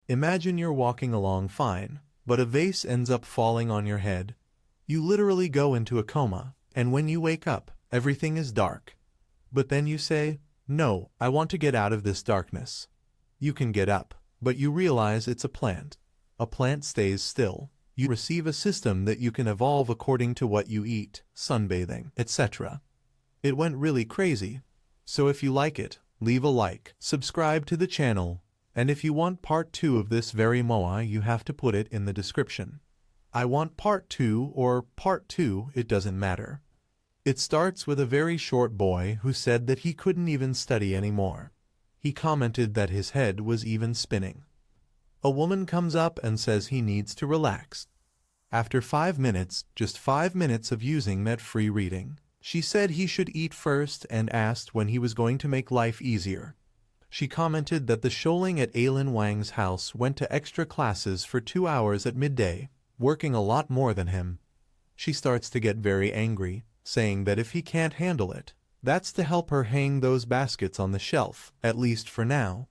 Imagine you're walking along fine, but a vase ends up falling on your head. You literally go into a coma, and when you wake up, everything is dark. But then you say, "No, I want to get out of this darkness." You can get up, but you realize it's a plant. A plant stays still. You receive a system that you can evolve according to what you eat, sunbathing, etc. It went really crazy. So if you like it, leave a like, subscribe to the channel, and if you want part 2 of this very moa, you have to put it in the description. I want part 2 or part 2, it doesn't matter. It starts with a very short boy who said that he couldn't even study anymore. He commented that his head was even spinning. A woman comes up and says he needs to relax. After 5 minutes, just 5 minutes of using that free reading, she said he should eat first and asked when he was going to make life easier. She commented that the Sholing at Ailin Wang's house went to extra classes for 2 hours at midday, working a lot more than him. She starts to get very angry, saying that if he can't handle it, that's to help her hang those baskets on the shelf, at least for now.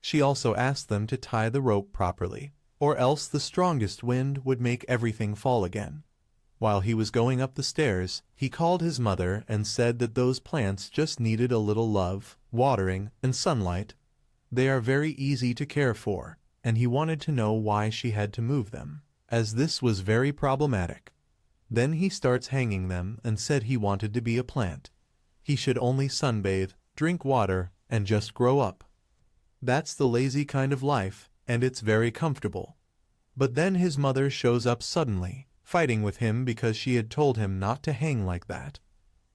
She also asked them to tie the rope properly, or else the strongest wind would make everything fall again. While he was going up the stairs, he called his mother and said that those plants just needed a little love, watering, and sunlight. They are very easy to care for, and he wanted to know why she had to move them, as this was very problematic. Then he starts hanging them and said he wanted to be a plant. He should only sunbathe, drink water, and just grow up. That's the lazy kind of life, and it's very comfortable. But then his mother shows up suddenly, fighting with him because she had told him not to hang like that.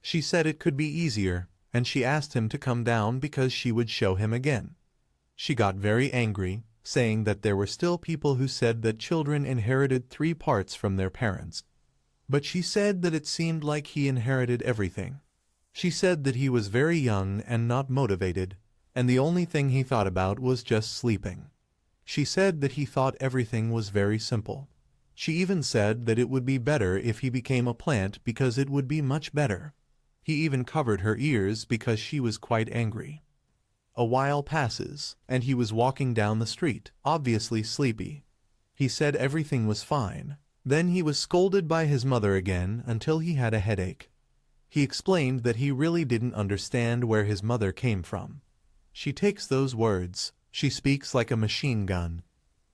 She said it could be easier, and she asked him to come down because she would show him again. She got very angry, saying that there were still people who said that children inherited 3 parts from their parents. But she said that it seemed like he inherited everything. She said that he was very young and not motivated, and the only thing he thought about was just sleeping. She said that he thought everything was very simple. She even said that it would be better if he became a plant because it would be much better. He even covered her ears because she was quite angry. A while passes, and he was walking down the street, obviously sleepy. He said everything was fine. Then he was scolded by his mother again until he had a headache. He explained that he really didn't understand where his mother came from. She takes those words, she speaks like a machine gun.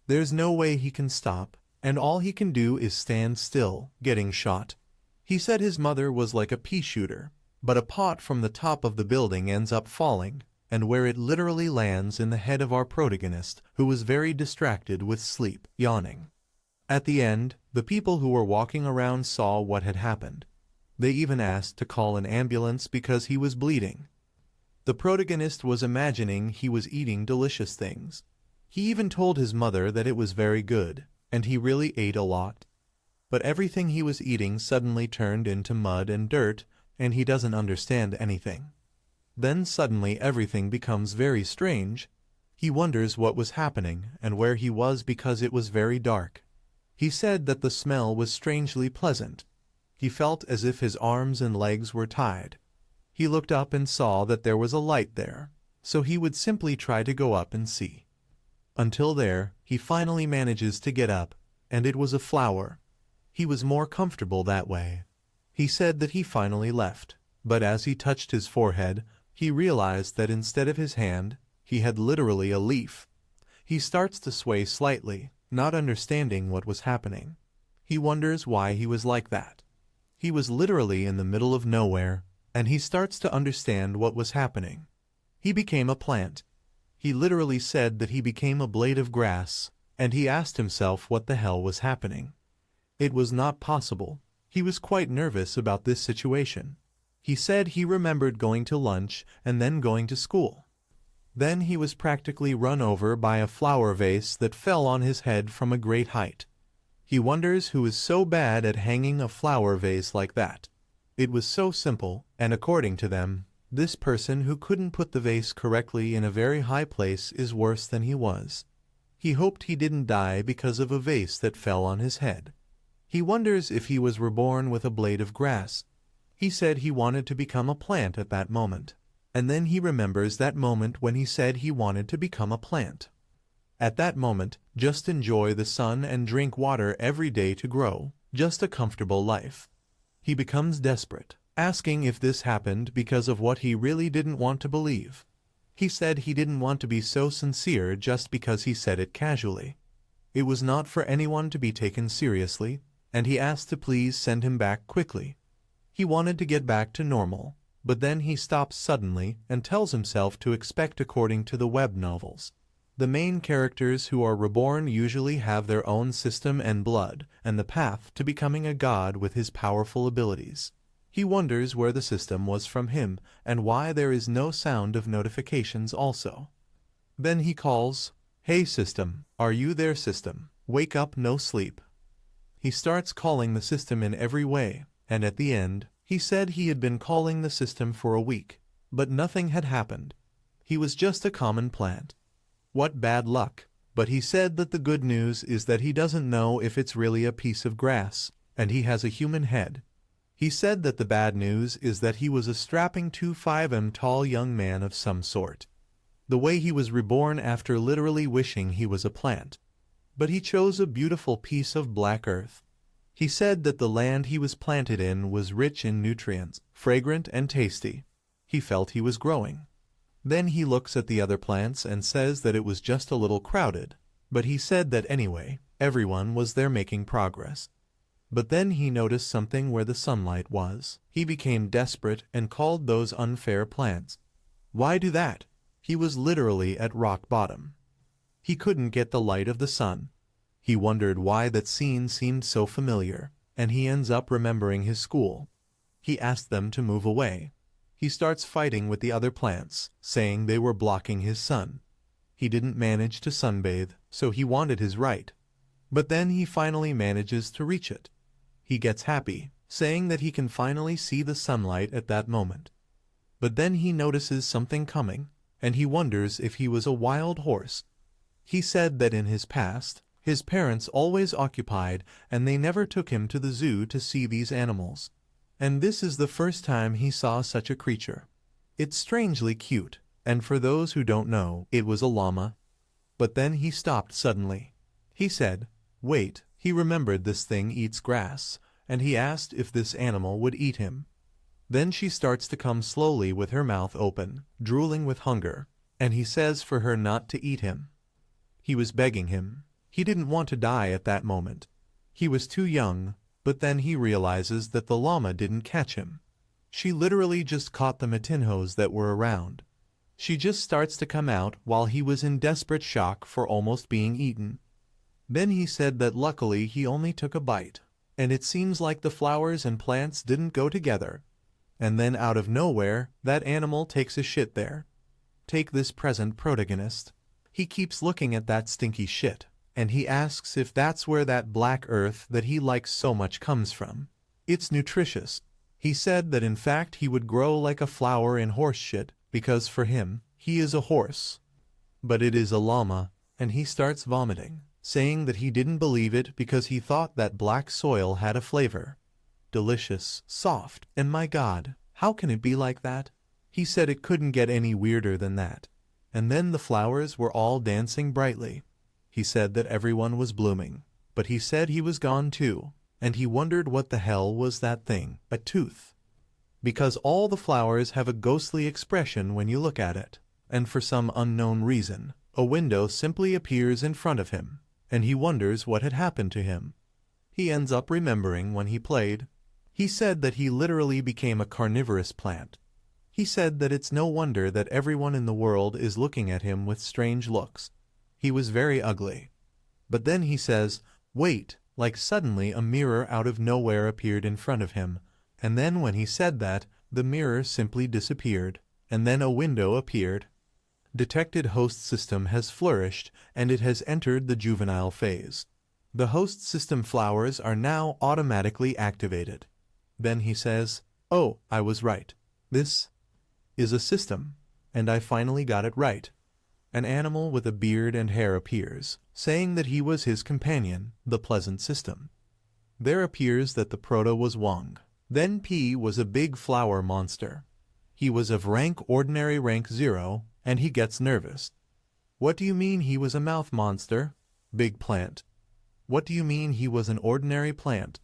There's no way he can stop, and all he can do is stand still, getting shot. He said his mother was like a pea shooter, but a pot from the top of the building ends up falling, and where it literally lands in the head of our protagonist, who was very distracted with sleep, yawning. At the end, the people who were walking around saw what had happened. They even asked to call an ambulance because he was bleeding. The protagonist was imagining he was eating delicious things. He even told his mother that it was very good, and he really ate a lot. But everything he was eating suddenly turned into mud and dirt, and he doesn't understand anything. Then suddenly everything becomes very strange. He wonders what was happening and where he was because it was very dark. He said that the smell was strangely pleasant. He felt as if his arms and legs were tied. He looked up and saw that there was a light there, so he would simply try to go up and see. Until there, he finally manages to get up, and it was a flower. He was more comfortable that way. He said that he finally left, but as he touched his forehead, he realized that instead of his hand, he had literally a leaf. He starts to sway slightly, not understanding what was happening. He wonders why he was like that. He was literally in the middle of nowhere, and he starts to understand what was happening. He became a plant. He literally said that he became a blade of grass, and he asked himself what the hell was happening. It was not possible. He was quite nervous about this situation. He said he remembered going to lunch and then going to school. Then he was practically run over by a flower vase that fell on his head from a great height. He wonders who is so bad at hanging a flower vase like that. It was so simple, and according to them, this person who couldn't put the vase correctly in a very high place is worse than he was. He hoped he didn't die because of a vase that fell on his head. He wonders if he was reborn with a blade of grass. He said he wanted to become a plant at that moment, and then he remembers that moment when he said he wanted to become a plant. At that moment, just enjoy the sun and drink water every day to grow, just a comfortable life. He becomes desperate, asking if this happened because of what he really didn't want to believe. He said he didn't want to be so sincere just because he said it casually. It was not for anyone to be taken seriously, and he asked to please send him back quickly. He wanted to get back to normal, but then he stops suddenly and tells himself to expect according to the web novels. The main characters who are reborn usually have their own system and blood, and the path to becoming a god with his powerful abilities. He wonders where the system was from him, and why there is no sound of notifications also. Then he calls, "Hey system, are you there system? Wake up, no sleep." He starts calling the system in every way, and at the end, he said he had been calling the system for a week, but nothing had happened. He was just a common plant. What bad luck. But he said that the good news is that he doesn't know if it's really a piece of grass, and he has a human head. He said that the bad news is that he was a strapping 2'5" tall young man of some sort. The way he was reborn after literally wishing he was a plant. But he chose a beautiful piece of black earth. He said that the land he was planted in was rich in nutrients, fragrant and tasty. He felt he was growing. Then he looks at the other plants and says that it was just a little crowded, but he said that anyway, everyone was there making progress. But then he noticed something where the sunlight was. He became desperate and called those unfair plants. Why do that? He was literally at rock bottom. He couldn't get the light of the sun. He wondered why that scene seemed so familiar, and he ends up remembering his school. He asked them to move away. He starts fighting with the other plants, saying they were blocking his sun. He didn't manage to sunbathe, so he wanted his right. But then he finally manages to reach it. He gets happy, saying that he can finally see the sunlight at that moment. But then he notices something coming, and he wonders if he was a wild horse. He said that in his past, his parents always occupied and they never took him to the zoo to see these animals. And this is the first time he saw such a creature. It's strangely cute, and for those who don't know, it was a llama. But then he stopped suddenly. He said, wait, he remembered this thing eats grass, and he asked if this animal would eat him. Then she starts to come slowly with her mouth open, drooling with hunger, and he says for her not to eat him. He was begging him. He didn't want to die at that moment. He was too young. But then he realizes that the llama didn't catch him. She literally just caught the matinhos that were around. She just starts to come out while he was in desperate shock for almost being eaten. Then he said that luckily he only took a bite, and it seems like the flowers and plants didn't go together. And then out of nowhere, that animal takes a shit there. Take this present protagonist. He keeps looking at that stinky shit. And he asks if that's where that black earth that he likes so much comes from. It's nutritious. He said that in fact he would grow like a flower in horse shit, because for him, he is a horse. But it is a llama, and he starts vomiting, saying that he didn't believe it because he thought that black soil had a flavor. Delicious, soft, and my God, how can it be like that? He said it couldn't get any weirder than that. And then the flowers were all dancing brightly. He said that everyone was blooming, but he said he was gone too, and he wondered what the hell was that thing, a tooth. Because all the flowers have a ghostly expression when you look at it, and for some unknown reason, a window simply appears in front of him, and he wonders what had happened to him. He ends up remembering when he played. He said that he literally became a carnivorous plant. He said that it's no wonder that everyone in the world is looking at him with strange looks. He was very ugly. But then he says, wait, like suddenly a mirror out of nowhere appeared in front of him, and then when he said that, the mirror simply disappeared, and then a window appeared. Detected host system has flourished, and it has entered the juvenile phase. The host system flowers are now automatically activated. Then he says, oh, I was right. This is a system, and I finally got it right. An animal with a beard and hair appears, saying that he was his companion, the pleasant system. There appears that the proto was Wang. Then P was a big flower monster. He was of rank ordinary rank 0, and he gets nervous. What do you mean he was a mouth monster? Big plant. What do you mean he was an ordinary plant?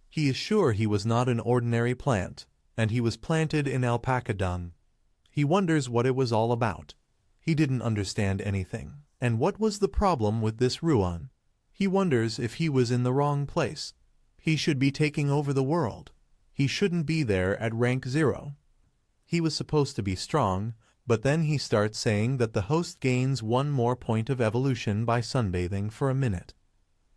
He is sure he was not an ordinary plant, and he was planted in alpaca dung. He wonders what it was all about. He didn't understand anything. And what was the problem with this Ruan? He wonders if he was in the wrong place. He should be taking over the world. He shouldn't be there at rank 0. He was supposed to be strong, but then he starts saying that the host gains 1 more point of evolution by sunbathing for a minute.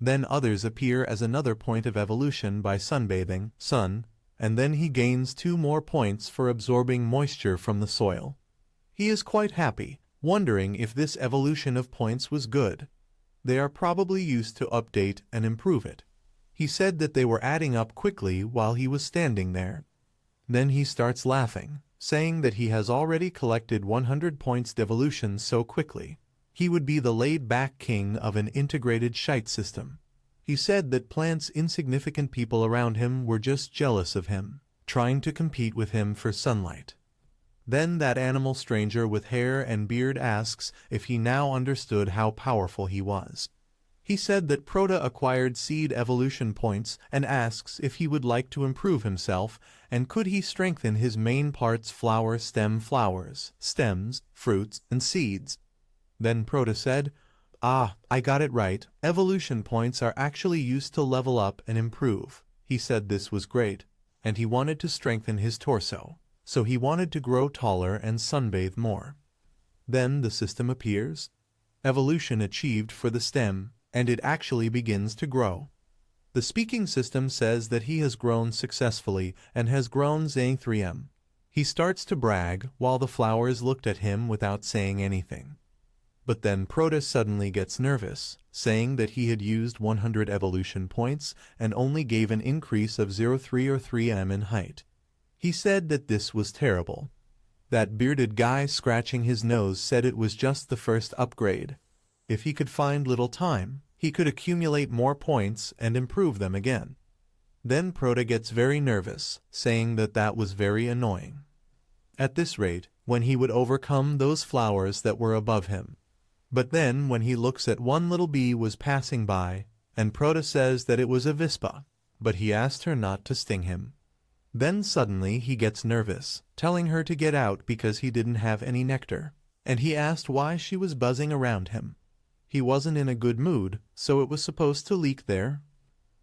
Then others appear as another point of evolution by sunbathing, sun, and then he gains 2 more points for absorbing moisture from the soil. He is quite happy, wondering if this evolution of points was good. They are probably used to update and improve it. He said that they were adding up quickly while he was standing there. Then he starts laughing, saying that he has already collected 100 points devolution so quickly. He would be the laid-back king of an integrated shite system. He said that Plant's insignificant people around him were just jealous of him, trying to compete with him for sunlight. Then that animal stranger with hair and beard asks if he now understood how powerful he was. He said that Proto acquired seed evolution points and asks if he would like to improve himself and could he strengthen his main parts flower stem flowers, stems, fruits, and seeds. Then Proto said, "Ah, I got it right. Evolution points are actually used to level up and improve." He said this was great, and he wanted to strengthen his torso. So he wanted to grow taller and sunbathe more. Then the system appears. Evolution achieved for the stem, and it actually begins to grow. The speaking system says that he has grown successfully and has grown Zang 3M. He starts to brag while the flowers looked at him without saying anything. But then Proto suddenly gets nervous, saying that he had used 100 evolution points and only gave an increase of 0.3 or 3m in height. He said that this was terrible. That bearded guy scratching his nose said it was just the first upgrade. If he could find little time, he could accumulate more points and improve them again. Then Proto gets very nervous, saying that that was very annoying. At this rate, when he would overcome those flowers that were above him. But then when he looks at one little bee was passing by, and Proto says that it was a Vispa, but he asked her not to sting him. Then suddenly he gets nervous, telling her to get out because he didn't have any nectar, and he asked why she was buzzing around him. He wasn't in a good mood, so it was supposed to leak there.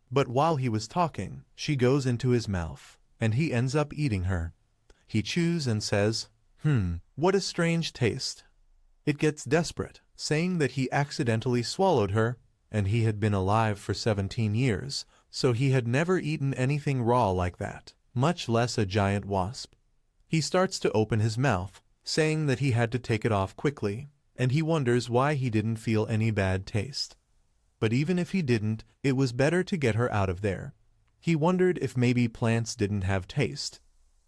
But while he was talking, she goes into his mouth, and he ends up eating her. He chews and says, what a strange taste. It gets desperate, saying that he accidentally swallowed her, and he had been alive for 17 years, so he had never eaten anything raw like that, much less a giant wasp. He starts to open his mouth, saying that he had to take it off quickly, and he wonders why he didn't feel any bad taste. But even if he didn't, it was better to get her out of there. He wondered if maybe plants didn't have taste.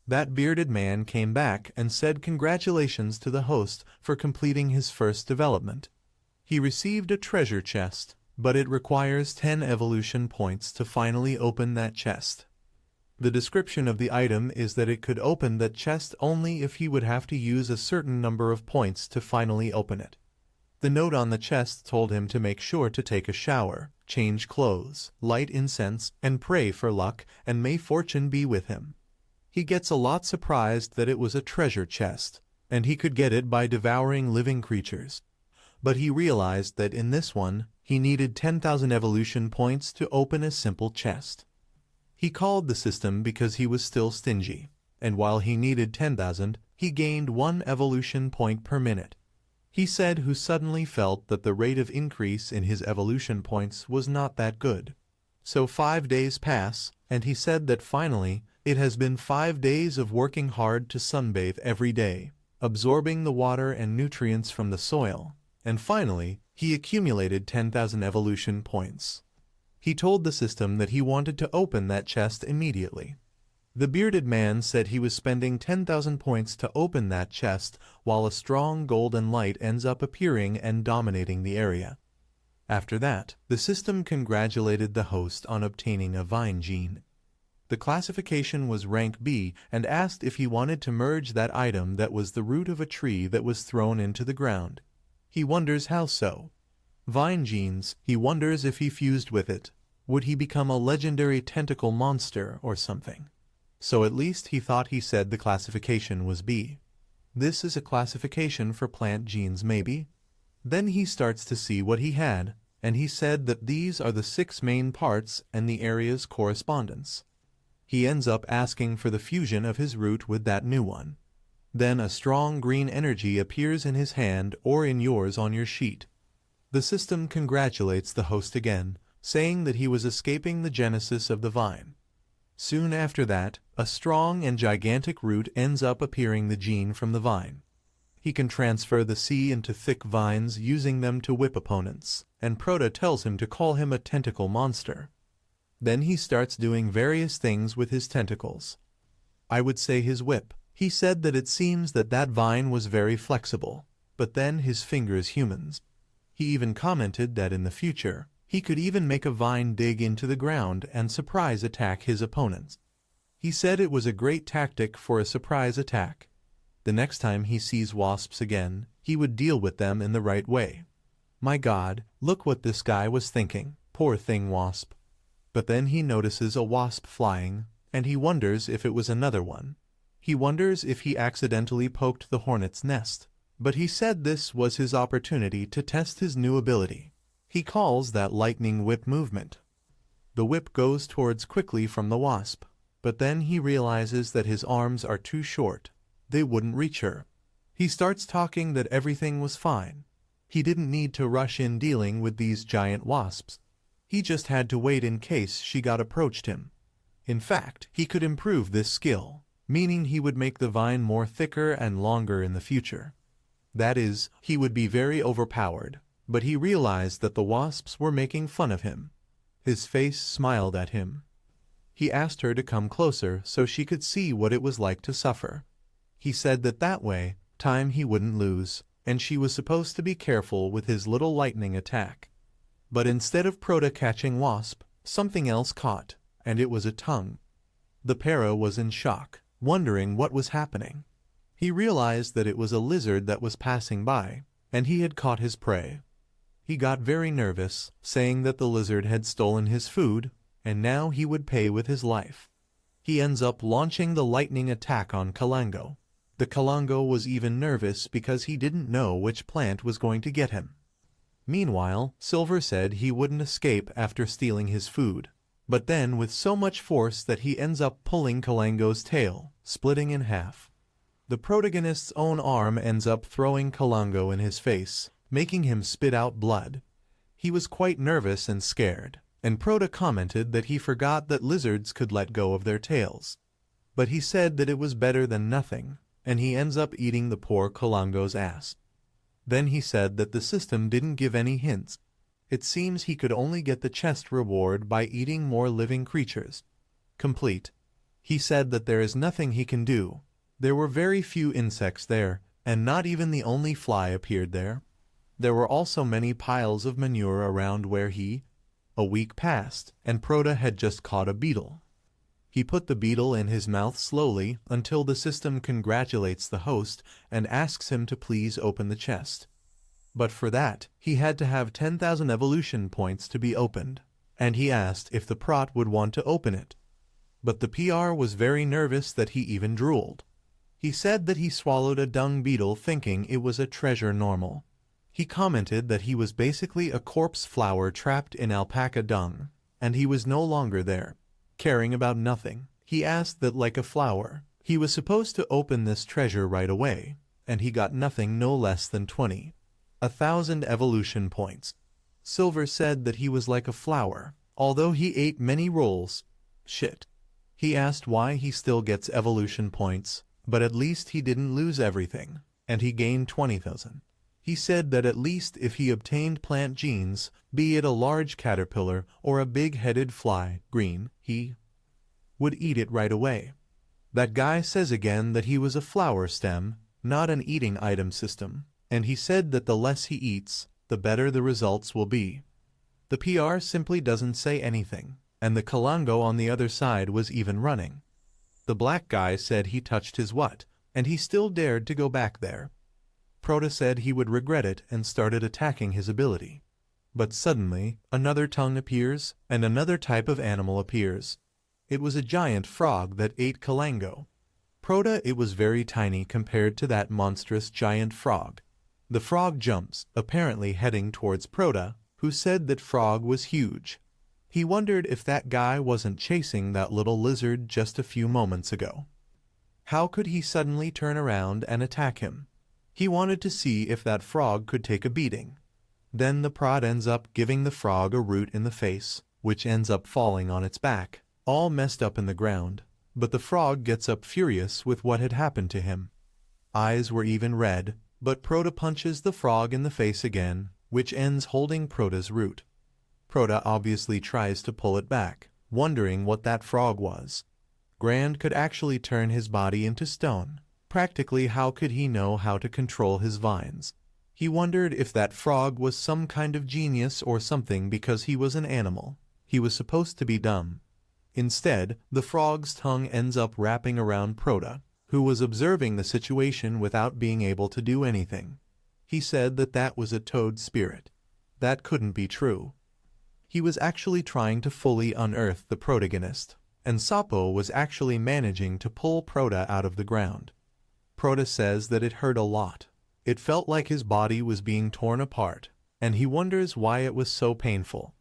That bearded man came back and said congratulations to the host for completing his first development. He received a treasure chest, but it requires 10 evolution points to finally open that chest. The description of the item is that it could open that chest only if he would have to use a certain number of points to finally open it. The note on the chest told him to make sure to take a shower, change clothes, light incense, and pray for luck, and may fortune be with him. He gets a lot surprised that it was a treasure chest, and he could get it by devouring living creatures. But he realized that in this one, he needed 10,000 evolution points to open a simple chest. He called the system because he was still stingy, and while he needed 10,000, he gained 1 evolution point per minute. He said who suddenly felt that the rate of increase in his evolution points was not that good. So 5 days pass, and he said that finally, it has been 5 days of working hard to sunbathe every day, absorbing the water and nutrients from the soil, and finally, he accumulated 10,000 evolution points. He told the system that he wanted to open that chest immediately. The bearded man said he was spending 10,000 points to open that chest while a strong golden light ends up appearing and dominating the area. After that, the system congratulated the host on obtaining a vine gene. The classification was rank B and asked if he wanted to merge that item that was the root of a tree that was thrown into the ground. He wonders how so. Vine genes, he wonders if he fused with it, would he become a legendary tentacle monster or something? So at least he thought. He said the classification was B. This is a classification for plant genes maybe? Then he starts to see what he had, and he said that these are the 6 main parts and the area's correspondence. He ends up asking for the fusion of his root with that new one. Then a strong green energy appears in his hand or in yours on your sheet. The system congratulates the host again, saying that he was escaping the genesis of the vine. Soon after that, a strong and gigantic root ends up appearing the gene from the vine. He can transfer the C into thick vines using them to whip opponents, and Prota tells him to call him a tentacle monster. Then he starts doing various things with his tentacles. I would say his whip. He said that it seems that that vine was very flexible, but then his fingers humans. He even commented that in the future, he could even make a vine dig into the ground and surprise attack his opponents. He said it was a great tactic for a surprise attack. The next time he sees wasps again, he would deal with them in the right way. My God, look what this guy was thinking, poor thing wasp. But then he notices a wasp flying, and he wonders if it was another one. He wonders if he accidentally poked the hornet's nest. But he said this was his opportunity to test his new ability. He calls that lightning whip movement. The whip goes towards quickly from the wasp, but then he realizes that his arms are too short. They wouldn't reach her. He starts talking that everything was fine. He didn't need to rush in dealing with these giant wasps. He just had to wait in case she got approached him. In fact, he could improve this skill, meaning he would make the vine more thicker and longer in the future. That is, he would be very overpowered, but he realized that the wasps were making fun of him. His face smiled at him. He asked her to come closer so she could see what it was like to suffer. He said that way, time he wouldn't lose, and she was supposed to be careful with his little lightning attack. But instead of Prota catching wasp, something else caught, and it was a tongue. The para was in shock, wondering what was happening. He realized that it was a lizard that was passing by, and he had caught his prey. He got very nervous, saying that the lizard had stolen his food, and now he would pay with his life. He ends up launching the lightning attack on Kalango. The Kalango was even nervous because he didn't know which plant was going to get him. Meanwhile, Silver said he wouldn't escape after stealing his food, but then with so much force that he ends up pulling Kalango's tail, splitting in half. The protagonist's own arm ends up throwing Kalango in his face, making him spit out blood. He was quite nervous and scared, and Prota commented that he forgot that lizards could let go of their tails. But he said that it was better than nothing, and he ends up eating the poor Kalango's ass. Then he said that the system didn't give any hints. It seems he could only get the chest reward by eating more living creatures. Complete. He said that there is nothing he can do. There were very few insects there, and not even the only fly appeared there. There were also many piles of manure around where a week passed, and Prota had just caught a beetle. He put the beetle in his mouth slowly until the system congratulates the host and asks him to please open the chest. But for that, he had to have 10,000 evolution points to be opened, and he asked if the prot would want to open it. But the PR was very nervous that he even drooled. He said that he swallowed a dung beetle thinking it was a treasure normal. He commented that he was basically a corpse flower trapped in alpaca dung, and he was no longer there, caring about nothing. He asked that like a flower, he was supposed to open this treasure right away, and he got nothing no less than 20,000 evolution points. Silver said that he was like a flower, although he ate many rolls. Shit. He asked why he still gets evolution points, but at least he didn't lose everything, and he gained 20,000. He said that at least if he obtained plant genes, be it a large caterpillar or a big-headed fly, green, he would eat it right away. That guy says again that he was a flower stem, not an eating item system, and he said that the less he eats, the better the results will be. The PR simply doesn't say anything, and the Kalango on the other side was even running. The black guy said he touched his what, and he still dared to go back there. Proda said he would regret it and started attacking his ability. But suddenly, another tongue appears, and another type of animal appears. It was a giant frog that ate Kalango. Proda, it was very tiny compared to that monstrous giant frog. The frog jumps, apparently heading towards Proda, who said that frog was huge. He wondered if that guy wasn't chasing that little lizard just a few moments ago. How could he suddenly turn around and attack him? He wanted to see if that frog could take a beating. Then the prod ends up giving the frog a root in the face, which ends up falling on its back, all messed up in the ground, but the frog gets up furious with what had happened to him. Eyes were even red, but Proda punches the frog in the face again, which ends holding Proda's root. Proda obviously tries to pull it back, wondering what that frog was. Grand could actually turn his body into stone. Practically, how could he know how to control his vines? He wondered if that frog was some kind of genius or something because he was an animal. He was supposed to be dumb. Instead, the frog's tongue ends up wrapping around Proda, who was observing the situation without being able to do anything. He said that that was a toad spirit. That couldn't be true. He was actually trying to fully unearth the protagonist, and Sapo was actually managing to pull Proda out of the ground. Proda says that it hurt a lot. It felt like his body was being torn apart, and he wonders why it was so painful.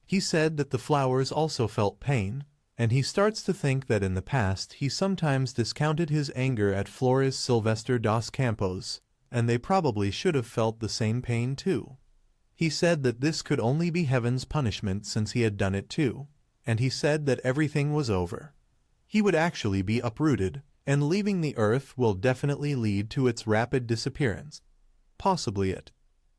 He said that the flowers also felt pain, and he starts to think that in the past he sometimes discounted his anger at Flores Silvestre dos Campos, and they probably should have felt the same pain too. He said that this could only be heaven's punishment since he had done it too, and he said that everything was over. He would actually be uprooted, and leaving the earth will definitely lead to its rapid disappearance. Possibly it.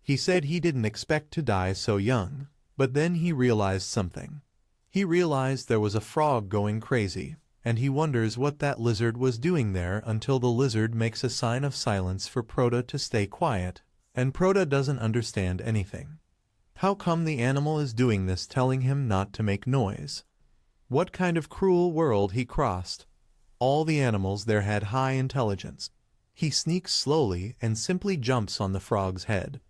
He said he didn't expect to die so young, but then he realized something. He realized there was a frog going crazy, and he wonders what that lizard was doing there until the lizard makes a sign of silence for Proda to stay quiet, and Proda doesn't understand anything. How come the animal is doing this, telling him not to make noise? What kind of cruel world he crossed? All the animals there had high intelligence. He sneaks slowly and simply jumps on the frog's head.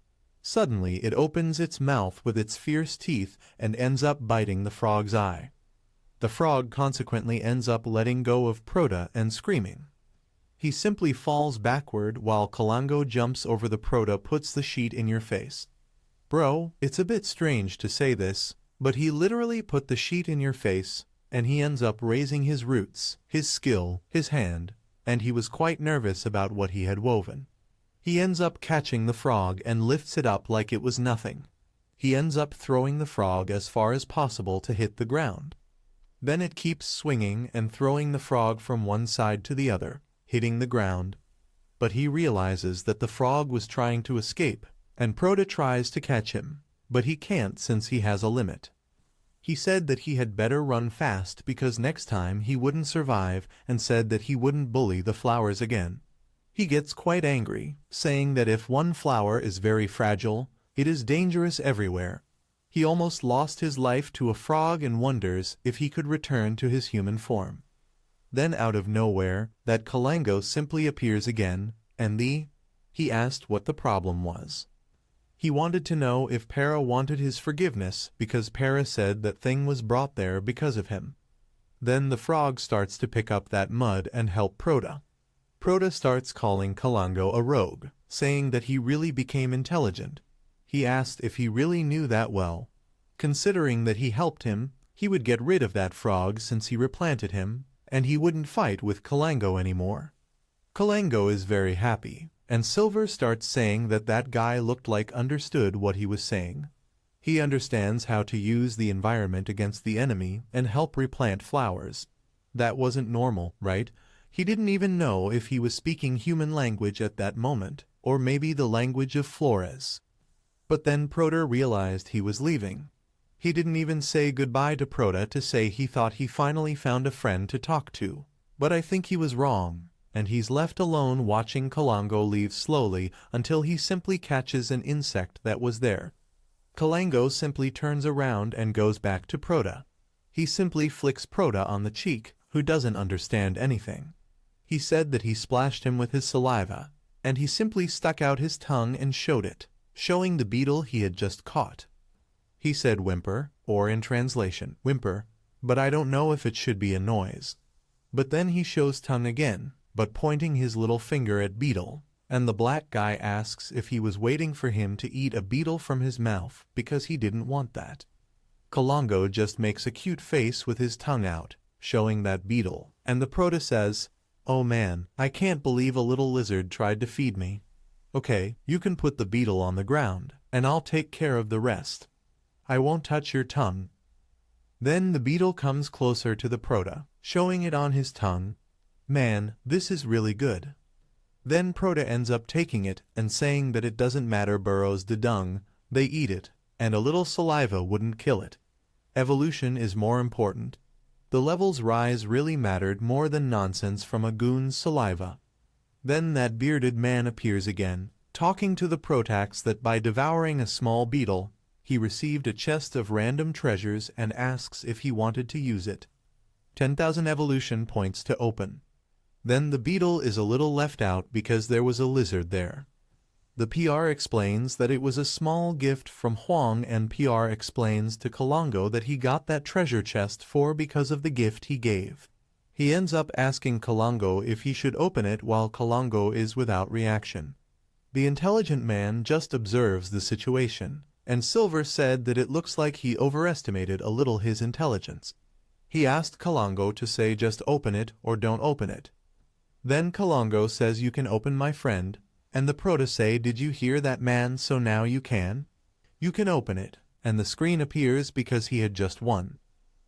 Suddenly it opens its mouth with its fierce teeth and ends up biting the frog's eye. The frog consequently ends up letting go of Proda and screaming. He simply falls backward while Kalango jumps over the Proda, puts the sheet in your face. Bro, it's a bit strange to say this, but he literally put the sheet in your face, and he ends up raising his roots, his skill, his hand, and he was quite nervous about what he had woven. He ends up catching the frog and lifts it up like it was nothing. He ends up throwing the frog as far as possible to hit the ground. Then it keeps swinging and throwing the frog from one side to the other, hitting the ground. But he realizes that the frog was trying to escape, and Proda tries to catch him, but he can't since he has a limit. He said that he had better run fast because next time he wouldn't survive, and said that he wouldn't bully the flowers again. He gets quite angry, saying that if one flower is very fragile, it is dangerous everywhere. He almost lost his life to a frog and wonders if he could return to his human form. Then out of nowhere, that Kalango simply appears again, and he asked what the problem was. He wanted to know if Para wanted his forgiveness because Para said that thing was brought there because of him. Then the frog starts to pick up that mud and help Proda. Proda starts calling Kalango a rogue, saying that he really became intelligent. He asked if he really knew that well. Considering that he helped him, he would get rid of that frog since he replanted him, and he wouldn't fight with Kalango anymore. Kalango is very happy, and Silver starts saying that that guy looked like understood what he was saying. He understands how to use the environment against the enemy and help replant flowers. That wasn't normal, right? He didn't even know if he was speaking human language at that moment, or maybe the language of Flores. But then Proda realized he was leaving. He didn't even say goodbye to Proda to say he thought he finally found a friend to talk to. But I think he was wrong, and he's left alone watching Kalango leave slowly until he simply catches an insect that was there. Kalango simply turns around and goes back to Proda. He simply flicks Proda on the cheek, who doesn't understand anything. He said that he splashed him with his saliva, and he simply stuck out his tongue and showed it, showing the beetle he had just caught. He said whimper, or in translation, whimper, but I don't know if it should be a noise. But then he shows tongue again, but pointing his little finger at beetle, and the black guy asks if he was waiting for him to eat a beetle from his mouth because he didn't want that. Kalongo just makes a cute face with his tongue out, showing that beetle, and the prota says, "Oh man, I can't believe a little lizard tried to feed me. Okay, you can put the beetle on the ground, and I'll take care of the rest. I won't touch your tongue." Then the beetle comes closer to the prota, showing it on his tongue. Man, this is really good. Then prota ends up taking it and saying that it doesn't matter burrows the dung, they eat it, and a little saliva wouldn't kill it. Evolution is more important. The level's rise really mattered more than nonsense from a goon's saliva. Then that bearded man appears again, talking to the protax that by devouring a small beetle, he received a chest of random treasures and asks if he wanted to use it. 10,000 evolution points to open. Then the beetle is a little left out because there was a lizard there. The PR explains that it was a small gift from Huang, and PR explains to Kalongo that he got that treasure chest because of the gift he gave. He ends up asking Kalongo if he should open it while Kalongo is without reaction. The intelligent man just observes the situation, and Silver said that it looks like he overestimated a little his intelligence. He asked Kalongo to say just open it or don't open it. Then Kalongo says you can open my friend, and the prota say did you hear that man, so now you can? You can open it, and the screen appears because he had just won.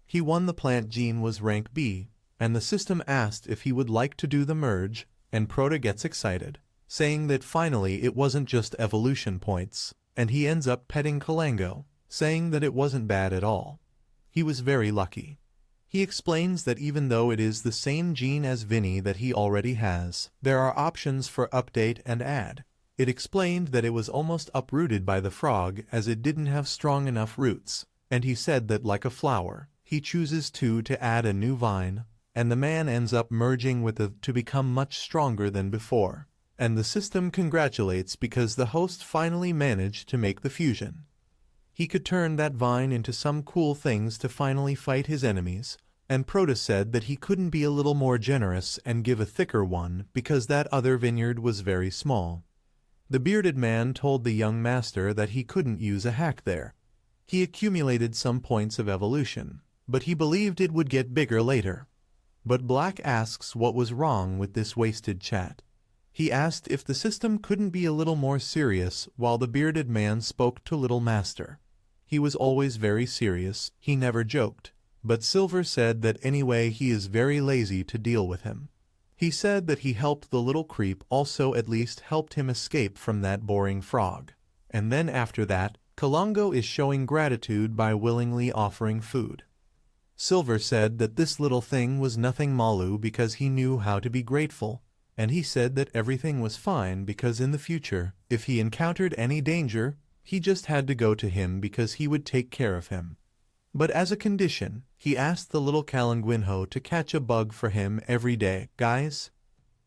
He won the plant gene was rank B, and the system asked if he would like to do the merge, and prota gets excited, saying that finally it wasn't just evolution points, and he ends up petting Kalongo, saying that it wasn't bad at all. He was very lucky. He explains that even though it is the same gene as Vinny that he already has, there are options for update and add. It explained that it was almost uprooted by the frog as it didn't have strong enough roots, and he said that like a flower, he chooses to add a new vine, and the man ends up merging with it to become much stronger than before, and the system congratulates because the host finally managed to make the fusion. He could turn that vine into some cool things to finally fight his enemies, and Prota said that he couldn't be a little more generous and give a thicker one because that other vineyard was very small. The bearded man told the young master that he couldn't use a hack there. He accumulated some points of evolution, but he believed it would get bigger later. But Black asks what was wrong with this wasted chat. He asked if the system couldn't be a little more serious while the bearded man spoke to Little Master. He was always very serious, he never joked, but Silver said that anyway he is very lazy to deal with him. He said that he helped the little creep also at least helped him escape from that boring frog. And then after that, Kalongo is showing gratitude by willingly offering food. Silver said that this little thing was nothing Malu because he knew how to be grateful, and he said that everything was fine because in the future, if he encountered any danger, he just had to go to him because he would take care of him. But as a condition, he asked the little Kalanguinho to catch a bug for him every day. Guys,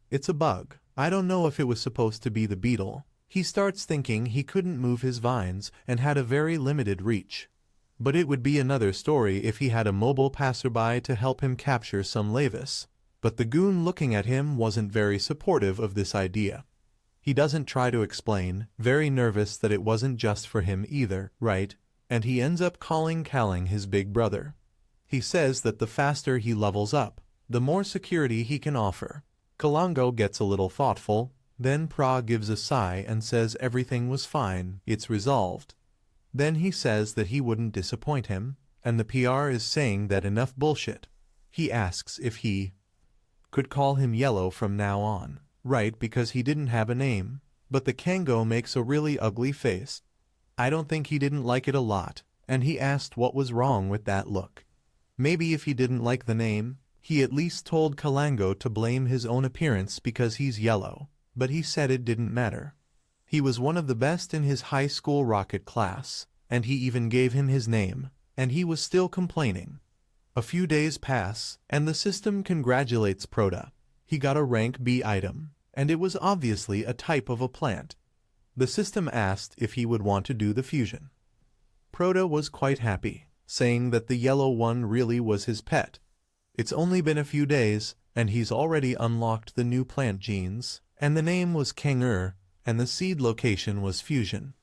it's a bug. I don't know if it was supposed to be the beetle. He starts thinking he couldn't move his vines and had a very limited reach. But it would be another story if he had a mobile passerby to help him capture some lavis. But the goon looking at him wasn't very supportive of this idea. He doesn't try to explain, very nervous that it wasn't just for him either, right? And he ends up calling Kaling his big brother. He says that the faster he levels up, the more security he can offer. Kalongo gets a little thoughtful, then Pra gives a sigh and says everything was fine, it's resolved. Then he says that he wouldn't disappoint him, and the PR is saying that enough bullshit. He asks if he could call him Yellow from now on. Right, because he didn't have a name, but the Kango makes a really ugly face. I don't think he didn't like it a lot, and he asked what was wrong with that look. Maybe if he didn't like the name, he at least told Kalango to blame his own appearance because he's yellow, but he said it didn't matter. He was one of the best in his high school rocket class, and he even gave him his name, and he was still complaining. A few days pass, and the system congratulates Prota. He got a rank B item, and it was obviously a type of a plant. The system asked if he would want to do the fusion. Proto was quite happy, saying that the yellow one really was his pet. It's only been a few days, and he's already unlocked the new plant genes, and the name was Kang'er, and the seed location was fusion.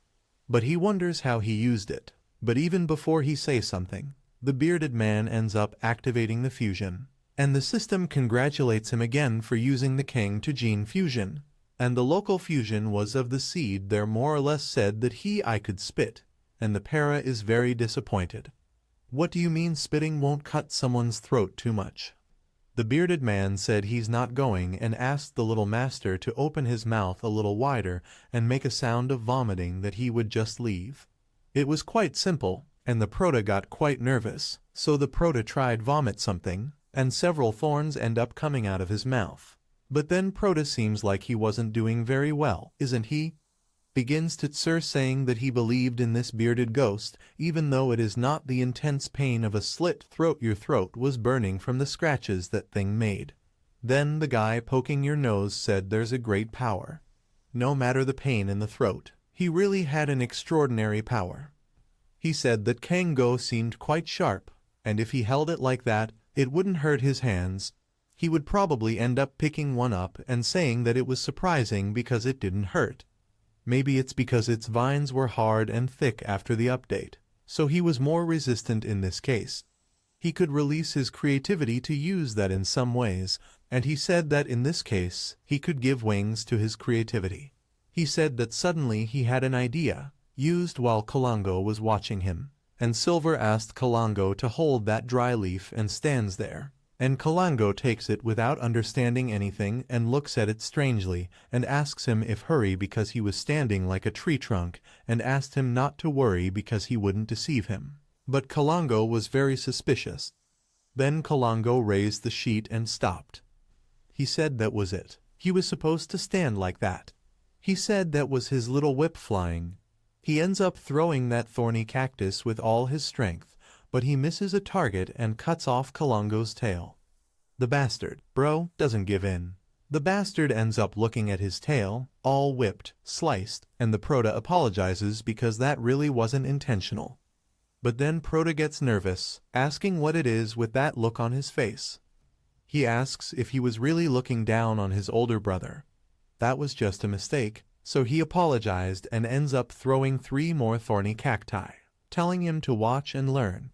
But he wonders how he used it. But even before he says something, the bearded man ends up activating the fusion, and the system congratulates him again for using the Kang to gene fusion. And the local fusion was of the seed there more or less said that I could spit, and the para is very disappointed. What do you mean spitting won't cut someone's throat too much? The bearded man said he's not going and asked the little master to open his mouth a little wider and make a sound of vomiting that he would just leave. It was quite simple, and the Proto got quite nervous, so the Proto tried vomit something, and several thorns end up coming out of his mouth. But then Proto seems like he wasn't doing very well, isn't he? Begins Titsur saying that he believed in this bearded ghost, even though it is not the intense pain of a slit throat. Your throat was burning from the scratches that thing made. Then the guy poking your nose said there's a great power. No matter the pain in the throat, he really had an extraordinary power. He said that Kango seemed quite sharp, and if he held it like that, it wouldn't hurt his hands. He would probably end up picking one up and saying that it was surprising because it didn't hurt. Maybe it's because its vines were hard and thick after the update, so he was more resistant in this case. He could release his creativity to use that in some ways, and he said that in this case, he could give wings to his creativity. He said that suddenly he had an idea, used while Kalango was watching him, and Silver asked Kalango to hold that dry leaf and stands there. And Kalango takes it without understanding anything and looks at it strangely and asks him if hurry because he was standing like a tree trunk and asked him not to worry because he wouldn't deceive him. But Kalango was very suspicious. Then Kalango raised the sheet and stopped. He said that was it. He was supposed to stand like that. He said that was his little whip flying. He ends up throwing that thorny cactus with all his strength, but he misses a target and cuts off Kalango's tail. The bastard, bro, doesn't give in. The bastard ends up looking at his tail, all whipped, sliced, and the Proto apologizes because that really wasn't intentional. But then Proto gets nervous, asking what it is with that look on his face. He asks if he was really looking down on his older brother. That was just a mistake, so he apologized and ends up throwing 3 more thorny cacti, telling him to watch and learn.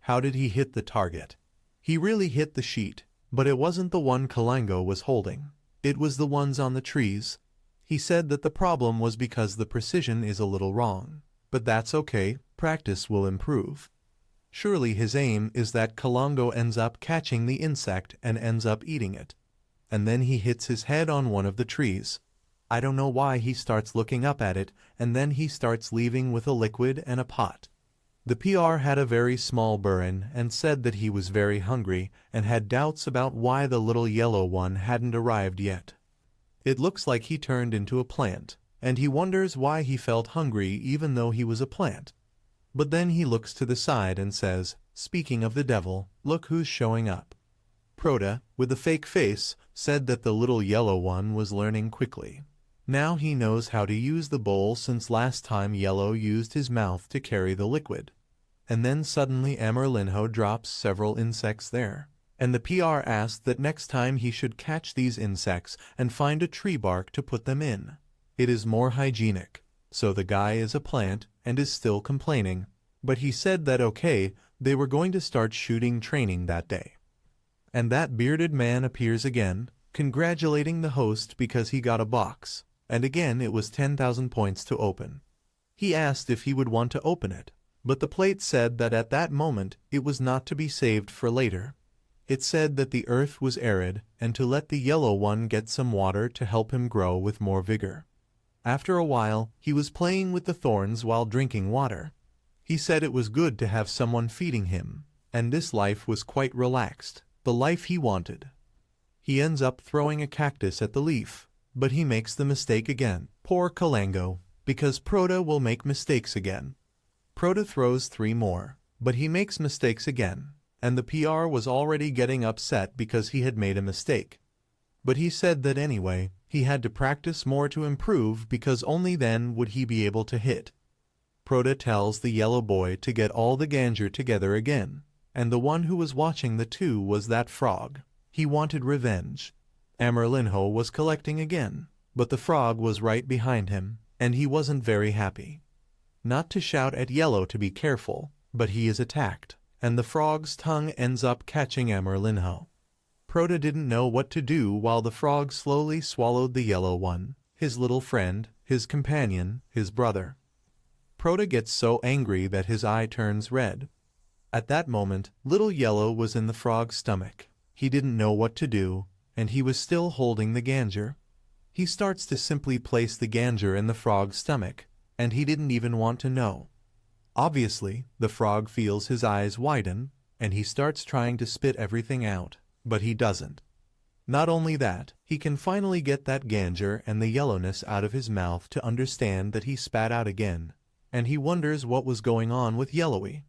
How did he hit the target? He really hit the sheet, but it wasn't the one Kalango was holding. It was the ones on the trees. He said that the problem was because the precision is a little wrong. But that's okay, practice will improve. Surely his aim is that Kalango ends up catching the insect and ends up eating it. And then he hits his head on one of the trees. I don't know why he starts looking up at it, and then he starts leaving with a liquid and a pot. The PR had a very small burn and said that he was very hungry and had doubts about why the little yellow one hadn't arrived yet. It looks like he turned into a plant, and he wonders why he felt hungry even though he was a plant. But then he looks to the side and says, speaking of the devil, look who's showing up. Proto, with a fake face, said that the little yellow one was learning quickly. Now he knows how to use the bowl since last time Yellow used his mouth to carry the liquid. And then suddenly Amerlinho drops several insects there. And the PR asked that next time he should catch these insects and find a tree bark to put them in. It is more hygienic. So the guy is a plant and is still complaining. But he said that okay, they were going to start shooting training that day. And that bearded man appears again, congratulating the host because he got a box. And again it was 10,000 points to open. He asked if he would want to open it, but the plate said that at that moment it was not to be saved for later. It said that the earth was arid and to let the yellow one get some water to help him grow with more vigor. After a while, he was playing with the thorns while drinking water. He said it was good to have someone feeding him, and this life was quite relaxed, the life he wanted. He ends up throwing a cactus at the leaf. But he makes the mistake again. Poor Kalango, because Proto will make mistakes again. Proto throws 3 more, but he makes mistakes again, and the PR was already getting upset because he had made a mistake. But he said that anyway, he had to practice more to improve because only then would he be able to hit. Proto tells the yellow boy to get all the ganger together again, and the one who was watching the two was that frog. He wanted revenge. Amerlinho was collecting again, but the frog was right behind him, and he wasn't very happy. Not to shout at Yellow to be careful, but he is attacked, and the frog's tongue ends up catching Amerlinho. Proto didn't know what to do while the frog slowly swallowed the yellow one, his little friend, his companion, his brother. Proto gets so angry that his eye turns red. At that moment, little Yellow was in the frog's stomach. He didn't know what to do, and he was still holding the ganger. He starts to simply place the ganger in the frog's stomach, and he didn't even want to know. Obviously, the frog feels his eyes widen, and he starts trying to spit everything out, but he doesn't. Not only that, he can finally get that ganger and the yellowness out of his mouth to understand that he spat out again, and he wonders what was going on with Yellowy.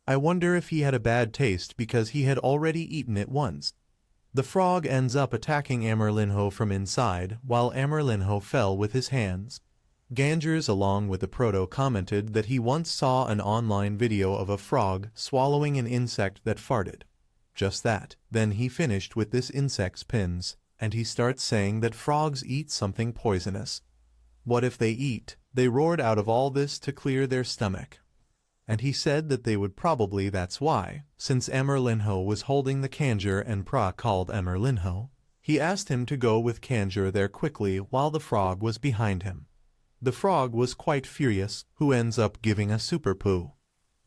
I wonder if he had a bad taste because he had already eaten it once. The frog ends up attacking Amerlinho from inside, while Amerlinho fell with his hands. Gangers along with the Proto commented that he once saw an online video of a frog swallowing an insect that farted. Just that. Then he finished with this insect's pins, and he starts saying that frogs eat something poisonous. What if they eat? They roared out of all this to clear their stomach. And he said that they would probably that's why, since Amerlinho was holding the Kanger and Pra called Amerlinho, he asked him to go with Kanger there quickly while the frog was behind him. The frog was quite furious, who ends up giving a super poo.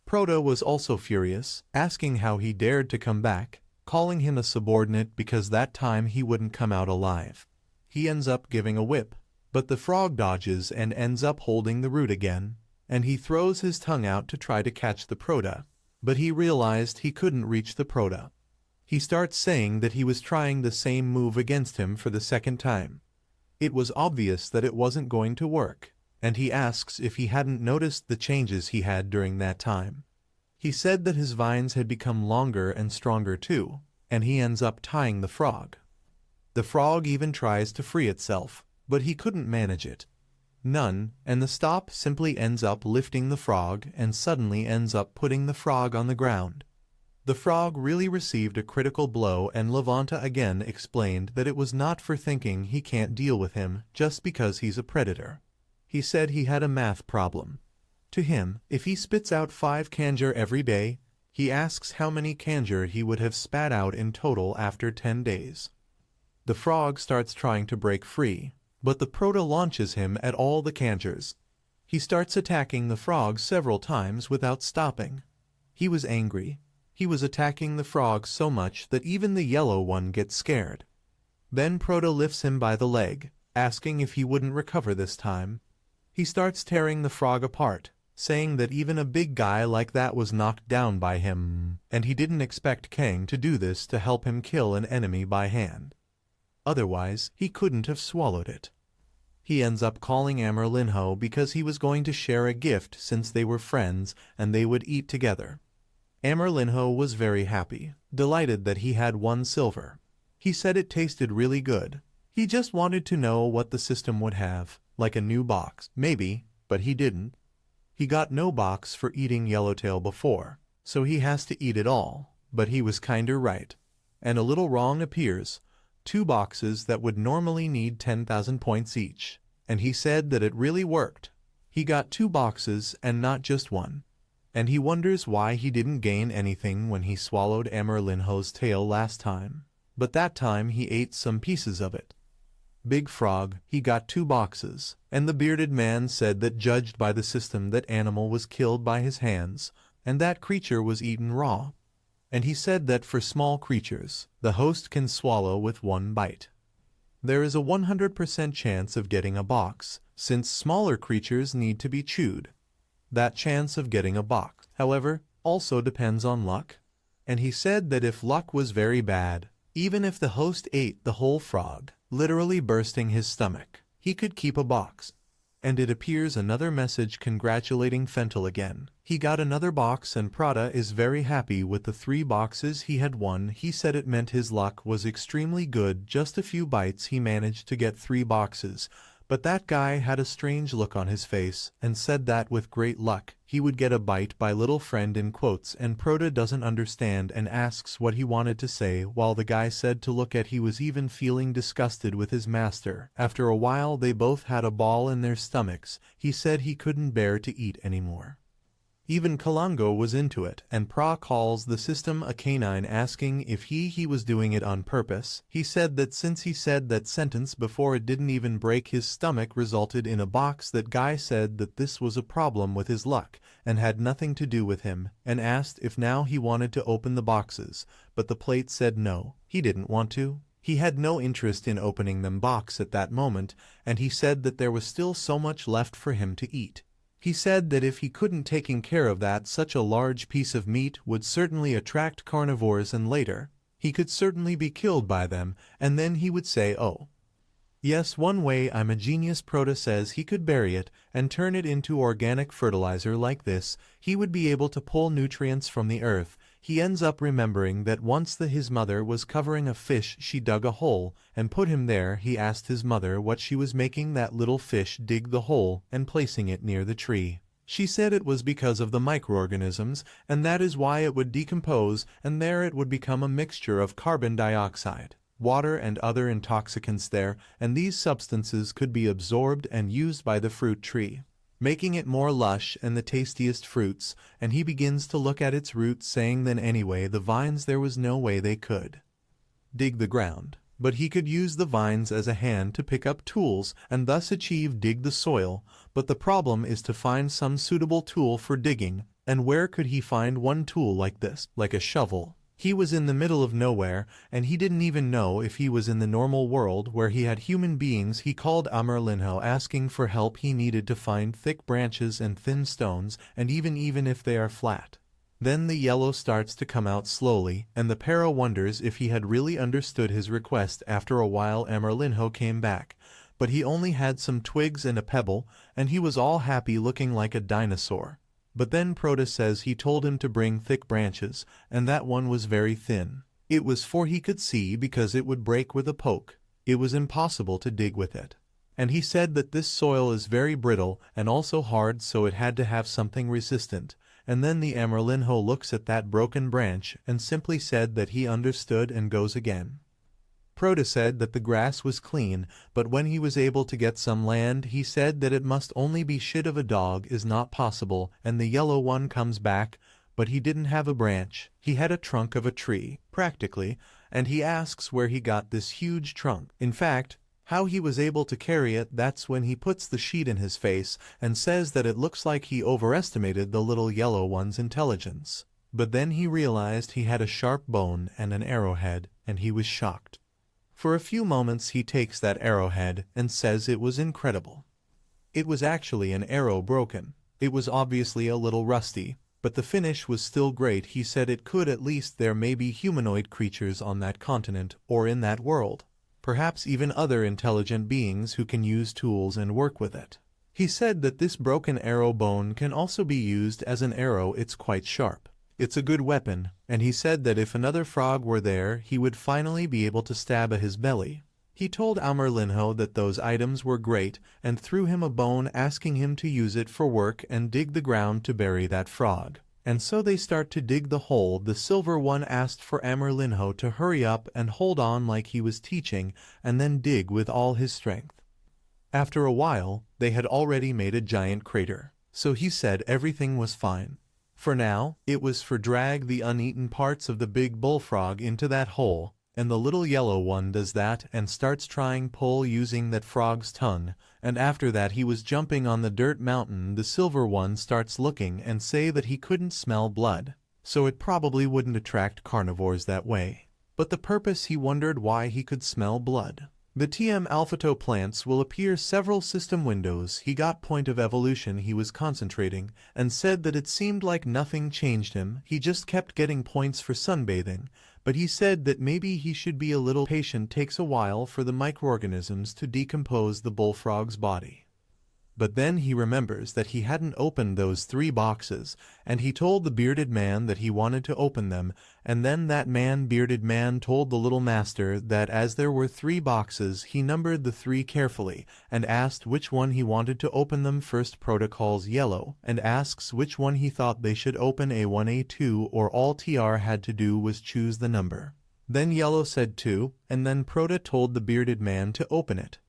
Proto was also furious, asking how he dared to come back, calling him a subordinate because that time he wouldn't come out alive. He ends up giving a whip, but the frog dodges and ends up holding the root again, and he throws his tongue out to try to catch the Proto, but he realized he couldn't reach the Proto. He starts saying that he was trying the same move against him for the second time. It was obvious that it wasn't going to work, and he asks if he hadn't noticed the changes he had during that time. He said that his vines had become longer and stronger too, and he ends up tying the frog. The frog even tries to free itself, but he couldn't manage it. None, and the stop simply ends up lifting the frog and suddenly ends up putting the frog on the ground. The frog really received a critical blow, and Levanta again explained that it was not for thinking he can't deal with him just because he's a predator. He said he had a math problem. To him, if he spits out 5 Kanger every day, he asks how many Kanger he would have spat out in total after 10 days. The frog starts trying to break free, but the Proto launches him at all the Kangers. He starts attacking the frog several times without stopping. He was angry. He was attacking the frog so much that even the yellow one gets scared. Then Proto lifts him by the leg, asking if he wouldn't recover this time. He starts tearing the frog apart, saying that even a big guy like that was knocked down by him, and he didn't expect Kang to do this to help him kill an enemy by hand. Otherwise, he couldn't have swallowed it. He ends up calling Amerlinho because he was going to share a gift since they were friends and they would eat together. Amerlinho was very happy, delighted that he had 1 silver. He said it tasted really good. He just wanted to know what the system would have, like a new box, maybe, but he didn't. He got no box for eating Yellowtail before, so he has to eat it all, but he was kinda right. And a little wrong appears. 2 boxes that would normally need 10,000 points each, and he said that it really worked. He got 2 boxes and not just 1, and he wonders why he didn't gain anything when he swallowed Amerlinho's tail last time, but that time he ate some pieces of it. Big Frog, he got 2 boxes, and the bearded man said that judged by the system that animal was killed by his hands, and that creature was eaten raw. And he said that for small creatures, the host can swallow with 1 bite. There is a 100% chance of getting a box, since smaller creatures need to be chewed. That chance of getting a box, however, also depends on luck. And he said that if luck was very bad, even if the host ate the whole frog, literally bursting his stomach, he could keep a box. and it appears another message congratulating Fentel again. He got another box and Prada is very happy with the 3 boxes he had won. He said it meant his luck was extremely good, just a few bites he managed to get 3 boxes. But that guy had a strange look on his face and said that with great luck he would get a bite by little friend in quotes, and Proda doesn't understand and asks what he wanted to say, while the guy said to look at he was even feeling disgusted with his master. After a while they both had a ball in their stomachs. He said he couldn't bear to eat anymore. Even Kalango was into it, and Pra calls the system a canine asking if he was doing it on purpose. He said that since he said that sentence before, it didn't even break his stomach, resulted in a box. That guy said that this was a problem with his luck and had nothing to do with him, and asked if now he wanted to open the boxes, but the plate said no, he didn't want to. He had no interest in opening them box at that moment, and he said that there was still so much left for him to eat. He said that if he couldn't taking care of that, such a large piece of meat would certainly attract carnivores, and later he could certainly be killed by them, and then he would say, oh, yes, one way I'm a genius. Proda says he could bury it and turn it into organic fertilizer. Like this, he would be able to pull nutrients from the earth. He ends up remembering that once his mother was covering a fish, she dug a hole and put him there. He asked his mother what she was making that little fish dig the hole and placing it near the tree. She said it was because of the microorganisms, and that is why it would decompose, and there it would become a mixture of carbon dioxide, water and other intoxicants there, and these substances could be absorbed and used by the fruit tree, making it more lush and the tastiest fruits. And he begins to look at its roots, saying then anyway the vines, there was no way they could dig the ground, but he could use the vines as a hand to pick up tools and thus achieve dig the soil. But the problem is to find some suitable tool for digging, and where could he find one tool like this, like a shovel? He was in the middle of nowhere, and he didn't even know if he was in the normal world where he had human beings. He called Amerlinho asking for help. He needed to find thick branches and thin stones, and even if they are flat. Then the yellow starts to come out slowly, and the Pero wonders if he had really understood his request. After a while Amerlinho came back, but he only had some twigs and a pebble, and he was all happy, looking like a dinosaur. But then Proda says he told him to bring thick branches, and that one was very thin. It was for he could see, because it would break with a poke. It was impossible to dig with it. And he said that this soil is very brittle and also hard, so it had to have something resistant. And then the Amerlinho looks at that broken branch and simply said that he understood and goes again. Proda said that the grass was clean, but when he was able to get some land, he said that it must only be shit of a dog is not possible, and the yellow one comes back, but he didn't have a branch. He had a trunk of a tree, practically, and he asks where he got this huge trunk. In fact, how he was able to carry it. That's when he puts the sheet in his face and says that it looks like he overestimated the little yellow one's intelligence. But then he realized he had a sharp bone and an arrowhead, and he was shocked. For a few moments he takes that arrowhead and says it was incredible. It was actually an arrow broken. It was obviously a little rusty, but the finish was still great. He said it could, at least there may be humanoid creatures on that continent or in that world. Perhaps even other intelligent beings who can use tools and work with it. He said that this broken arrow bone can also be used as an arrow. It's quite sharp. It's a good weapon, and he said that if another frog were there, he would finally be able to stab at his belly. He told Amerlinho that those items were great and threw him a bone, asking him to use it for work and dig the ground to bury that frog. And so they start to dig the hole. The silver one asked for Amerlinho to hurry up and hold on like he was teaching, and then dig with all his strength. After a while, they had already made a giant crater, so he said everything was fine. For now, it was for drag the uneaten parts of the big bullfrog into that hole, and the little yellow one does that and starts trying pull using that frog's tongue, and after that he was jumping on the dirt mountain. The silver one starts looking and say that he couldn't smell blood, so it probably wouldn't attract carnivores that way. But the purpose, he wondered why he could smell blood. The TM Alphato plants will appear several system windows. He got point of evolution. He was concentrating and said that it seemed like nothing changed him. He just kept getting points for sunbathing, but he said that maybe he should be a little patient. Takes a while for the microorganisms to decompose the bullfrog's body. But then he remembers that he hadn't opened those 3 boxes, and he told the bearded man that he wanted to open them, and then that bearded man told the little master that as there were 3 boxes, he numbered the 3 carefully, and asked which one he wanted to open them first. Prota calls Yellow, and asks which one he thought they should open, A1 A2, or all TR had to do was choose the number. Then Yellow said 2, and then Prota told the bearded man to open it.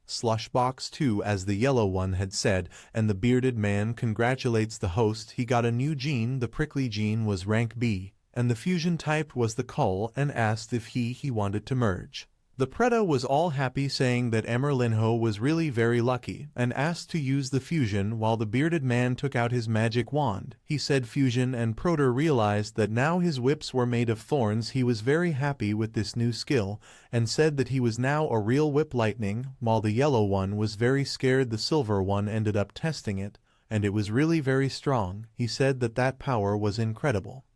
Slush box 2 as the yellow one had said, and the bearded man congratulates the host. He got a new gene. The prickly gene was rank B, and the fusion type was the cull, and asked if he wanted to merge. The Preta was all happy, saying that Emerlinho was really very lucky, and asked to use the fusion while the bearded man took out his magic wand. He said fusion, and Prota realized that now his whips were made of thorns. He was very happy with this new skill, and said that he was now a real whip lightning, while the yellow one was very scared. The silver one ended up testing it, and it was really very strong. He said that that power was incredible,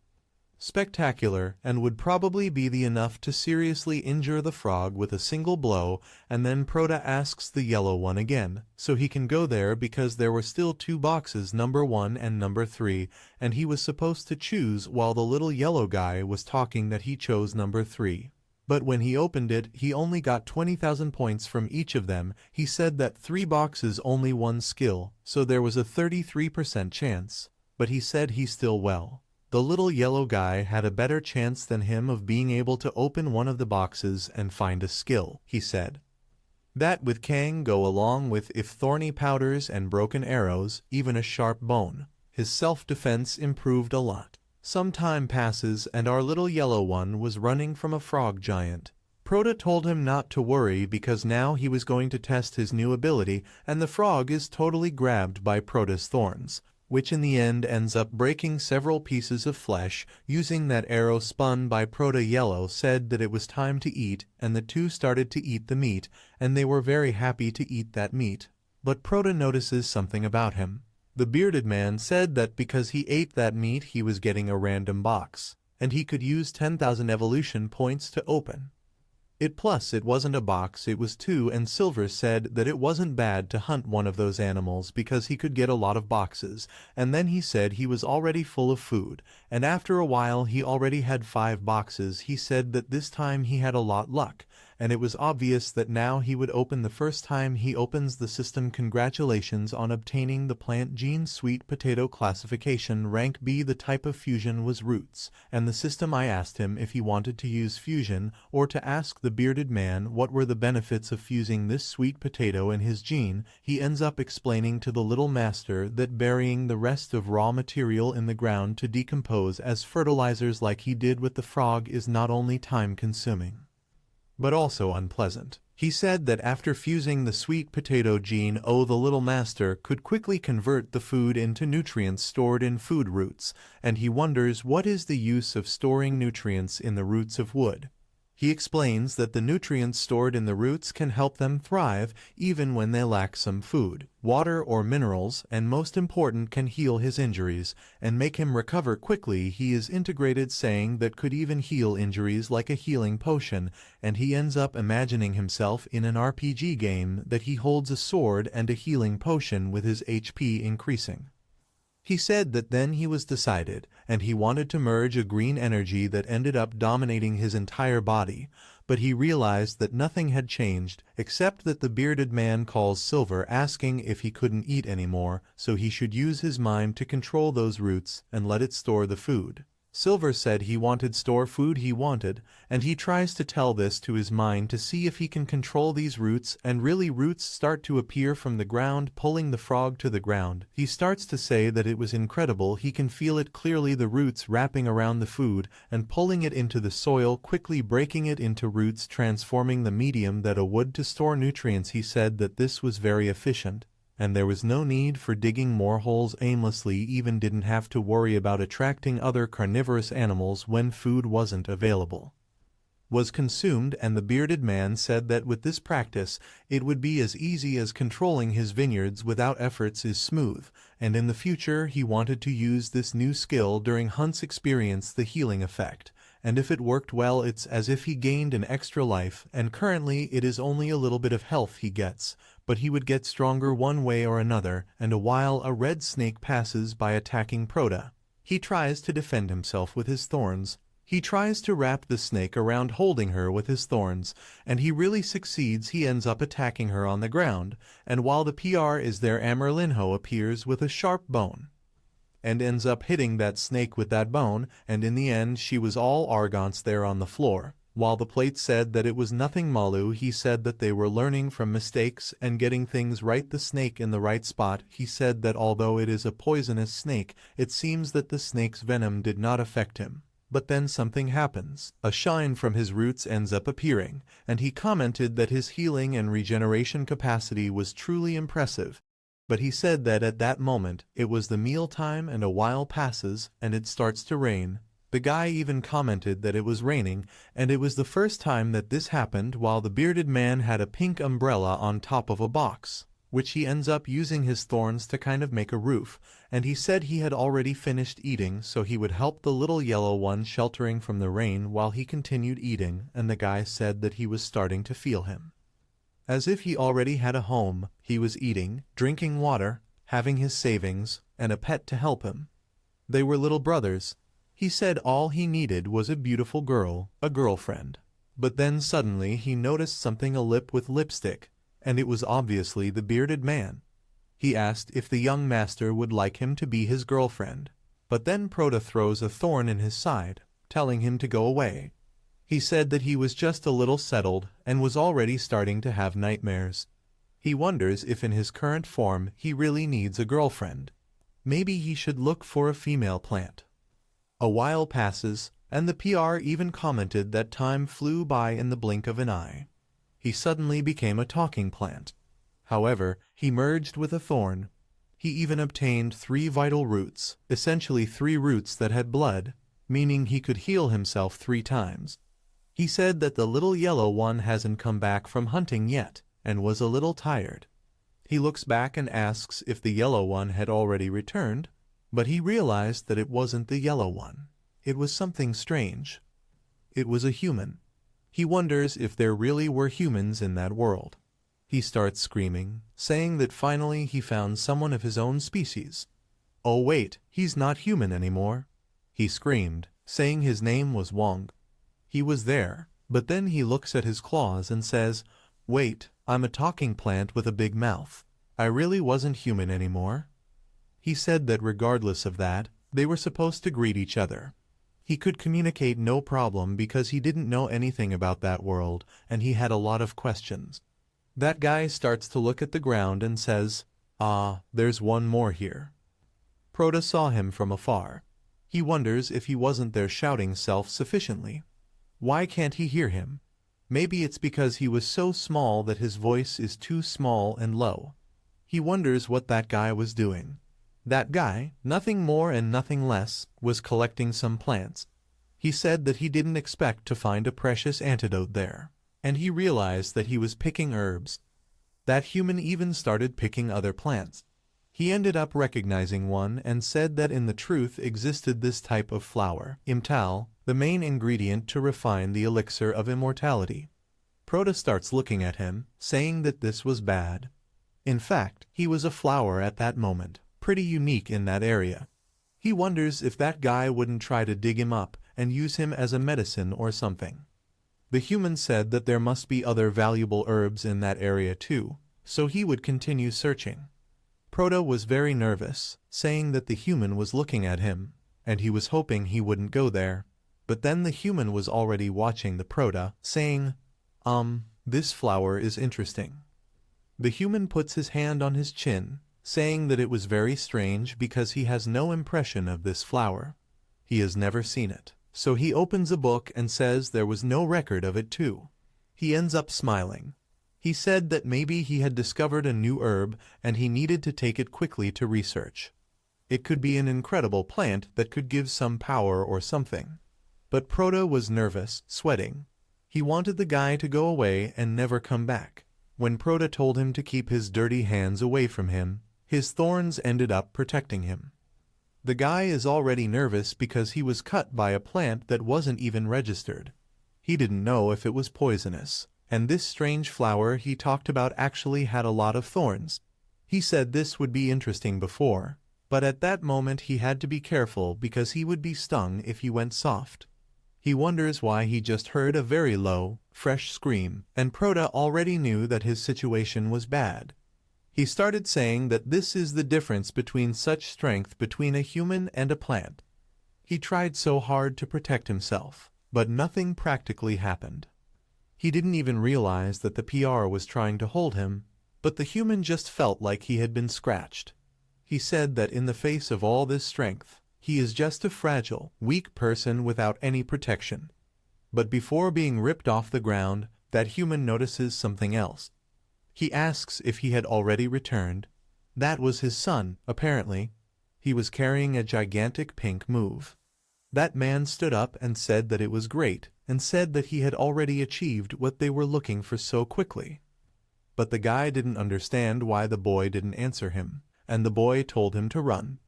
spectacular, and would probably be enough to seriously injure the frog with a single blow. And then Prota asks the yellow one again, so he can go there, because there were still 2 boxes, number 1 and number 3, and he was supposed to choose, while the little yellow guy was talking that he chose number 3. But when he opened it, he only got 20,000 points from each of them. He said that 3 boxes only 1 skill, so there was a 33% chance. But he said he still well. The little yellow guy had a better chance than him of being able to open one of the boxes and find a skill. He said that with Kang go along with if thorny powders and broken arrows, even a sharp bone, his self-defense improved a lot. Some time passes and our little yellow one was running from a frog giant. Prota told him not to worry because now he was going to test his new ability, and the frog is totally grabbed by Prota's thorns, which in the end ends up breaking several pieces of flesh. Using that arrow spun by Prota, Yellow said that it was time to eat, and the 2 started to eat the meat, and they were very happy to eat that meat. But Prota notices something about him. The bearded man said that because he ate that meat he was getting a random box, and he could use 10,000 evolution points to open it. Plus it wasn't a box, it was 2, and Silver said that it wasn't bad to hunt one of those animals because he could get a lot of boxes. And then he said he was already full of food, and after a while he already had 5 boxes. He said that this time he had a lot luck, and it was obvious that now he would open the first time he opens the system. Congratulations on obtaining the plant gene sweet potato classification rank B. The type of fusion was roots, and the system I asked him if he wanted to use fusion or to ask the bearded man what were the benefits of fusing this sweet potato in his gene. He ends up explaining to the little master that burying the rest of raw material in the ground to decompose as fertilizers like he did with the frog is not only time-consuming, but also unpleasant. He said that after fusing the sweet potato gene, the little master could quickly convert the food into nutrients stored in food roots, and he wonders what is the use of storing nutrients in the roots of wood. He explains that the nutrients stored in the roots can help them thrive even when they lack some food, water or minerals, and most important can heal his injuries and make him recover quickly. He is integrated, saying that could even heal injuries like a healing potion, and he ends up imagining himself in an RPG game that he holds a sword and a healing potion with his HP increasing. He said that then he was decided, and he wanted to merge a green energy that ended up dominating his entire body, but he realized that nothing had changed, except that the bearded man calls Silver asking if he couldn't eat anymore, so he should use his mind to control those roots and let it store the food. Silver said he wanted store food he wanted, and he tries to tell this to his mind to see if he can control these roots, and really roots start to appear from the ground, pulling the frog to the ground. He starts to say that it was incredible, he can feel it clearly, the roots wrapping around the food and pulling it into the soil, quickly breaking it into roots, transforming the medium that a wood to store nutrients. He said that this was very efficient, and there was no need for digging more holes aimlessly, even didn't have to worry about attracting other carnivorous animals when food wasn't available, was consumed. And the bearded man said that with this practice it would be as easy as controlling his vineyards without efforts is smooth, and in the future he wanted to use this new skill during hunts, experience the healing effect, and if it worked well it's as if he gained an extra life, and currently it is only a little bit of health he gets. but he would get stronger one way or another, and a while a red snake passes by attacking Proda. He tries to defend himself with his thorns. He tries to wrap the snake around holding her with his thorns, and he really succeeds. He ends up attacking her on the ground, and while the PR is there, Amerlinho appears with a sharp bone and ends up hitting that snake with that bone, and in the end she was all argons there on the floor. While the plate said that it was nothing Malu, he said that they were learning from mistakes and getting things right, the snake in the right spot. He said that although it is a poisonous snake, it seems that the snake's venom did not affect him. But then something happens. A shine from his roots ends up appearing, and he commented that his healing and regeneration capacity was truly impressive. But he said that at that moment, it was the meal time and a while passes and it starts to rain. The guy even commented that it was raining, and it was the first time that this happened, while the bearded man had a pink umbrella on top of a box, which he ends up using his thorns to kind of make a roof, and he said he had already finished eating, so he would help the little yellow one sheltering from the rain while he continued eating, and the guy said that he was starting to feel him. As if he already had a home, he was eating, drinking water, having his savings, and a pet to help him. They were little brothers. He said all he needed was a beautiful girl, a girlfriend. But then suddenly he noticed something, a lip with lipstick, and it was obviously the bearded man. He asked if the young master would like him to be his girlfriend. But then Proda throws a thorn in his side, telling him to go away. He said that he was just a little settled and was already starting to have nightmares. He wonders if in his current form he really needs a girlfriend. Maybe he should look for a female plant. A while passes, and the PR even commented that time flew by in the blink of an eye. He suddenly became a talking plant. However, he merged with a thorn. He even obtained 3 vital roots, essentially 3 roots that had blood, meaning he could heal himself 3 times. He said that the little yellow one hasn't come back from hunting yet, and was a little tired. He looks back and asks if the yellow one had already returned, but he realized that it wasn't the yellow one. It was something strange. It was a human. He wonders if there really were humans in that world. He starts screaming, saying that finally he found someone of his own species. Oh wait, he's not human anymore. He screamed, saying his name was Wong. He was there, but then he looks at his claws and says, "Wait, I'm a talking plant with a big mouth. I really wasn't human anymore." He said that regardless of that, they were supposed to greet each other. He could communicate no problem because he didn't know anything about that world, and he had a lot of questions. That guy starts to look at the ground and says, "Ah, there's one more here." Proda saw him from afar. He wonders if he wasn't there shouting self-sufficiently. Why can't he hear him? Maybe it's because he was so small that his voice is too small and low. He wonders what that guy was doing. That guy, nothing more and nothing less, was collecting some plants. He said that he didn't expect to find a precious antidote there, and he realized that he was picking herbs. That human even started picking other plants. He ended up recognizing one and said that in the truth existed this type of flower, imtal, the main ingredient to refine the elixir of immortality. Proda starts looking at him, saying that this was bad. In fact, he was a flower at that moment, pretty unique in that area. He wonders if that guy wouldn't try to dig him up and use him as a medicine or something. The human said that there must be other valuable herbs in that area too, so he would continue searching. Proda was very nervous, saying that the human was looking at him, and he was hoping he wouldn't go there. But then the human was already watching the Proda, saying, this flower is interesting." The human puts his hand on his chin, saying that it was very strange because he has no impression of this flower. He has never seen it. So he opens a book and says there was no record of it too. He ends up smiling. He said that maybe he had discovered a new herb and he needed to take it quickly to research. It could be an incredible plant that could give some power or something. But Proda was nervous, sweating. He wanted the guy to go away and never come back. When Proda told him to keep his dirty hands away from him, his thorns ended up protecting him. The guy is already nervous because he was cut by a plant that wasn't even registered. He didn't know if it was poisonous. and this strange flower he talked about actually had a lot of thorns. He said this would be interesting before, but at that moment he had to be careful because he would be stung if he went soft. He wonders why he just heard a very low, fresh scream, and Proda already knew that his situation was bad. He started saying that this is the difference between such strength between a human and a plant. He tried so hard to protect himself, but nothing practically happened. He didn't even realize that the PR was trying to hold him, but the human just felt like he had been scratched. He said that in the face of all this strength, he is just a fragile, weak person without any protection. But before being ripped off the ground, that human notices something else. He asks if he had already returned. That was his son, apparently. He was carrying a gigantic pink move. That man stood up and said that it was great, and said that he had already achieved what they were looking for so quickly. But the guy didn't understand why the boy didn't answer him, and the boy told him to run.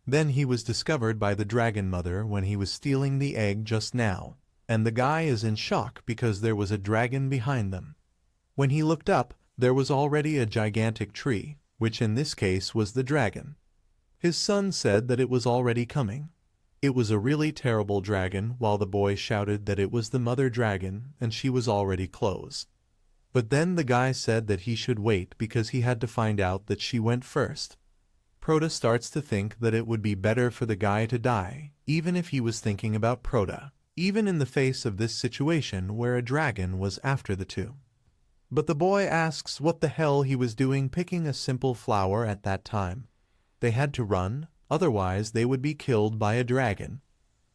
Then he was discovered by the dragon mother when he was stealing the egg just now, and the guy is in shock because there was a dragon behind them. When he looked up, there was already a gigantic tree, which in this case was the dragon. His son said that it was already coming. It was a really terrible dragon, while the boy shouted that it was the mother dragon and she was already close. But then the guy said that he should wait because he had to find out that she went first. Proda starts to think that it would be better for the guy to die, even if he was thinking about Proda, even in the face of this situation where a dragon was after the two. But the boy asks what the hell he was doing picking a simple flower at that time. They had to run, otherwise they would be killed by a dragon.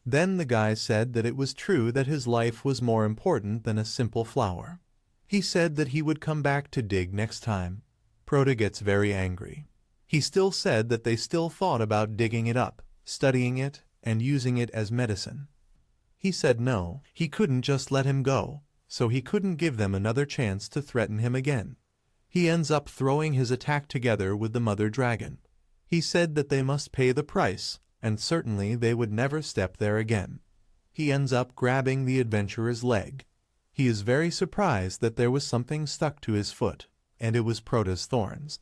Then the guy said that it was true that his life was more important than a simple flower. He said that he would come back to dig next time. Proda gets very angry. He still said that they still thought about digging it up, studying it, and using it as medicine. He said no, he couldn't just let him go, so he couldn't give them another chance to threaten him again. He ends up throwing his attack together with the mother dragon. He said that they must pay the price, and certainly they would never step there again. He ends up grabbing the adventurer's leg. He is very surprised that there was something stuck to his foot, and it was Proda's thorns.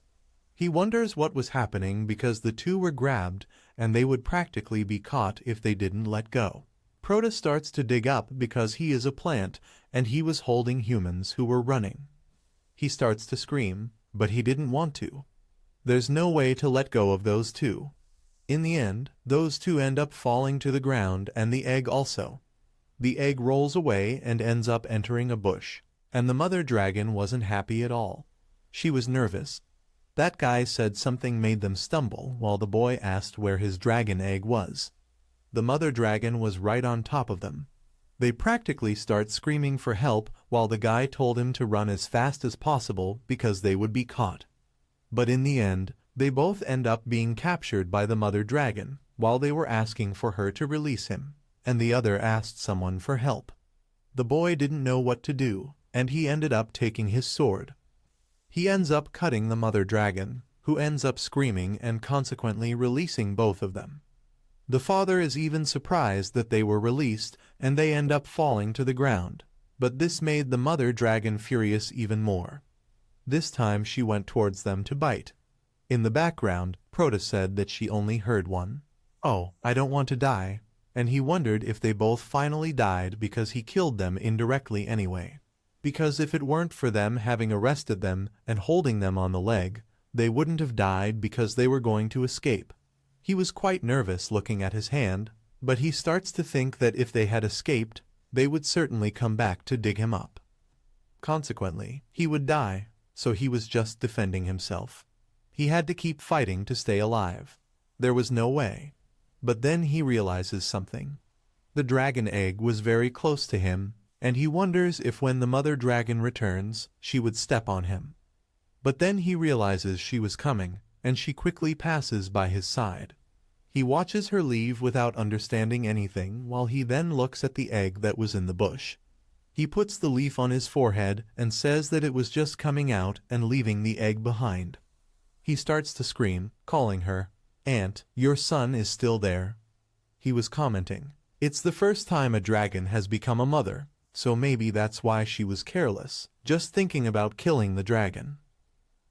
He wonders what was happening because the two were grabbed and they would practically be caught if they didn't let go. Proda starts to dig up because he is a plant and he was holding humans who were running. He starts to scream, but he didn't want to. There's no way to let go of those two. In the end, those two end up falling to the ground and the egg also. The egg rolls away and ends up entering a bush, and the mother dragon wasn't happy at all. She was nervous. That guy said something made them stumble while the boy asked where his dragon egg was. The mother dragon was right on top of them. They practically start screaming for help while the guy told him to run as fast as possible because they would be caught. But in the end, they both end up being captured by the mother dragon while they were asking for her to release him, and the other asked someone for help. The boy didn't know what to do, and he ended up taking his sword. He ends up cutting the mother dragon, who ends up screaming and consequently releasing both of them. The father is even surprised that they were released and they end up falling to the ground, but this made the mother dragon furious even more. This time she went towards them to bite. In the background, Proda said that she only heard one. "Oh, I don't want to die," and he wondered if they both finally died because he killed them indirectly anyway. Because if it weren't for them having arrested them and holding them on the leg, they wouldn't have died because they were going to escape. He was quite nervous looking at his hand, but he starts to think that if they had escaped, they would certainly come back to dig him up. Consequently, he would die, so he was just defending himself. He had to keep fighting to stay alive. There was no way. But then he realizes something. The dragon egg was very close to him, and he wonders if when the mother dragon returns, she would step on him. But then he realizes she was coming, and she quickly passes by his side. He watches her leave without understanding anything while he then looks at the egg that was in the bush. He puts the leaf on his forehead and says that it was just coming out and leaving the egg behind. He starts to scream, calling her, "Aunt, your son is still there." He was commenting, "It's the first time a dragon has become a mother, so maybe that's why she was careless, just thinking about killing the dragon.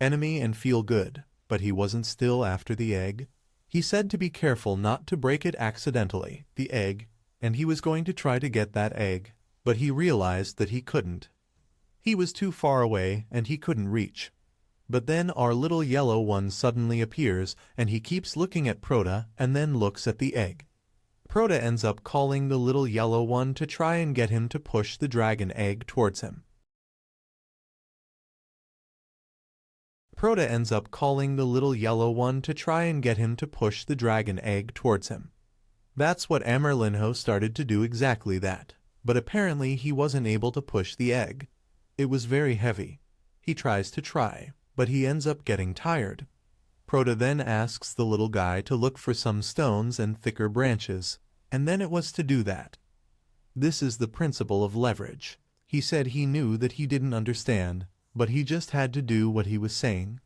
Enemy and feel good, but he wasn't still after the egg. He said to be careful not to break it accidentally, the egg, and he was going to try to get that egg, but he realized that he couldn't. He was too far away and he couldn't reach. But then our little yellow one suddenly appears and he keeps looking at Proto and then looks at the egg. Proto ends up calling the little yellow one to try and get him to push the dragon egg towards him. Proto ends up calling the little yellow one to try and get him to push the dragon egg towards him. That's what Amerlinho started to do, exactly that, but apparently he wasn't able to push the egg. It was very heavy. He tries to try, but he ends up getting tired. Proto then asks the little guy to look for some stones and thicker branches, and then it was to do that. This is the principle of leverage. He said he knew that he didn't understand, but he just had to do what he was saying.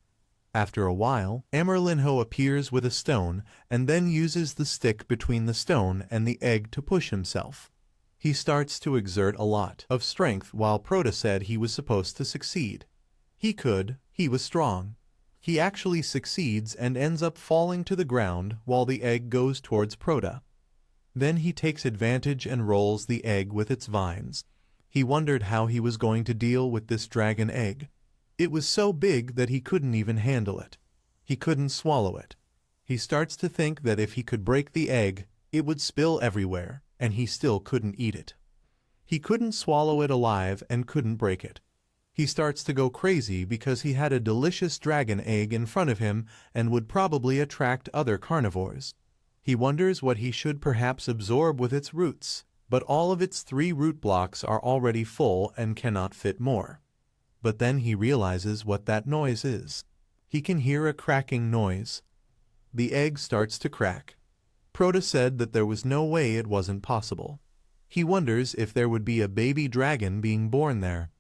After a while, Amerlinho appears with a stone and then uses the stick between the stone and the egg to push himself. He starts to exert a lot of strength while Proto said he was supposed to succeed. He could, he was strong. He actually succeeds and ends up falling to the ground while the egg goes towards Proto. Then he takes advantage and rolls the egg with its vines. He wondered how he was going to deal with this dragon egg. It was so big that he couldn't even handle it. He couldn't swallow it. He starts to think that if he could break the egg, it would spill everywhere, and he still couldn't eat it. He couldn't swallow it alive and couldn't break it. He starts to go crazy because he had a delicious dragon egg in front of him and would probably attract other carnivores. He wonders what he should perhaps absorb with its roots, but all of its 3 root blocks are already full and cannot fit more. But then he realizes what that noise is. He can hear a cracking noise. The egg starts to crack. Proto said that there was no way it wasn't possible. He wonders if there would be a baby dragon being born there.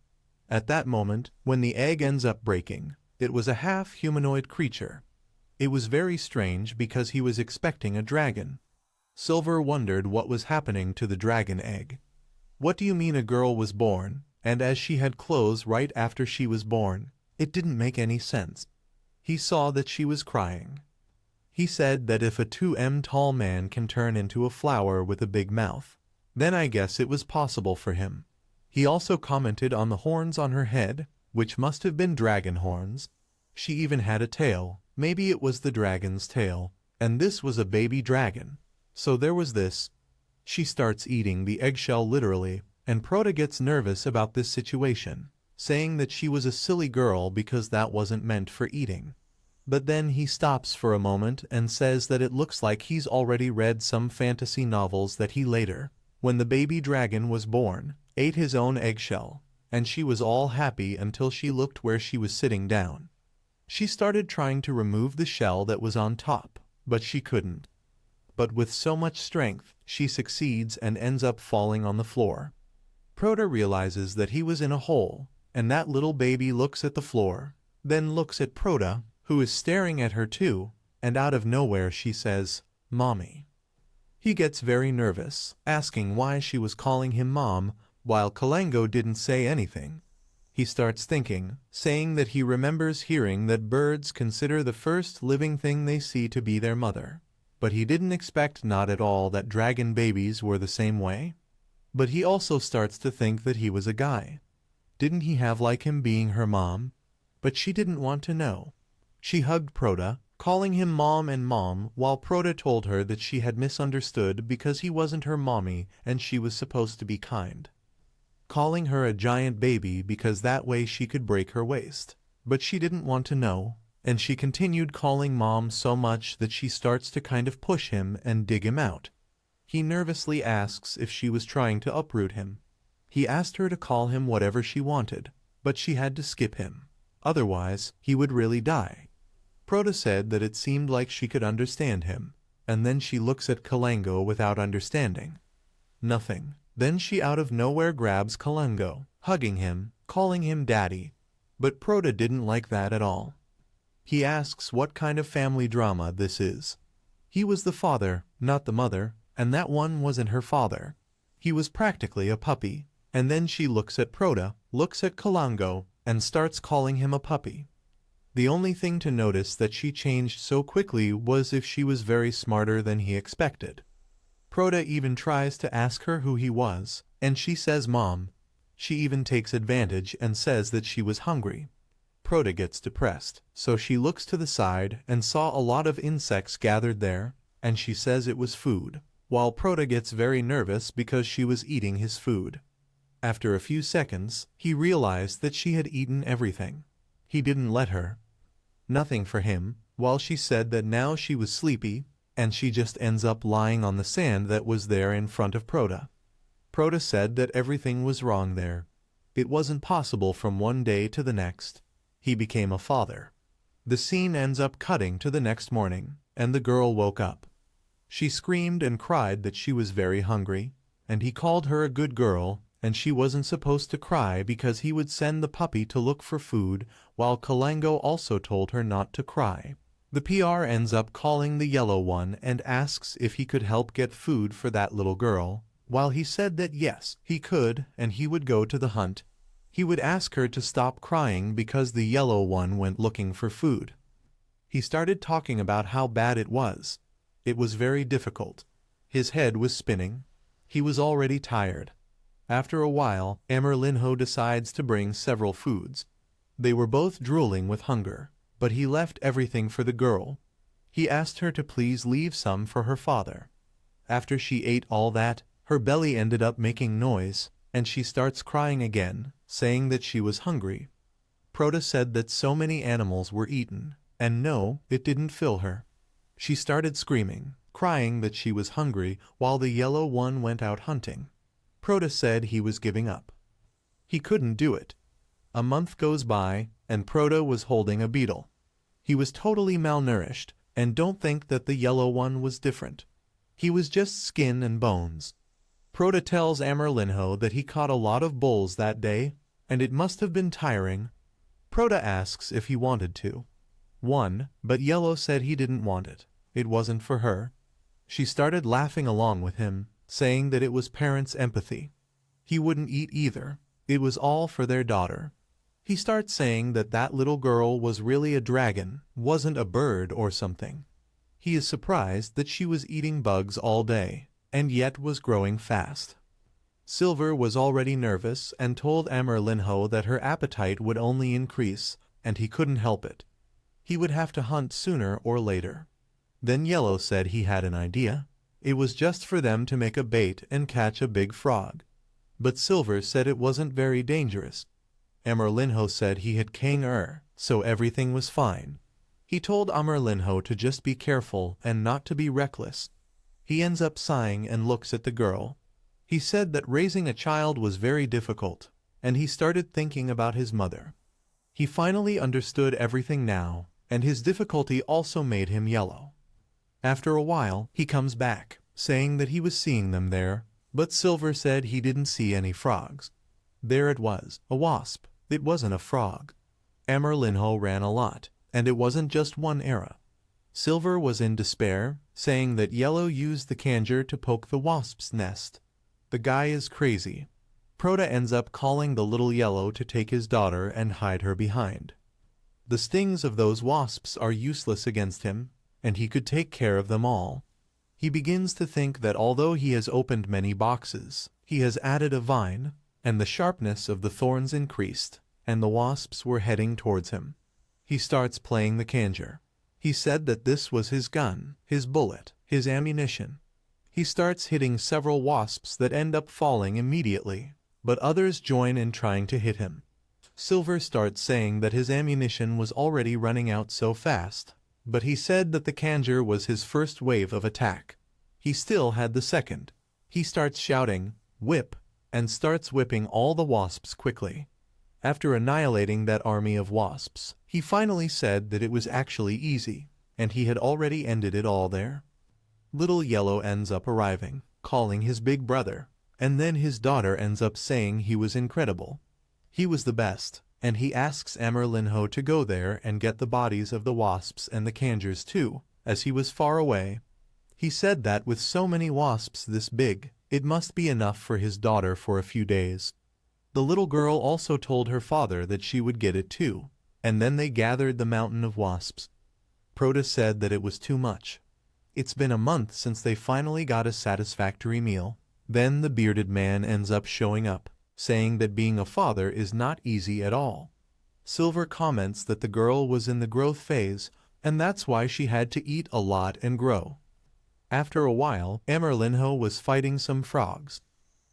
At that moment, when the egg ends up breaking, it was a half-humanoid creature. It was very strange because he was expecting a dragon. Silver wondered what was happening to the dragon egg. What do you mean a girl was born, and as she had clothes right after she was born? It didn't make any sense. He saw that she was crying. He said that if a 2m tall man can turn into a flower with a big mouth, then I guess it was possible for him. He also commented on the horns on her head, which must have been dragon horns. She even had a tail, maybe it was the dragon's tail, and this was a baby dragon. So there was this. She starts eating the eggshell literally, and Proto gets nervous about this situation, saying that she was a silly girl because that wasn't meant for eating. But then he stops for a moment and says that it looks like he's already read some fantasy novels that he later, when the baby dragon was born, ate his own eggshell, and she was all happy until she looked where she was sitting down. She started trying to remove the shell that was on top, but she couldn't. But with so much strength, she succeeds and ends up falling on the floor. Proto realizes that he was in a hole, and that little baby looks at the floor, then looks at Proto, who is staring at her too, and out of nowhere she says, "Mommy." He gets very nervous, asking why she was calling him Mom, while Kalango didn't say anything. He starts thinking, saying that he remembers hearing that birds consider the first living thing they see to be their mother. But he didn't expect not at all that dragon babies were the same way. But he also starts to think that he was a guy. Didn't he have like him being her mom? But she didn't want to know. She hugged Proto, calling him Mom and Mom, while Proto told her that she had misunderstood because he wasn't her mommy and she was supposed to be kind. Calling her a giant baby because that way she could break her waist. But she didn't want to know, and she continued calling Mom so much that she starts to kind of push him and dig him out. He nervously asks if she was trying to uproot him. He asked her to call him whatever she wanted, but she had to skip him. Otherwise, he would really die. Proto said that it seemed like she could understand him, and then she looks at Kalango without understanding. Nothing. Then she out of nowhere grabs Kalango, hugging him, calling him Daddy. But Proto didn't like that at all. He asks what kind of family drama this is. He was the father, not the mother, and that one wasn't her father. He was practically a puppy. And then she looks at Proda, looks at Kalango, and starts calling him a puppy. The only thing to notice that she changed so quickly was if she was very smarter than he expected. Proda even tries to ask her who he was, and she says mom. She even takes advantage and says that she was hungry. Proda gets depressed, so she looks to the side and saw a lot of insects gathered there, and she says it was food, while Proda gets very nervous because she was eating his food. After a few seconds, he realized that she had eaten everything. He didn't let her. Nothing for him, while she said that now she was sleepy, and she just ends up lying on the sand that was there in front of Proda. Proda said that everything was wrong there. It wasn't possible from one day to the next. He became a father. The scene ends up cutting to the next morning, and the girl woke up. She screamed and cried that she was very hungry, and he called her a good girl, and she wasn't supposed to cry because he would send the puppy to look for food, while Kalango also told her not to cry. The PR ends up calling the yellow one and asks if he could help get food for that little girl, while he said that yes, he could, and he would go to the hunt. He would ask her to stop crying because the yellow one went looking for food. He started talking about how bad it was. It was very difficult. His head was spinning. He was already tired. After a while, Emerlinho decides to bring several foods. They were both drooling with hunger, but he left everything for the girl. He asked her to please leave some for her father. After she ate all that, her belly ended up making noise, and she starts crying again, saying that she was hungry. Proda said that so many animals were eaten, and no, it didn't fill her. She started screaming, crying that she was hungry while the yellow one went out hunting. Proda said he was giving up. He couldn't do it. A month goes by, and Proda was holding a beetle. He was totally malnourished, and don't think that the yellow one was different. He was just skin and bones. Proda tells Emerlinho that he caught a lot of bulls that day, and it must have been tiring. Proda asks if he wanted to. But Yellow said he didn't want it. It wasn't for her. She started laughing along with him, saying that it was parents' empathy. He wouldn't eat either. It was all for their daughter. He starts saying that that little girl was really a dragon, wasn't a bird or something. He is surprised that she was eating bugs all day, and yet was growing fast. Silver was already nervous and told Emerlinho that her appetite would only increase, and he couldn't help it. He would have to hunt sooner or later. Then Yellow said he had an idea. It was just for them to make a bait and catch a big frog. But Silver said it wasn't very dangerous. Emerlinho said he had King so everything was fine. He told Emerlinho to just be careful and not to be reckless. He ends up sighing and looks at the girl. He said that raising a child was very difficult, and he started thinking about his mother. He finally understood everything now, and his difficulty also made him yellow. After a while, he comes back, saying that he was seeing them there, but Silver said he didn't see any frogs. There it was, a wasp. It wasn't a frog. Emerlinho ran a lot, and it wasn't just one era. Silver was in despair, saying that Yellow used the canger to poke the wasp's nest. The guy is crazy. Proda ends up calling the little Yellow to take his daughter and hide her behind. The stings of those wasps are useless against him, and he could take care of them all. He begins to think that although he has opened many boxes, he has added a vine, and the sharpness of the thorns increased, and the wasps were heading towards him. He starts playing the canger. He said that this was his gun, his bullet, his ammunition. He starts hitting several wasps that end up falling immediately, but others join in trying to hit him. Silver starts saying that his ammunition was already running out so fast, but he said that the canger was his first wave of attack. He still had the second. He starts shouting, "Whip," and starts whipping all the wasps quickly. After annihilating that army of wasps, he finally said that it was actually easy, and he had already ended it all there. Little Yellow ends up arriving, calling his big brother, and then his daughter ends up saying he was incredible. He was the best, and he asks Emerlinho to go there and get the bodies of the wasps and the cangers too, as he was far away. He said that with so many wasps this big, It must be enough for his daughter for a few days. The little girl also told her father that she would get it too, and then they gathered the mountain of wasps. Proda said that it was too much. It's been a month since they finally got a satisfactory meal. Then the bearded man ends up showing up, saying that being a father is not easy at all. Silver comments that the girl was in the growth phase, and that's why she had to eat a lot and grow. After a while, Emerlinho was fighting some frogs.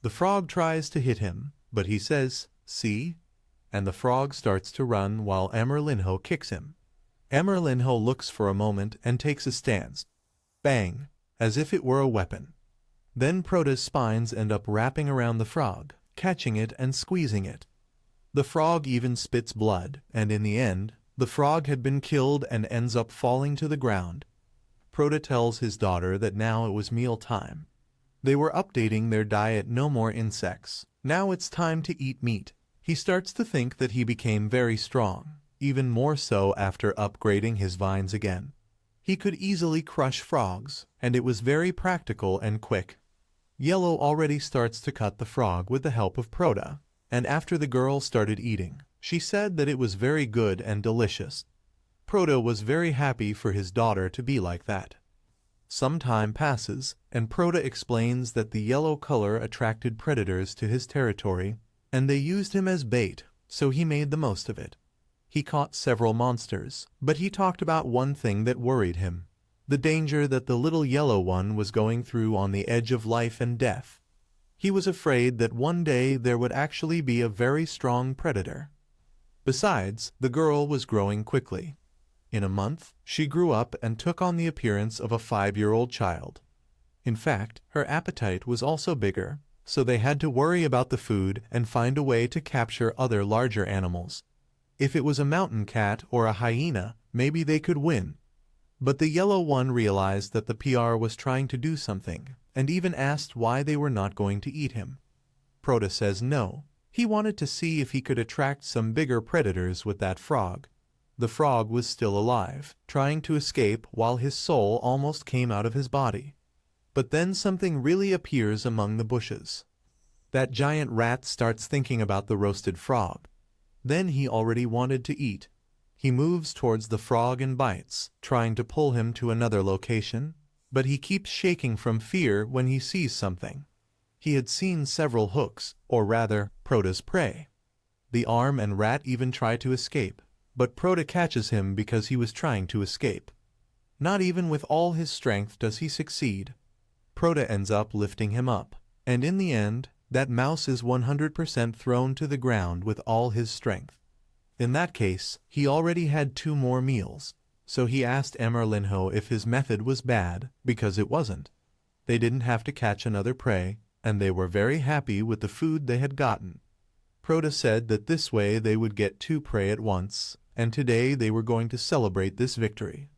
The frog tries to hit him, but he says, "See?" And the frog starts to run while Emerlinho kicks him. Emerlinho looks for a moment and takes a stance. Bang! As if it were a weapon. Then Proda's spines end up wrapping around the frog, catching it and squeezing it. The frog even spits blood, and in the end, the frog had been killed and ends up falling to the ground. Proda tells his daughter that now it was meal time. They were updating their diet, no more insects. Now it's time to eat meat. He starts to think that he became very strong, even more so after upgrading his vines again. He could easily crush frogs, and it was very practical and quick. Yellow already starts to cut the frog with the help of Proda, and after the girl started eating, she said that it was very good and delicious. Proda was very happy for his daughter to be like that. Some time passes, and Proda explains that the yellow color attracted predators to his territory, and they used him as bait, so he made the most of it. He caught several monsters, but he talked about one thing that worried him: the danger that the little yellow one was going through on the edge of life and death. He was afraid that one day there would actually be a very strong predator. Besides, the girl was growing quickly. In a month, she grew up and took on the appearance of a 5-year-old child. In fact, her appetite was also bigger, so they had to worry about the food and find a way to capture other larger animals. If it was a mountain cat or a hyena, maybe they could win. But the yellow one realized that the PR was trying to do something, and even asked why they were not going to eat him. Proda says no. He wanted to see if he could attract some bigger predators with that frog. The frog was still alive, trying to escape while his soul almost came out of his body. But then something really appears among the bushes. That giant rat starts thinking about the roasted frog. Then he already wanted to eat. He moves towards the frog and bites, trying to pull him to another location, but he keeps shaking from fear when he sees something. He had seen several hooks, or rather, Proda's prey. The arm and rat even try to escape, but Proda catches him because he was trying to escape. Not even with all his strength does he succeed. Proda ends up lifting him up, and in the end, that mouse is 100% thrown to the ground with all his strength. In that case, he already had 2 more meals, so he asked Emerlinho if his method was bad, because it wasn't. They didn't have to catch another prey, and they were very happy with the food they had gotten. Proda said that this way they would get 2 prey at once, and today they were going to celebrate this victory.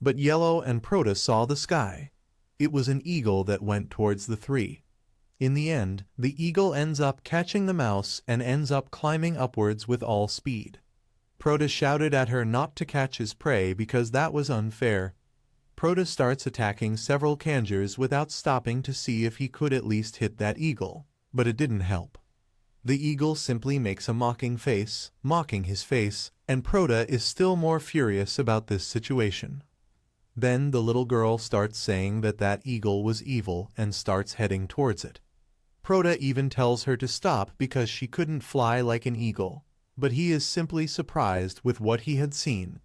But Yellow and Proda saw the sky. It was an eagle that went towards the 3. In the end, the eagle ends up catching the mouse and ends up climbing upwards with all speed. Proda shouted at her not to catch his prey because that was unfair. Proda starts attacking several Kangers without stopping to see if he could at least hit that eagle, but it didn't help. The eagle simply makes a mocking face, mocking his face, and Proda is still more furious about this situation. Then the little girl starts saying that that eagle was evil and starts heading towards it. Proda even tells her to stop because she couldn't fly like an eagle, but he is simply surprised with what he had seen.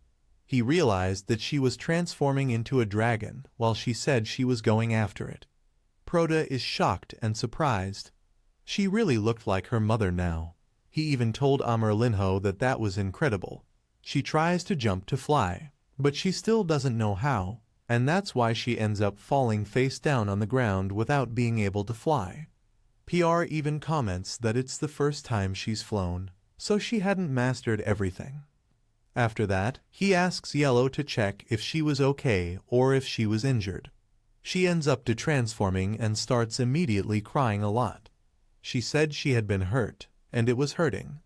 He realized that she was transforming into a dragon while she said she was going after it. Proda is shocked and surprised. She really looked like her mother now. He even told Emerlinho that that was incredible. She tries to jump to fly, but she still doesn't know how, and that's why she ends up falling face down on the ground without being able to fly. PR even comments that it's the first time she's flown, so she hadn't mastered everything. After that, he asks Yellow to check if she was okay or if she was injured. She ends up transforming and starts immediately crying a lot. She said she had been hurt, and it was hurting.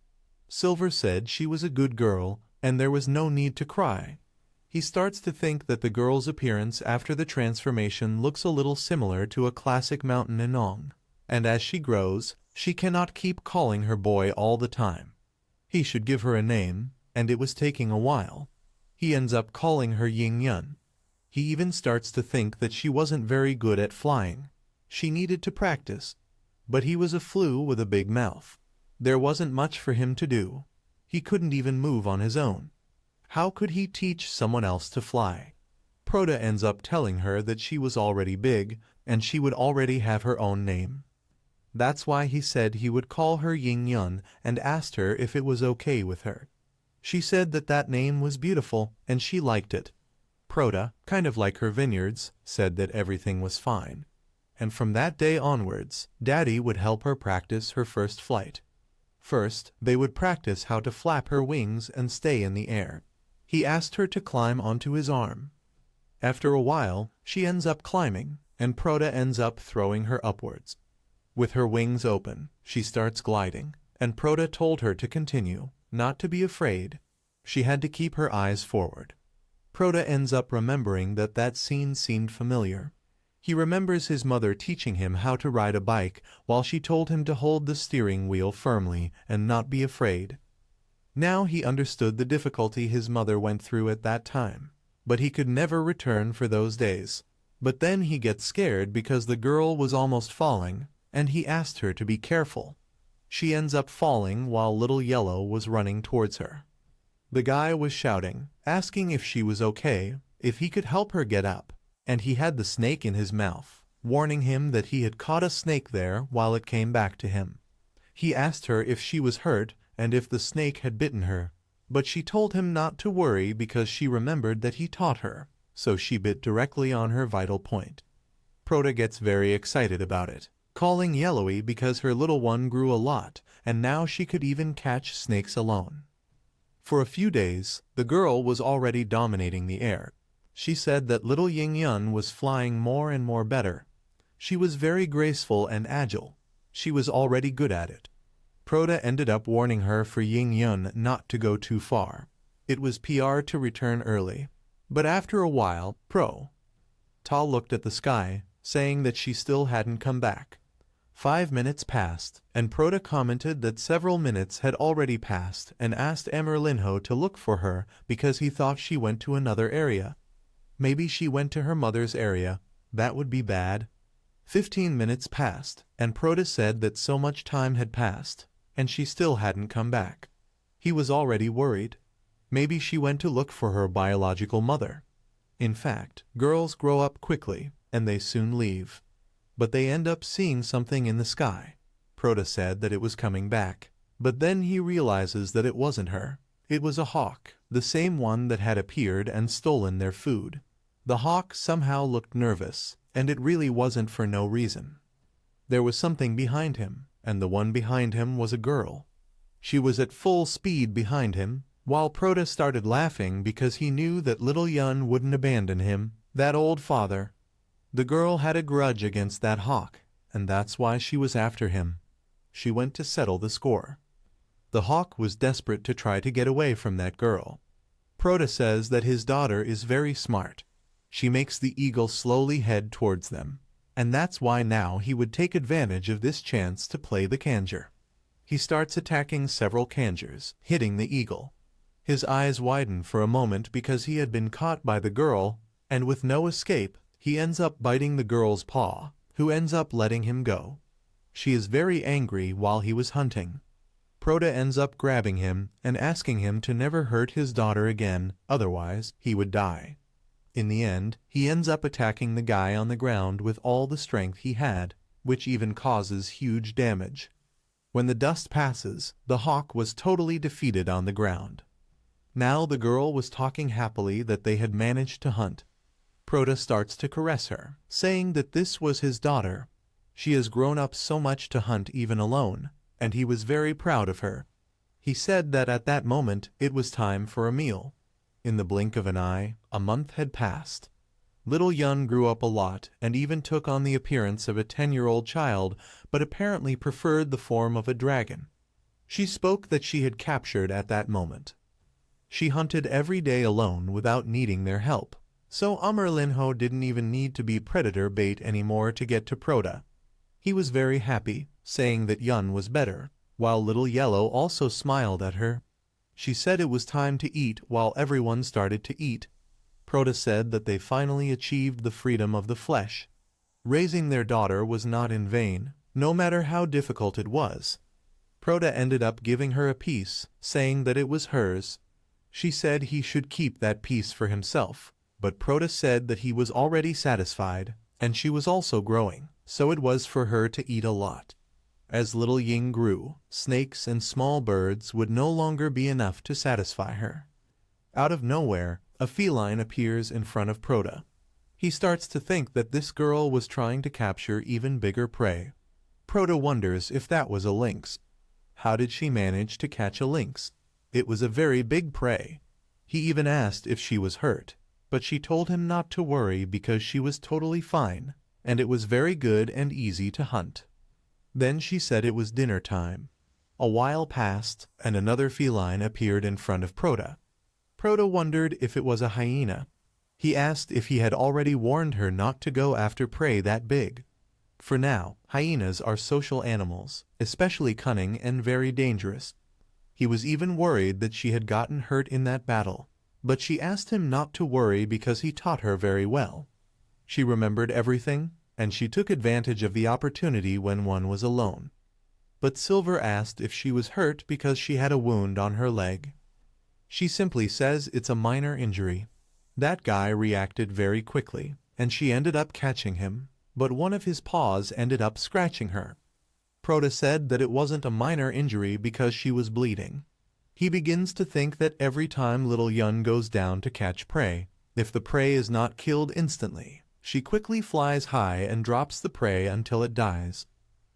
Silver said she was a good girl, and there was no need to cry. He starts to think that the girl's appearance after the transformation looks a little similar to a classic mountain Inong, and as she grows, she cannot keep calling her boy all the time. He should give her a name, and it was taking a while. He ends up calling her Ying Yun. He even starts to think that she wasn't very good at flying. She needed to practice. But he was a flu with a big mouth. There wasn't much for him to do. He couldn't even move on his own. How could he teach someone else to fly? Proda ends up telling her that she was already big, and she would already have her own name. That's why he said he would call her Ying Yun and asked her if it was okay with her. She said that that name was beautiful, and she liked it. Proda, kind of like her vineyards, said that everything was fine. And from that day onwards, Daddy would help her practice her first flight. First, they would practice how to flap her wings and stay in the air. He asked her to climb onto his arm. After a while, she ends up climbing, and Proda ends up throwing her upwards. With her wings open, she starts gliding, and Proda told her to continue, not to be afraid. She had to keep her eyes forward. Proda ends up remembering that that scene seemed familiar. He remembers his mother teaching him how to ride a bike while she told him to hold the steering wheel firmly and not be afraid. Now he understood the difficulty his mother went through at that time, but he could never return for those days. But then he gets scared because the girl was almost falling, and he asked her to be careful. She ends up falling while Little Yellow was running towards her. The guy was shouting, asking if she was okay, if he could help her get up, and he had the snake in his mouth, warning him that he had caught a snake there while it came back to him. He asked her if she was hurt and if the snake had bitten her, but she told him not to worry because she remembered that he taught her, so she bit directly on her vital point. Proda gets very excited about it, calling Yellowy because her little one grew a lot, and now she could even catch snakes alone. For a few days, the girl was already dominating the air. She said that little Ying Yun was flying more and more better. She was very graceful and agile. She was already good at it. Proda ended up warning her for Ying Yun not to go too far. It was PR to return early. But after a while, Ta looked at the sky, saying that she still hadn't come back. 5 minutes passed, and Proda commented that several minutes had already passed and asked Emerlinho to look for her because he thought she went to another area. Maybe she went to her mother's area. That would be bad. 15 minutes passed, and Proda said that so much time had passed, and she still hadn't come back. He was already worried. Maybe she went to look for her biological mother. In fact, girls grow up quickly, and they soon leave. But they end up seeing something in the sky. Proda said that it was coming back, but then he realizes that it wasn't her. It was a hawk, the same one that had appeared and stolen their food. The hawk somehow looked nervous, and it really wasn't for no reason. There was something behind him, and the one behind him was a girl. She was at full speed behind him, while Proda started laughing because he knew that little Yun wouldn't abandon him, that old father. The girl had a grudge against that hawk, and that's why she was after him. She went to settle the score. The hawk was desperate to try to get away from that girl. Proda says that his daughter is very smart. She makes the eagle slowly head towards them, and that's why now he would take advantage of this chance to play the kanjur. He starts attacking several kanjurs, hitting the eagle. His eyes widen for a moment because he had been caught by the girl, and with no escape, he ends up biting the girl's paw, who ends up letting him go. She is very angry while he was hunting. Proda ends up grabbing him and asking him to never hurt his daughter again, otherwise he would die. In the end, he ends up attacking the guy on the ground with all the strength he had, which even causes huge damage. When the dust passes, the hawk was totally defeated on the ground. Now the girl was talking happily that they had managed to hunt. Proda starts to caress her, saying that this was his daughter. She has grown up so much to hunt even alone, and he was very proud of her. He said that at that moment it was time for a meal. In the blink of an eye, a month had passed. Little Yun grew up a lot and even took on the appearance of a 10-year-old child, but apparently preferred the form of a dragon. She spoke that she had captured at that moment. She hunted every day alone without needing their help. So Linho didn't even need to be predator bait anymore to get to Proda. He was very happy, saying that Yun was better, while Little Yellow also smiled at her. She said it was time to eat while everyone started to eat. Proda said that they finally achieved the freedom of the flesh. Raising their daughter was not in vain, no matter how difficult it was. Proda ended up giving her a piece, saying that it was hers. She said he should keep that piece for himself, but Proda said that he was already satisfied, and she was also growing, so it was for her to eat a lot. As little Ying grew, snakes and small birds would no longer be enough to satisfy her. Out of nowhere, a feline appears in front of Proda. He starts to think that this girl was trying to capture even bigger prey. Proda wonders if that was a lynx. How did she manage to catch a lynx? It was a very big prey. He even asked if she was hurt, but she told him not to worry because she was totally fine, and it was very good and easy to hunt. Then she said it was dinner time. A while passed, and another feline appeared in front of Proda. Proda wondered if it was a hyena. He asked if he had already warned her not to go after prey that big. For now, hyenas are social animals, especially cunning and very dangerous. He was even worried that she had gotten hurt in that battle, but she asked him not to worry because he taught her very well. She remembered everything, and she took advantage of the opportunity when one was alone. But Silver asked if she was hurt because she had a wound on her leg. She simply says it's a minor injury. That guy reacted very quickly, and she ended up catching him, but one of his paws ended up scratching her. Proda said that it wasn't a minor injury because she was bleeding. He begins to think that every time little Yun goes down to catch prey, if the prey is not killed instantly, she quickly flies high and drops the prey until it dies.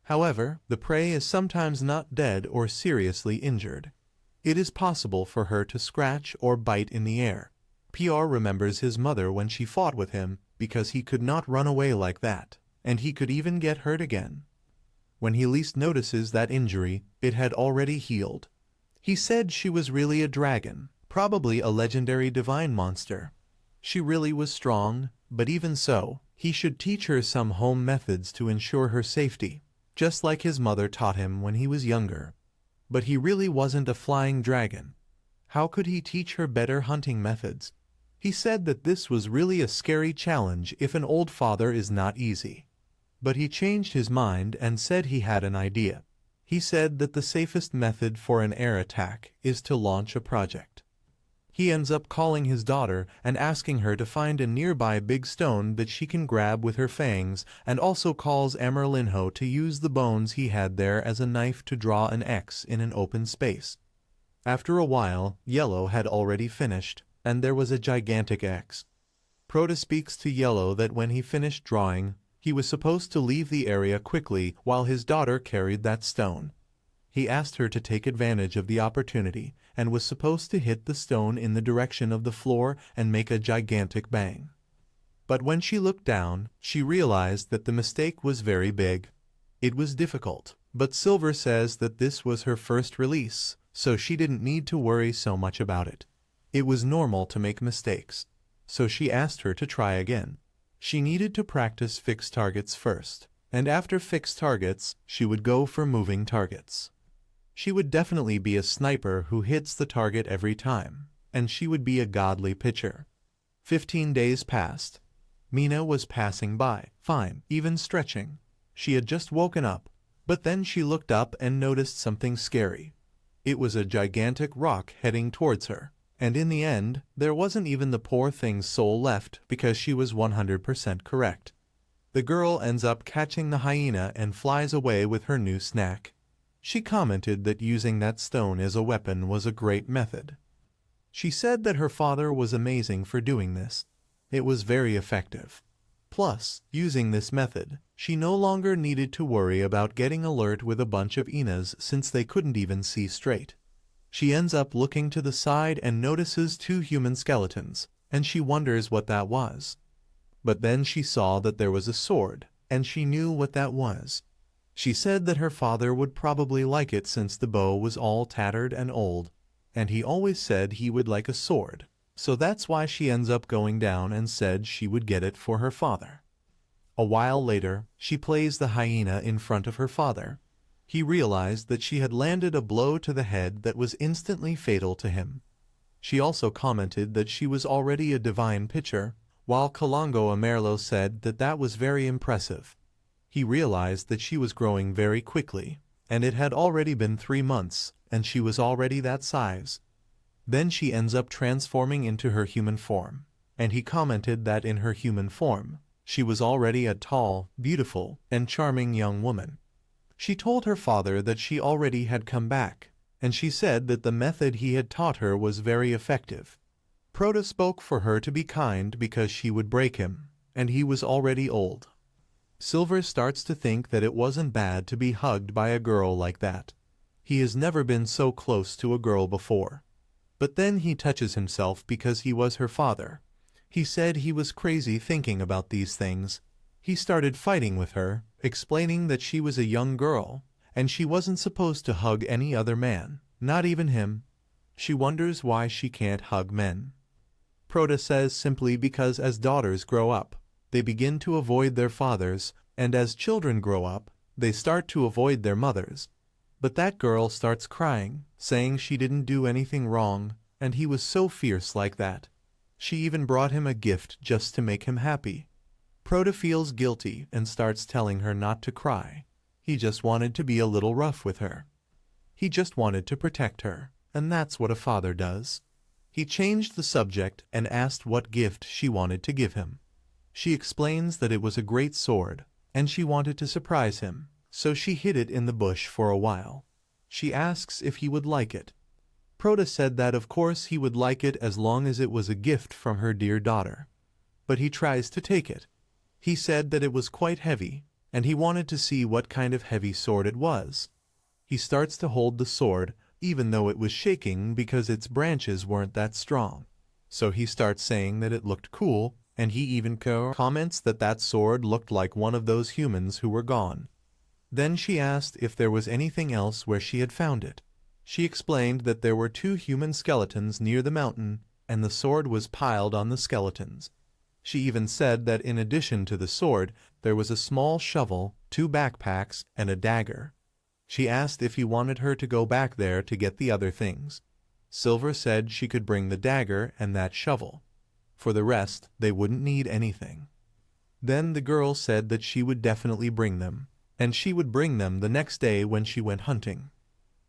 However, the prey is sometimes not dead or seriously injured. It is possible for her to scratch or bite in the air. PR remembers his mother when she fought with him because he could not run away like that, and he could even get hurt again. When he least notices that injury, it had already healed. He said she was really a dragon, probably a legendary divine monster. She really was strong, but even so, he should teach her some home methods to ensure her safety, just like his mother taught him when he was younger. But he really wasn't a flying dragon. How could he teach her better hunting methods? He said that this was really a scary challenge if an old father is not easy. But he changed his mind and said he had an idea. He said that the safest method for an air attack is to launch a project. He ends up calling his daughter and asking her to find a nearby big stone that she can grab with her fangs, and also calls Linho to use the bones he had there as a knife to draw an X in an open space. After a while, Yellow had already finished, and there was a gigantic X. Proda speaks to Yellow that when he finished drawing, he was supposed to leave the area quickly while his daughter carried that stone. He asked her to take advantage of the opportunity and was supposed to hit the stone in the direction of the floor and make a gigantic bang. But when she looked down, she realized that the mistake was very big. It was difficult, but Silver says that this was her first release, so she didn't need to worry so much about it. It was normal to make mistakes, so she asked her to try again. She needed to practice fixed targets first, and after fixed targets, she would go for moving targets. She would definitely be a sniper who hits the target every time, and she would be a godly pitcher. 15 days passed. Mina was passing by, fine, even stretching. She had just woken up, but then she looked up and noticed something scary. It was a gigantic rock heading towards her. And in the end, there wasn't even the poor thing's soul left because she was 100% correct. The girl ends up catching the hyena and flies away with her new snack. She commented that using that stone as a weapon was a great method. She said that her father was amazing for doing this. It was very effective. Plus, using this method, she no longer needed to worry about getting alert with a bunch of Inas since they couldn't even see straight. She ends up looking to the side and notices 2 human skeletons, and she wonders what that was. But then she saw that there was a sword, and she knew what that was. She said that her father would probably like it since the bow was all tattered and old, and he always said he would like a sword. So that's why she ends up going down and said she would get it for her father. A while later, she plays the hyena in front of her father. He realized that she had landed a blow to the head that was instantly fatal to him. She also commented that she was already a divine pitcher, while Kalongo Amerlo said that that was very impressive. He realized that she was growing very quickly, and it had already been 3 months, and she was already that size. Then she ends up transforming into her human form, and he commented that in her human form, she was already a tall, beautiful, and charming young woman. She told her father that she already had come back, and she said that the method he had taught her was very effective. Proto spoke for her to be kind because she would break him, and he was already old. Silver starts to think that it wasn't bad to be hugged by a girl like that. He has never been so close to a girl before. But then he touches himself because he was her father. He said he was crazy thinking about these things. He started fighting with her, explaining that she was a young girl, and she wasn't supposed to hug any other man, not even him. She wonders why she can't hug men. Proto says simply because as daughters grow up, they begin to avoid their fathers, and as children grow up, they start to avoid their mothers. But that girl starts crying, saying she didn't do anything wrong, and he was so fierce like that. She even brought him a gift just to make him happy. Proto feels guilty and starts telling her not to cry. He just wanted to be a little rough with her. He just wanted to protect her, and that's what a father does. He changed the subject and asked what gift she wanted to give him. She explains that it was a great sword, and she wanted to surprise him, so she hid it in the bush for a while. She asks if he would like it. Proto said that of course he would like it as long as it was a gift from her dear daughter. But he tries to take it. He said that it was quite heavy, and he wanted to see what kind of heavy sword it was. He starts to hold the sword, even though it was shaking because its branches weren't that strong. So he starts saying that it looked cool, and he even comments that that sword looked like one of those humans who were gone. Then she asked if there was anything else where she had found it. She explained that there were 2 human skeletons near the mountain, and the sword was piled on the skeletons. She even said that in addition to the sword, there was a small shovel, 2 backpacks, and a dagger. She asked if he wanted her to go back there to get the other things. Silver said she could bring the dagger and that shovel. For the rest, they wouldn't need anything. Then the girl said that she would definitely bring them, and she would bring them the next day when she went hunting.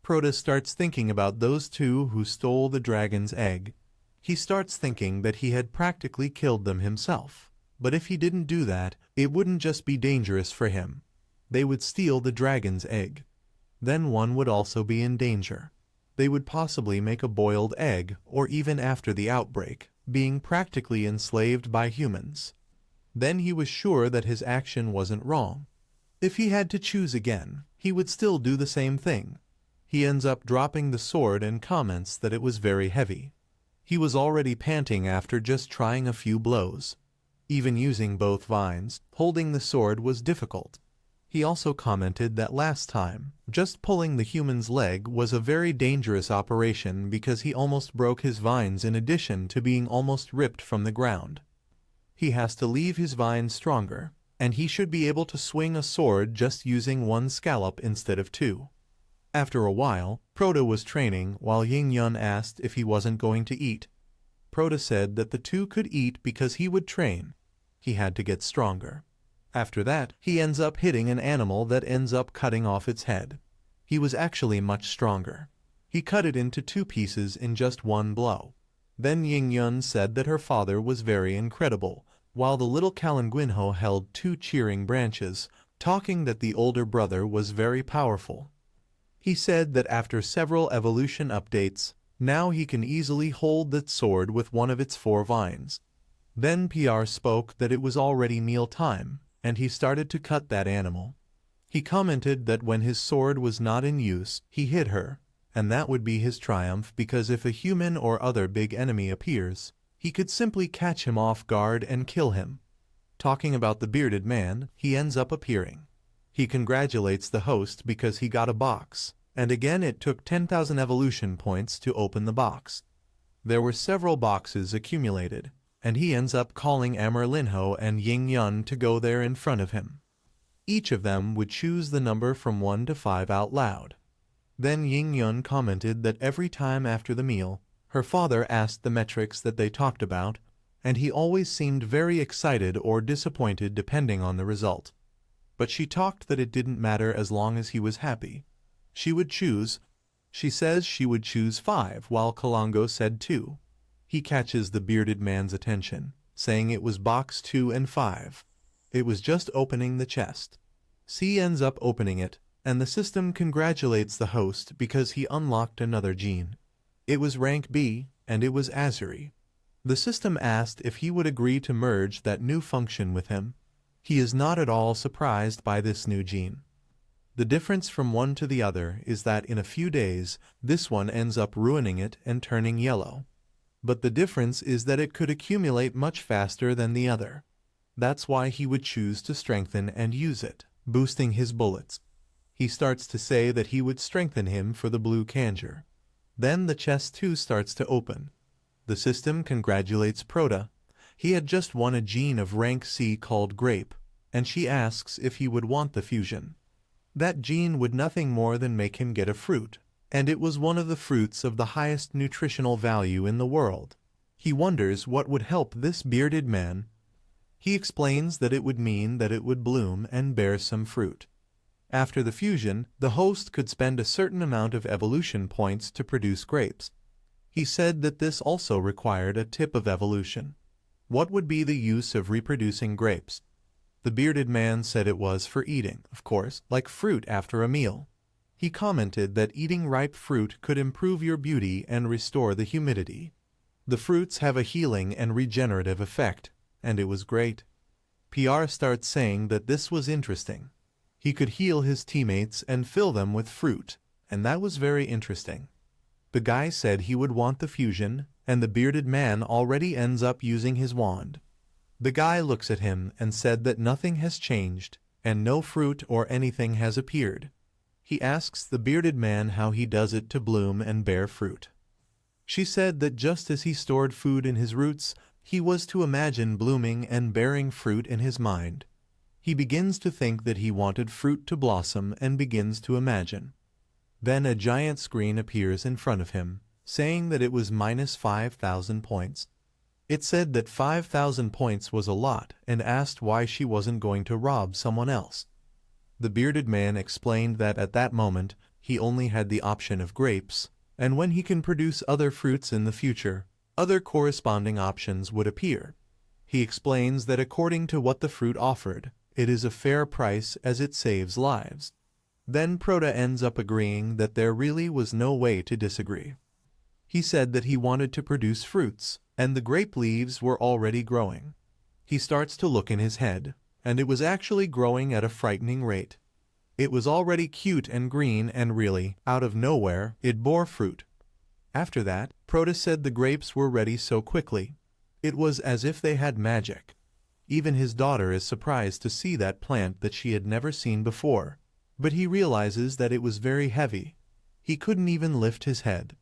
Proto starts thinking about those 2 who stole the dragon's egg. He starts thinking that he had practically killed them himself. But if he didn't do that, it wouldn't just be dangerous for him. They would steal the dragon's egg. Then one would also be in danger. They would possibly make a boiled egg, or even after the outbreak, being practically enslaved by humans. Then he was sure that his action wasn't wrong. If he had to choose again, he would still do the same thing. He ends up dropping the sword and comments that it was very heavy. He was already panting after just trying a few blows. Even using both vines, holding the sword was difficult. He also commented that last time, just pulling the human's leg was a very dangerous operation because he almost broke his vines in addition to being almost ripped from the ground. He has to leave his vines stronger, and he should be able to swing a sword just using 1 scallop instead of 2. After a while, Proto was training while Ying Yun asked if he wasn't going to eat. Proto said that the 2 could eat because he would train. He had to get stronger. After that, he ends up hitting an animal that ends up cutting off its head. He was actually much stronger. He cut it into 2 pieces in just 1 blow. Then Ying Yun said that her father was very incredible, while the little Kalanguinho held 2 cheering branches, talking that the older brother was very powerful. He said that after several evolution updates, now he can easily hold that sword with one of its 4 vines. Then PR spoke that it was already meal time, and he started to cut that animal. He commented that when his sword was not in use, he hit her, and that would be his triumph because if a human or other big enemy appears, he could simply catch him off guard and kill him. Talking about the bearded man, he ends up appearing. He congratulates the host because he got a box, and again it took 10,000 evolution points to open the box. There were several boxes accumulated, and he ends up calling Linho and Ying Yun to go there in front of him. Each of them would choose the number from 1 to 5 out loud. Then Ying Yun commented that every time after the meal, her father asked the metrics that they talked about, and he always seemed very excited or disappointed depending on the result. But she talked that it didn't matter as long as he was happy. She says she would choose 5, while Kalongo said 2. He catches the bearded man's attention, saying it was box 2 and 5. It was just opening the chest. C ends up opening it, and the system congratulates the host because he unlocked another gene. It was rank B, and it was Azuri. The system asked if he would agree to merge that new function with him. He is not at all surprised by this new gene. The difference from one to the other is that in a few days, this one ends up ruining it and turning yellow. But the difference is that it could accumulate much faster than the other. That's why he would choose to strengthen and use it, boosting his bullets. He starts to say that he would strengthen him for the blue kanjur. Then the chest too starts to open. The system congratulates Prota. He had just won a gene of rank C called Grape, and she asks if he would want the fusion. That gene would nothing more than make him get a fruit, and it was one of the fruits of the highest nutritional value in the world. He wonders what would help this bearded man. He explains that it would mean that it would bloom and bear some fruit. After the fusion, the host could spend a certain amount of evolution points to produce grapes. He said that this also required a tip of evolution. What would be the use of reproducing grapes? The bearded man said it was for eating, of course, like fruit after a meal. He commented that eating ripe fruit could improve your beauty and restore the humidity. The fruits have a healing and regenerative effect, and it was great. PR starts saying that this was interesting. He could heal his teammates and fill them with fruit, and that was very interesting. The guy said he would want the fusion, and the bearded man already ends up using his wand. The guy looks at him and said that nothing has changed, and no fruit or anything has appeared. He asks the bearded man how he does it to bloom and bear fruit. She said that just as he stored food in his roots, he was to imagine blooming and bearing fruit in his mind. He begins to think that he wanted fruit to blossom and begins to imagine. Then a giant screen appears in front of him, saying that it was minus 5,000 points. It said that 5,000 points was a lot and asked why she wasn't going to rob someone else. The bearded man explained that at that moment, he only had the option of grapes, and when he can produce other fruits in the future, other corresponding options would appear. He explains that according to what the fruit offered, it is a fair price as it saves lives. Then Prota ends up agreeing that there really was no way to disagree. He said that he wanted to produce fruits, and the grape leaves were already growing. He starts to look in his head, and it was actually growing at a frightening rate. It was already cute and green, and really, out of nowhere, it bore fruit. After that, Prota said the grapes were ready so quickly. It was as if they had magic. Even his daughter is surprised to see that plant that she had never seen before. But he realizes that it was very heavy. He couldn't even lift his head.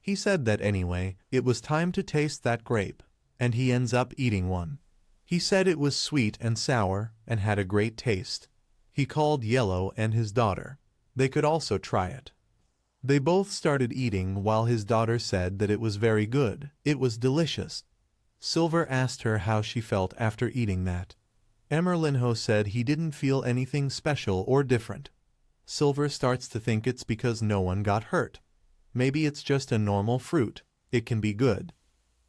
He said that anyway, it was time to taste that grape, and he ends up eating one. He said it was sweet and sour and had a great taste. He called Yellow and his daughter. They could also try it. They both started eating while his daughter said that it was very good. It was delicious. Silver asked her how she felt after eating that. Linho said he didn't feel anything special or different. Silver starts to think it's because no one got hurt. Maybe it's just a normal fruit. It can be good.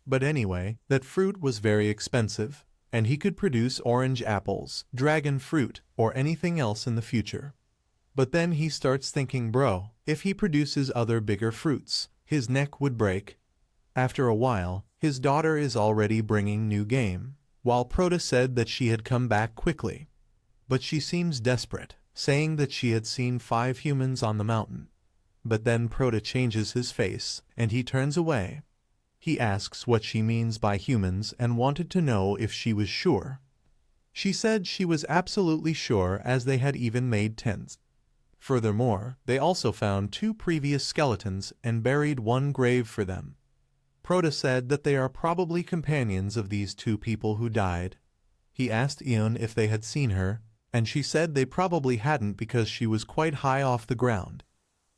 But anyway, that fruit was very expensive, and he could produce orange apples, dragon fruit, or anything else in the future. But then he starts thinking, bro, if he produces other bigger fruits, his neck would break. After a while, his daughter is already bringing new game, while Prota said that she had come back quickly. But she seems desperate, saying that she had seen 5 humans on the mountain. But then Prota changes his face, and he turns away. He asks what she means by humans and wanted to know if she was sure. She said she was absolutely sure as they had even made tents. Furthermore, they also found 2 previous skeletons and buried 1 grave for them. Proto said that they are probably companions of these 2 people who died. He asked Eun if they had seen her, and she said they probably hadn't because she was quite high off the ground.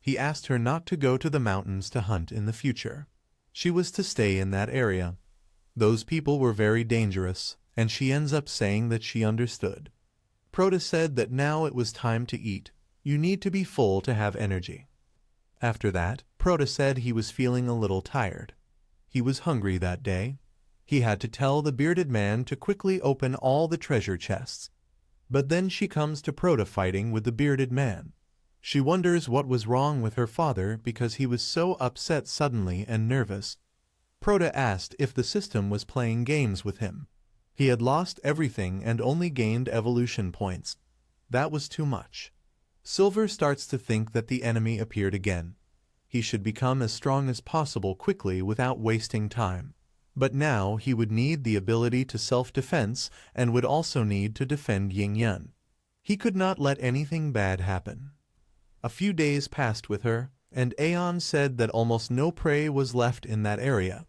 He asked her not to go to the mountains to hunt in the future. She was to stay in that area. Those people were very dangerous, and she ends up saying that she understood. Proto said that now it was time to eat. You need to be full to have energy. After that, Proto said he was feeling a little tired. He was hungry that day. He had to tell the bearded man to quickly open all the treasure chests. But then she comes to Proto fighting with the bearded man. She wonders what was wrong with her father because he was so upset suddenly and nervous. Proto asked if the system was playing games with him. He had lost everything and only gained evolution points. That was too much. Silver starts to think that the enemy appeared again. He should become as strong as possible quickly without wasting time. But now he would need the ability to self-defense and would also need to defend Yingyun. He could not let anything bad happen. A few days passed with her, and Aeon said that almost no prey was left in that area.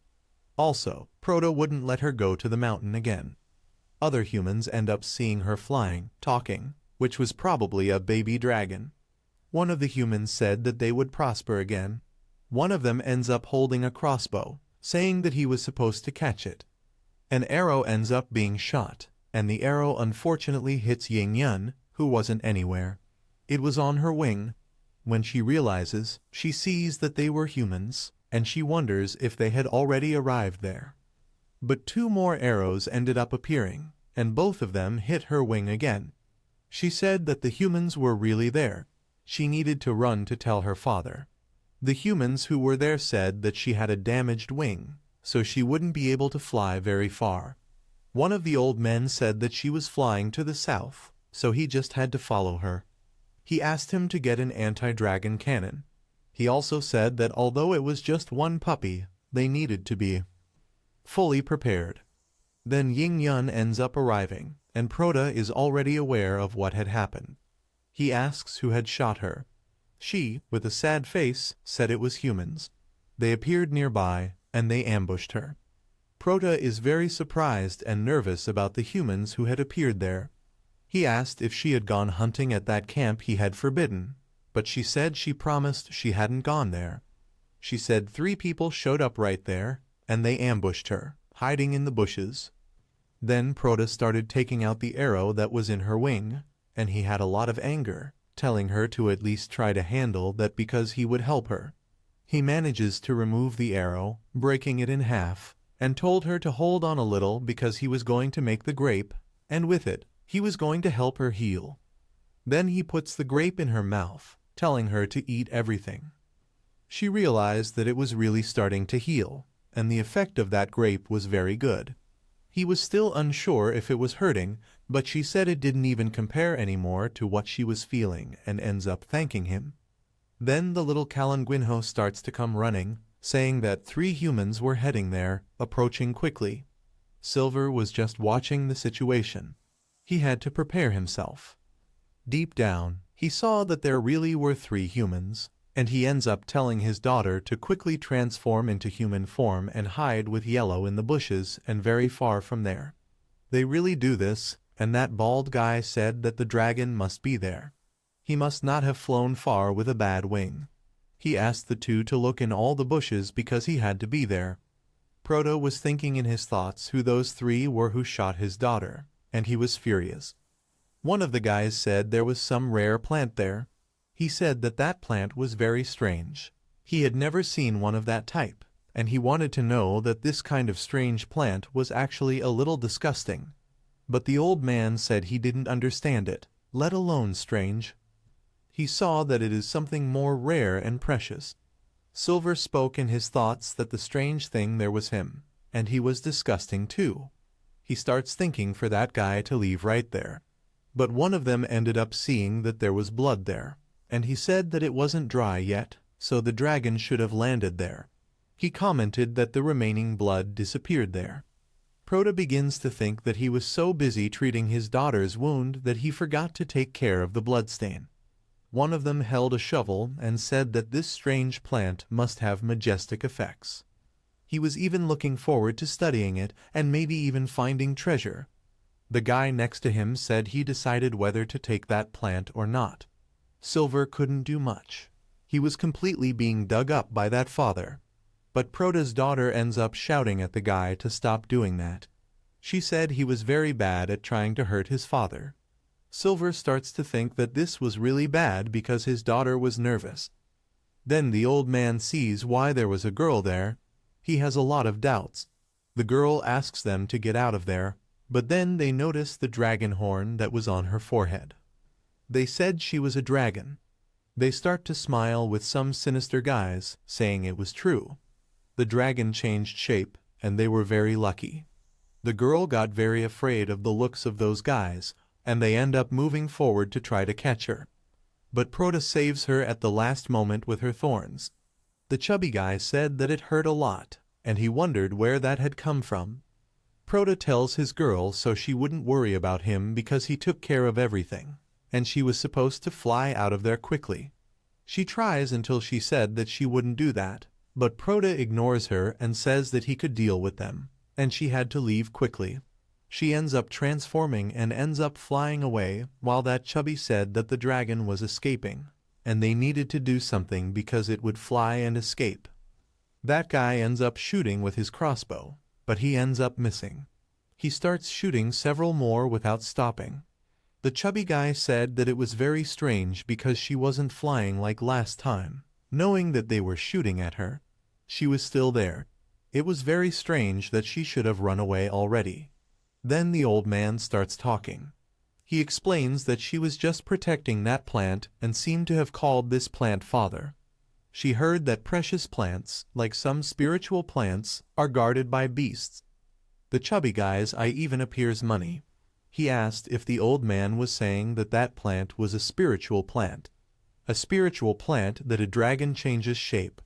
Also, Proto wouldn't let her go to the mountain again. Other humans end up seeing her flying, talking, which was probably a baby dragon. One of the humans said that they would prosper again. One of them ends up holding a crossbow, saying that he was supposed to catch it. An arrow ends up being shot, and the arrow unfortunately hits Yingyun, who wasn't anywhere. It was on her wing. When she realizes, she sees that they were humans, and she wonders if they had already arrived there. But 2 more arrows ended up appearing, and both of them hit her wing again. She said that the humans were really there. She needed to run to tell her father. The humans who were there said that she had a damaged wing, so she wouldn't be able to fly very far. One of the old men said that she was flying to the south, so he just had to follow her. He asked him to get an anti-dragon cannon. He also said that although it was just 1 puppy, they needed to be fully prepared. Then Yingyun ends up arriving, and Proto is already aware of what had happened. He asks who had shot her. She, with a sad face, said it was humans. They appeared nearby, and they ambushed her. Proto is very surprised and nervous about the humans who had appeared there. He asked if she had gone hunting at that camp he had forbidden, but she said she promised she hadn't gone there. She said 3 people showed up right there, and they ambushed her, hiding in the bushes. Then Proto started taking out the arrow that was in her wing, and he had a lot of anger, telling her to at least try to handle that because he would help her. He manages to remove the arrow, breaking it in half, and told her to hold on a little because he was going to make the grape, and with it, he was going to help her heal. Then he puts the grape in her mouth, telling her to eat everything. She realized that it was really starting to heal, and the effect of that grape was very good. He was still unsure if it was hurting, but she said it didn't even compare anymore to what she was feeling and ends up thanking him. Then the little Kalanguinho starts to come running, saying that 3 humans were heading there, approaching quickly. Silver was just watching the situation. He had to prepare himself. Deep down, he saw that there really were 3 humans, and he ends up telling his daughter to quickly transform into human form and hide with Yellow in the bushes and very far from there. They really do this, and that bald guy said that the dragon must be there. He must not have flown far with a bad wing. He asked the 2 to look in all the bushes because he had to be there. Proto was thinking in his thoughts who those 3 were who shot his daughter, and he was furious. One of the guys said there was some rare plant there. He said that that plant was very strange. He had never seen one of that type, and he wanted to know that this kind of strange plant was actually a little disgusting. But the old man said he didn't understand it, let alone strange. He saw that it is something more rare and precious. Silver spoke in his thoughts that the strange thing there was him, and he was disgusting too. He starts thinking for that guy to leave right there. But one of them ended up seeing that there was blood there, and he said that it wasn't dry yet, so the dragon should have landed there. He commented that the remaining blood disappeared there. Proto begins to think that he was so busy treating his daughter's wound that he forgot to take care of the bloodstain. One of them held a shovel and said that this strange plant must have majestic effects. He was even looking forward to studying it and maybe even finding treasure. The guy next to him said he decided whether to take that plant or not. Silver couldn't do much. He was completely being dug up by that father. But Prota's daughter ends up shouting at the guy to stop doing that. She said he was very bad at trying to hurt his father. Silver starts to think that this was really bad because his daughter was nervous. Then the old man sees why there was a girl there. He has a lot of doubts. The girl asks them to get out of there, but then they notice the dragon horn that was on her forehead. They said she was a dragon. They start to smile with some sinister guys, saying it was true. The dragon changed shape, and they were very lucky. The girl got very afraid of the looks of those guys, and they end up moving forward to try to catch her. But Prota saves her at the last moment with her thorns. The chubby guy said that it hurt a lot, and he wondered where that had come from. Prota tells his girl so she wouldn't worry about him because he took care of everything, and she was supposed to fly out of there quickly. She tries until she said that she wouldn't do that, but Prota ignores her and says that he could deal with them, and she had to leave quickly. She ends up transforming and ends up flying away, while that chubby said that the dragon was escaping, and they needed to do something because it would fly and escape. That guy ends up shooting with his crossbow, but he ends up missing. He starts shooting several more without stopping. The chubby guy said that it was very strange because she wasn't flying like last time. Knowing that they were shooting at her, she was still there. It was very strange that she should have run away already. Then the old man starts talking. He explains that she was just protecting that plant and seemed to have called this plant father. She heard that precious plants, like some spiritual plants, are guarded by beasts. The chubby guy's eye even appears money. He asked if the old man was saying that that plant was a spiritual plant. A spiritual plant that a dragon changes shape.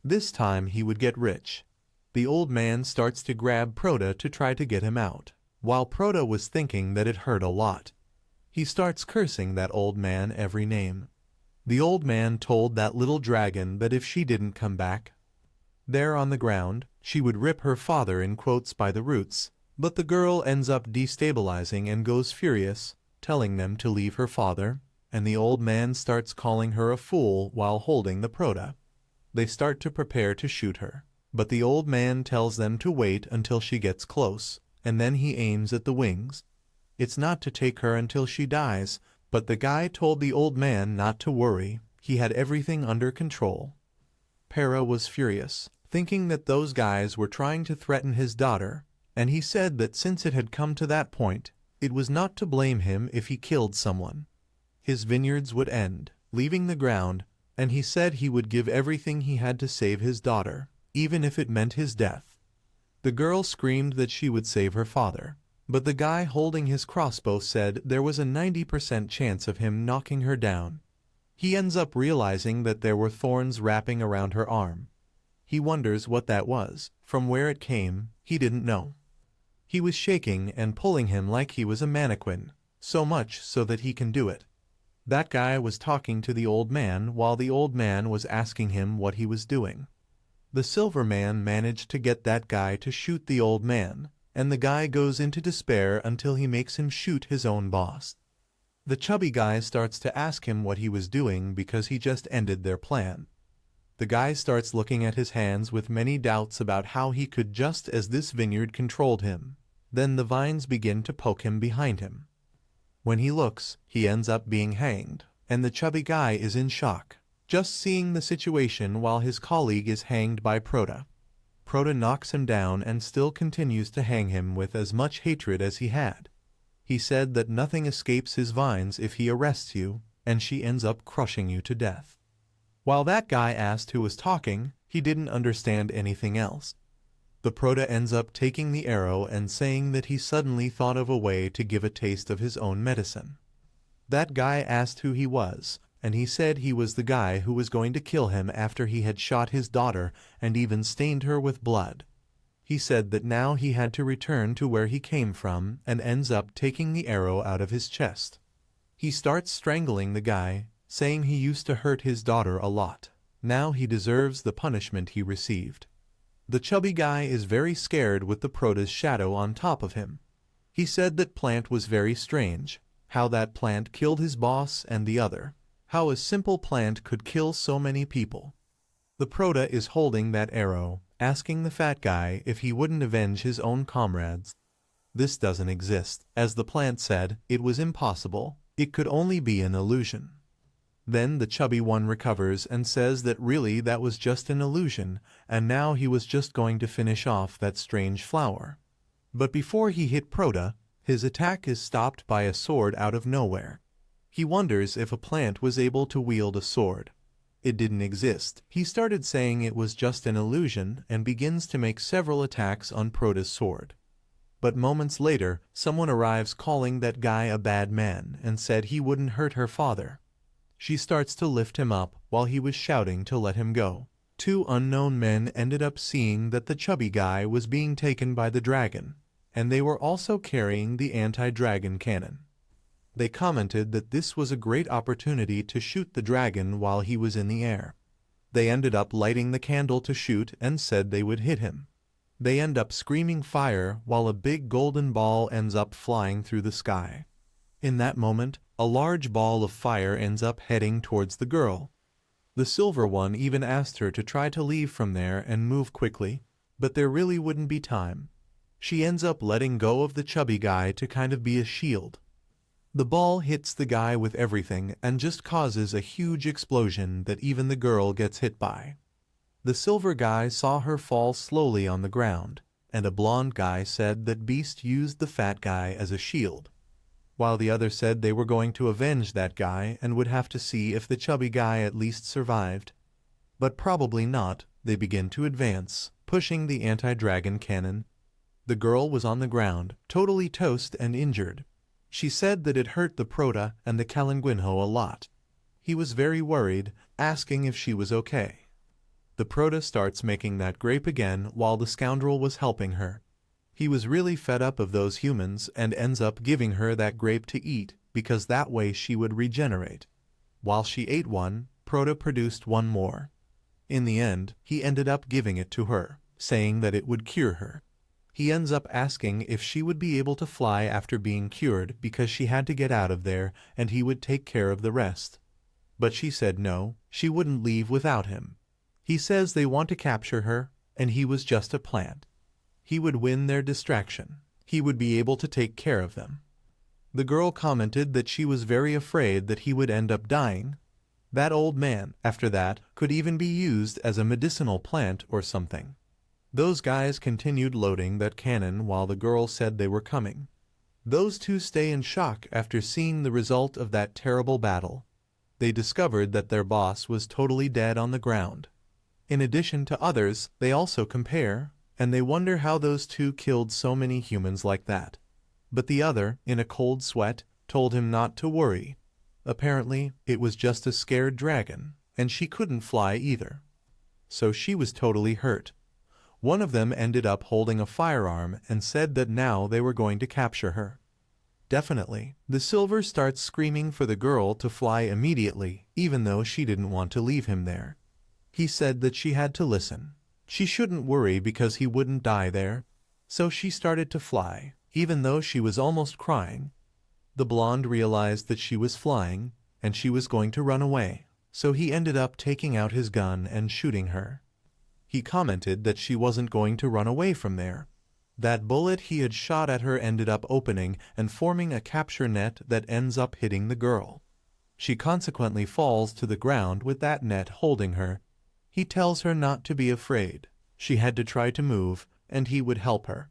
This time he would get rich. The old man starts to grab Prota to try to get him out, while Prota was thinking that it hurt a lot. He starts cursing that old man every name. The old man told that little dragon that if she didn't come back, there on the ground, she would rip her father in quotes by the roots. But the girl ends up destabilizing and goes furious, telling them to leave her father, and the old man starts calling her a fool while holding the Prota. They start to prepare to shoot her, but the old man tells them to wait until she gets close, and then he aims at the wings. It's not to take her until she dies, but the guy told the old man not to worry, he had everything under control. Para was furious, thinking that those guys were trying to threaten his daughter, and he said that since it had come to that point, it was not to blame him if he killed someone. His vineyards would end, leaving the ground, and he said he would give everything he had to save his daughter, even if it meant his death. The girl screamed that she would save her father, but the guy holding his crossbow said there was a 90% chance of him knocking her down. He ends up realizing that there were thorns wrapping around her arm. He wonders what that was, from where it came, he didn't know. He was shaking and pulling him like he was a mannequin, so much so that he can do it. That guy was talking to the old man while the old man was asking him what he was doing. The silver man managed to get that guy to shoot the old man, and the guy goes into despair until he makes him shoot his own boss. The chubby guy starts to ask him what he was doing because he just ended their plan. The guy starts looking at his hands with many doubts about how he could just as this vineyard controlled him. Then the vines begin to poke him behind him. When he looks, he ends up being hanged, and the chubby guy is in shock, just seeing the situation while his colleague is hanged by Prota. Prota knocks him down and still continues to hang him with as much hatred as he had. He said that nothing escapes his vines if he arrests you, and she ends up crushing you to death. While that guy asked who was talking, he didn't understand anything else. The Prota ends up taking the arrow and saying that he suddenly thought of a way to give a taste of his own medicine. That guy asked who he was, and he said he was the guy who was going to kill him after he had shot his daughter and even stained her with blood. He said that now he had to return to where he came from and ends up taking the arrow out of his chest. He starts strangling the guy, saying he used to hurt his daughter a lot. Now he deserves the punishment he received. The chubby guy is very scared with the prota's shadow on top of him. He said that plant was very strange, how that plant killed his boss and the other, how a simple plant could kill so many people. The prota is holding that arrow, asking the fat guy if he wouldn't avenge his own comrades. This doesn't exist. As the plant said, it was impossible. It could only be an illusion. Then the chubby one recovers and says that really that was just an illusion, and now he was just going to finish off that strange flower. But before he hit prota, his attack is stopped by a sword out of nowhere. He wonders if a plant was able to wield a sword. It didn't exist. He started saying it was just an illusion and begins to make several attacks on prota's sword. But moments later, someone arrives calling that guy a bad man and said he wouldn't hurt her father. She starts to lift him up while he was shouting to let him go. Two unknown men ended up seeing that the chubby guy was being taken by the dragon, and they were also carrying the anti-dragon cannon. They commented that this was a great opportunity to shoot the dragon while he was in the air. They ended up lighting the candle to shoot and said they would hit him. They end up screaming fire while a big golden ball ends up flying through the sky. In that moment, a large ball of fire ends up heading towards the girl. The silver one even asked her to try to leave from there and move quickly, but there really wouldn't be time. She ends up letting go of the chubby guy to kind of be a shield. The ball hits the guy with everything and just causes a huge explosion that even the girl gets hit by. The silver guy saw her fall slowly on the ground, and a blonde guy said that Beast used the fat guy as a shield, while the other said they were going to avenge that guy and would have to see if the chubby guy at least survived. But probably not. They begin to advance, pushing the anti-dragon cannon. The girl was on the ground, totally toast and injured. She said that it hurt the prota and the Kalanguinho a lot. He was very worried, asking if she was okay. The prota starts making that grape again while the scoundrel was helping her. He was really fed up of those humans and ends up giving her that grape to eat because that way she would regenerate. While she ate one, prota produced one more. In the end, he ended up giving it to her, saying that it would cure her. He ends up asking if she would be able to fly after being cured because she had to get out of there and he would take care of the rest. But she said no, she wouldn't leave without him. He says they want to capture her, and he was just a plant. He would win their distraction. He would be able to take care of them. The girl commented that she was very afraid that he would end up dying. That old man, after that, could even be used as a medicinal plant or something. Those guys continued loading that cannon while the girl said they were coming. Those two stay in shock after seeing the result of that terrible battle. They discovered that their boss was totally dead on the ground. In addition to others, they also compare, and they wonder how those two killed so many humans like that. But the other, in a cold sweat, told him not to worry. Apparently, it was just a scared dragon, and she couldn't fly either. So she was totally hurt. One of them ended up holding a firearm and said that now they were going to capture her. Definitely, the silver starts screaming for the girl to fly immediately, even though she didn't want to leave him there. He said that she had to listen. She shouldn't worry because he wouldn't die there. So she started to fly, even though she was almost crying. The blonde realized that she was flying, and she was going to run away, so he ended up taking out his gun and shooting her. He commented that she wasn't going to run away from there. That bullet he had shot at her ended up opening and forming a capture net that ends up hitting the girl. She consequently falls to the ground with that net holding her. He tells her not to be afraid. She had to try to move, and he would help her.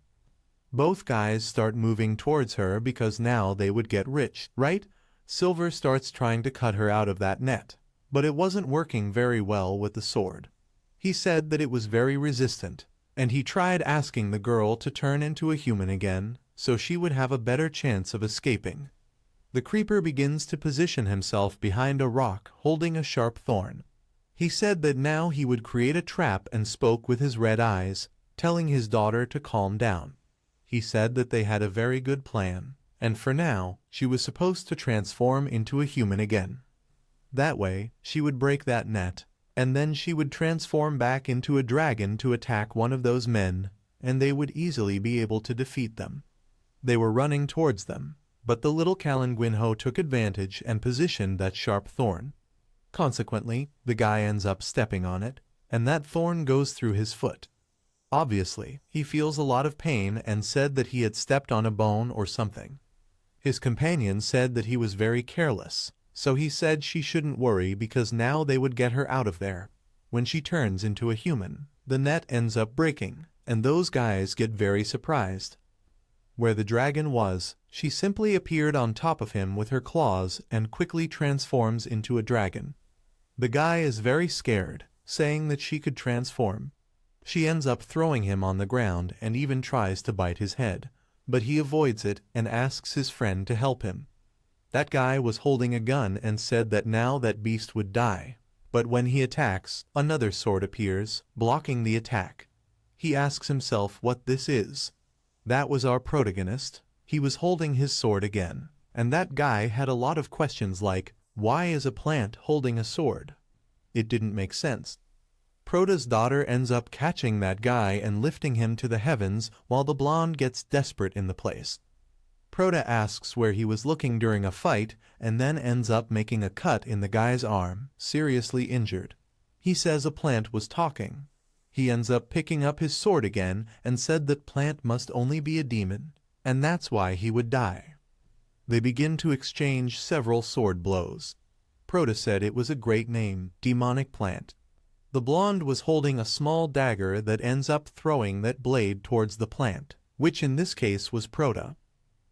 Both guys start moving towards her because now they would get rich, right? Silver starts trying to cut her out of that net, but it wasn't working very well with the sword. He said that it was very resistant, and he tried asking the girl to turn into a human again, so she would have a better chance of escaping. The creeper begins to position himself behind a rock holding a sharp thorn. He said that now he would create a trap and spoke with his red eyes, telling his daughter to calm down. He said that they had a very good plan, and for now, she was supposed to transform into a human again. That way, she would break that net, and then she would transform back into a dragon to attack one of those men, and they would easily be able to defeat them. They were running towards them, but the little Callan Guinho took advantage and positioned that sharp thorn. Consequently, the guy ends up stepping on it, and that thorn goes through his foot. Obviously, he feels a lot of pain and said that he had stepped on a bone or something. His companion said that he was very careless, so he said she shouldn't worry because now they would get her out of there. When she turns into a human, the net ends up breaking, and those guys get very surprised. Where the dragon was, she simply appeared on top of him with her claws and quickly transforms into a dragon. The guy is very scared, saying that she could transform. She ends up throwing him on the ground and even tries to bite his head, but he avoids it and asks his friend to help him. That guy was holding a gun and said that now that beast would die, but when he attacks, another sword appears, blocking the attack. He asks himself what this is. That was our protagonist. He was holding his sword again, and that guy had a lot of questions like, why is a plant holding a sword? It didn't make sense. Prota's daughter ends up catching that guy and lifting him to the heavens while the blonde gets desperate in the place. Prota asks where he was looking during a fight and then ends up making a cut in the guy's arm, seriously injured. He says a plant was talking. He ends up picking up his sword again and said that plant must only be a demon, and that's why he would die. They begin to exchange several sword blows. Prota said it was a great name, demonic plant. The blonde was holding a small dagger that ends up throwing that blade towards the plant, which in this case was Prota.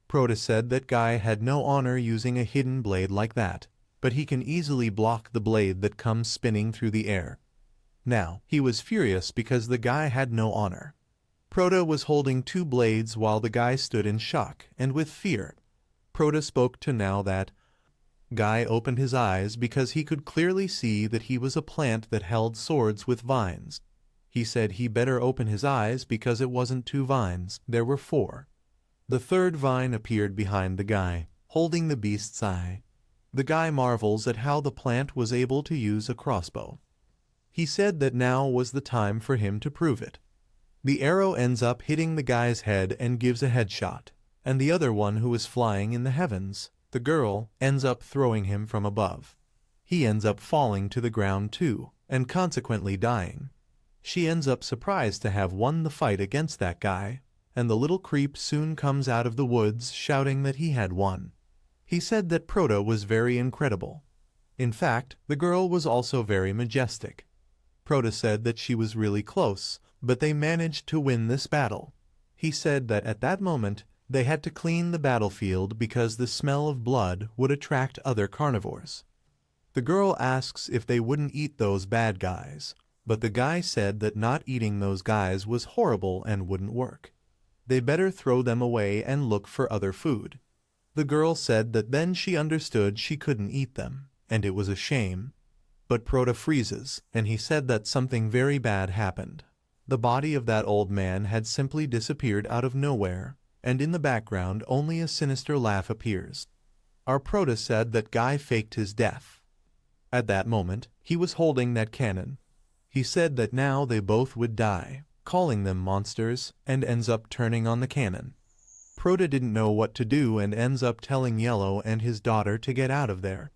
Prota said that guy had no honor using a hidden blade like that, but he can easily block the blade that comes spinning through the air. Now, he was furious because the guy had no honor. Prota was holding two blades while the guy stood in shock and with fear. Prota spoke to now that guy opened his eyes because he could clearly see that he was a plant that held swords with vines. He said he better open his eyes because it wasn't two vines, there were four. The third vine appeared behind the guy, holding the beast's eye. The guy marvels at how the plant was able to use a crossbow. He said that now was the time for him to prove it. The arrow ends up hitting the guy's head and gives a headshot, and the other one who is flying in the heavens, the girl, ends up throwing him from above. He ends up falling to the ground too, and consequently dying. She ends up surprised to have won the fight against that guy, and the little creep soon comes out of the woods shouting that he had won. He said that Prota was very incredible. In fact, the girl was also very majestic. Prota said that she was really close, but they managed to win this battle. He said that at that moment, they had to clean the battlefield because the smell of blood would attract other carnivores. The girl asks if they wouldn't eat those bad guys, but the guy said that not eating those guys was horrible and wouldn't work. They better throw them away and look for other food. The girl said that then she understood she couldn't eat them, and it was a shame. But Prota freezes, and he said that something very bad happened. The body of that old man had simply disappeared out of nowhere, and in the background only a sinister laugh appears. Our Prota said that guy faked his death. At that moment, he was holding that cannon. He said that now they both would die, calling them monsters, and ends up turning on the cannon. Prota didn't know what to do and ends up telling Yellow and his daughter to get out of there.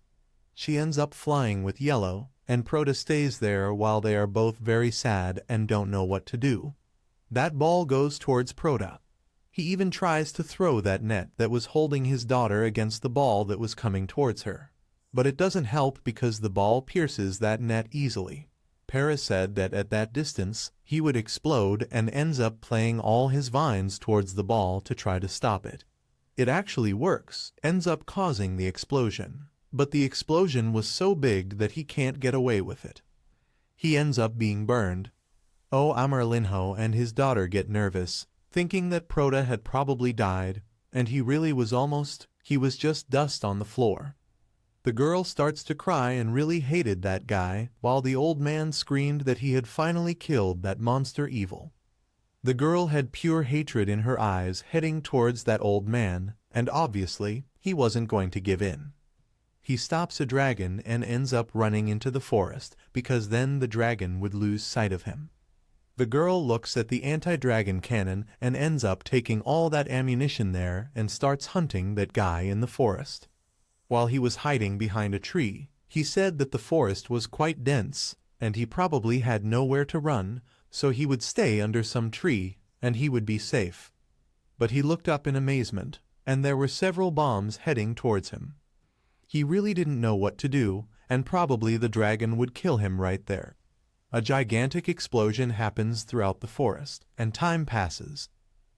She ends up flying with Yellow, and Prota stays there while they are both very sad and don't know what to do. That ball goes towards Prota. He even tries to throw that net that was holding his daughter against the ball that was coming towards her. But it doesn't help because the ball pierces that net easily. Paris said that at that distance, he would explode and ends up playing all his vines towards the ball to try to stop it. It actually works, ends up causing the explosion. But the explosion was so big that he can't get away with it. He ends up being burned. Oh, Amarlinho and his daughter get nervous, thinking that Prota had probably died, and he really was he was just dust on the floor. The girl starts to cry and really hated that guy, while the old man screamed that he had finally killed that monster evil. The girl had pure hatred in her eyes heading towards that old man, and obviously, he wasn't going to give in. he stops a dragon and ends up running into the forest because then the dragon would lose sight of him. The girl looks at the anti-dragon cannon and ends up taking all that ammunition there and starts hunting that guy in the forest. While he was hiding behind a tree, he said that the forest was quite dense and he probably had nowhere to run, so he would stay under some tree and he would be safe. But he looked up in amazement, and there were several bombs heading towards him. He really didn't know what to do, and probably the dragon would kill him right there. A gigantic explosion happens throughout the forest, and time passes.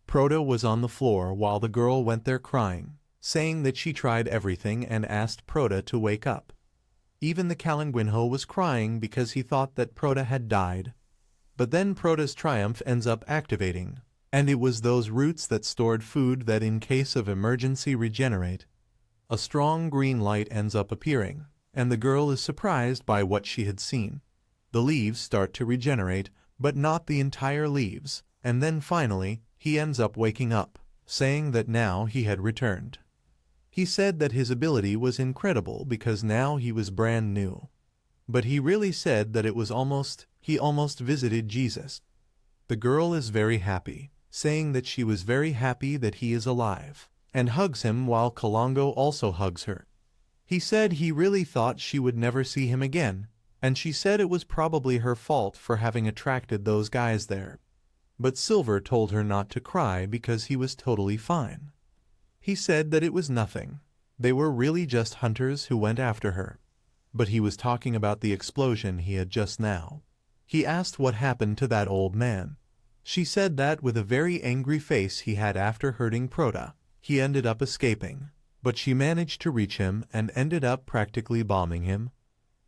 Proto was on the floor while the girl went there crying, saying that she tried everything and asked Proto to wake up. Even the Kalanguinho was crying because he thought that Proto had died. But then Proto's triumph ends up activating, and it was those roots that stored food that in case of emergency regenerate. A strong green light ends up appearing, and the girl is surprised by what she had seen. The leaves start to regenerate, but not the entire leaves, and then finally, he ends up waking up, saying that now he had returned. He said that his ability was incredible because now he was brand new. But he really said that he almost visited Jesus. The girl is very happy, saying that she was very happy that he is alive, and hugs him while Kalongo also hugs her. He said he really thought she would never see him again, and she said it was probably her fault for having attracted those guys there. But Silver told her not to cry because he was totally fine. He said that it was nothing. They were really just hunters who went after her. But he was talking about the explosion he had just now. He asked what happened to that old man. She said that with a very angry face he had after hurting Proto, he ended up escaping, but she managed to reach him and ended up practically bombing him.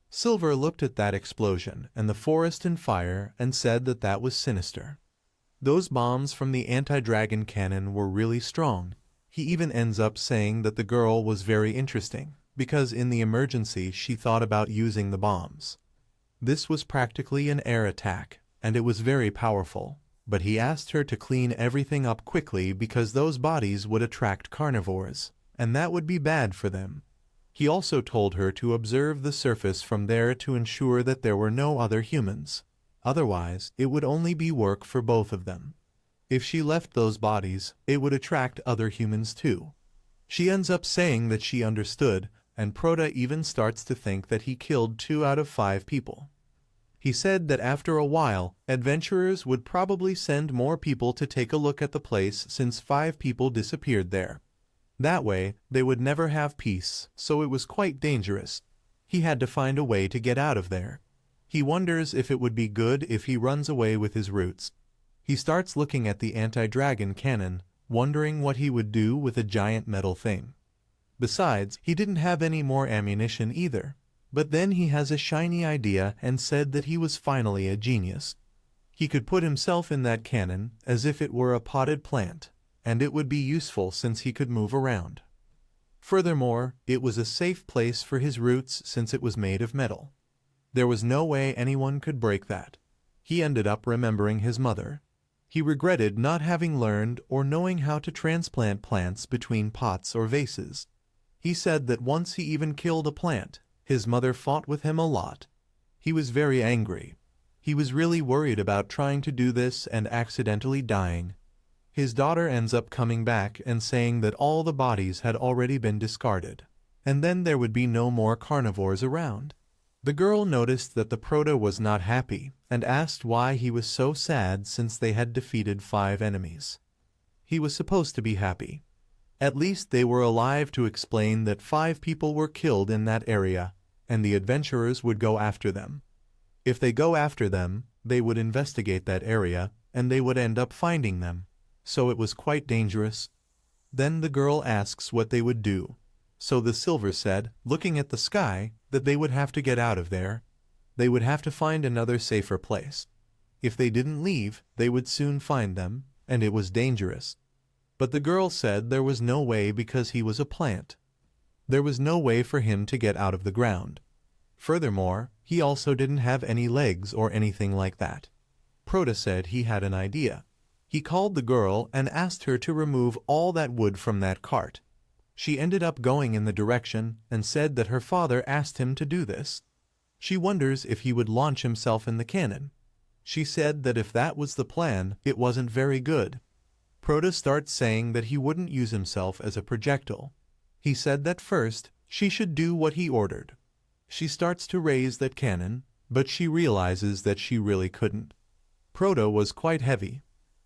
Silver looked at that explosion and the forest in fire and said that that was sinister. Those bombs from the anti-dragon cannon were really strong. He even ends up saying that the girl was very interesting, because in the emergency she thought about using the bombs. This was practically an air attack, and it was very powerful, but he asked her to clean everything up quickly because those bodies would attract carnivores, and that would be bad for them. He also told her to observe the surface from there to ensure that there were no other humans. Otherwise, it would only be work for both of them. If she left those bodies, it would attract other humans too. She ends up saying that she understood, and Proto even starts to think that he killed 2 out of 5 people. He said that after a while, adventurers would probably send more people to take a look at the place since 5 people disappeared there. That way, they would never have peace, so it was quite dangerous. He had to find a way to get out of there. He wonders if it would be good if he runs away with his roots. He starts looking at the anti-dragon cannon, wondering what he would do with a giant metal thing. Besides, he didn't have any more ammunition either. But then he has a shiny idea and said that he was finally a genius. He could put himself in that cannon as if it were a potted plant, and it would be useful since he could move around. Furthermore, it was a safe place for his roots since it was made of metal. There was no way anyone could break that. He ended up remembering his mother. He regretted not having learned or knowing how to transplant plants between pots or vases. He said that once he even killed a plant, his mother fought with him a lot. He was very angry. He was really worried about trying to do this and accidentally dying. His daughter ends up coming back and saying that all the bodies had already been discarded, and then there would be no more carnivores around. The girl noticed that the Proto was not happy and asked why he was so sad since they had defeated 5 enemies. He was supposed to be happy. At least they were alive to explain that 5 people were killed in that area, and the adventurers would go after them. If they go after them, they would investigate that area, and they would end up finding them, so it was quite dangerous. Then the girl asks what they would do. So the Silver said, looking at the sky, that they would have to get out of there. They would have to find another safer place. If they didn't leave, they would soon find them, and it was dangerous. But the girl said there was no way because he was a plant. There was no way for him to get out of the ground. Furthermore, he also didn't have any legs or anything like that. Proto said he had an idea. He called the girl and asked her to remove all that wood from that cart. She ended up going in the direction and said that her father asked him to do this. She wonders if he would launch himself in the cannon. She said that if that was the plan, it wasn't very good. Proto starts saying that he wouldn't use himself as a projectile. He said that first, she should do what he ordered. She starts to raise that cannon, but she realizes that she really couldn't. Proto was quite heavy,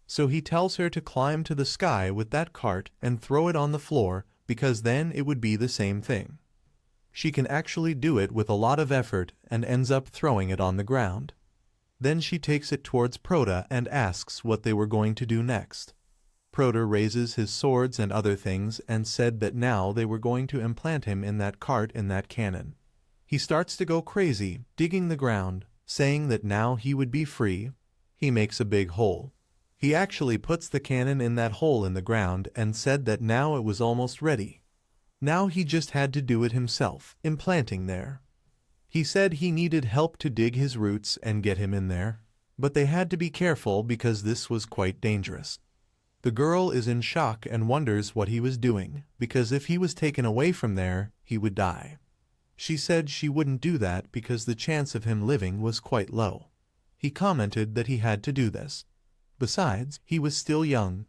so he tells her to climb to the sky with that cart and throw it on the floor because then it would be the same thing. She can actually do it with a lot of effort and ends up throwing it on the ground. Then she takes it towards Proto and asks what they were going to do next. Proto raises his swords and other things and said that now they were going to implant him in that cart in that cannon. He starts to go crazy, digging the ground, saying that now he would be free. He makes a big hole. He actually puts the cannon in that hole in the ground and said that now it was almost ready. Now he just had to do it himself, implanting there. He said he needed help to dig his roots and get him in there, but they had to be careful because this was quite dangerous. The girl is in shock and wonders what he was doing, because if he was taken away from there, he would die. She said she wouldn't do that because the chance of him living was quite low. He commented that he had to do this. Besides, he was still young.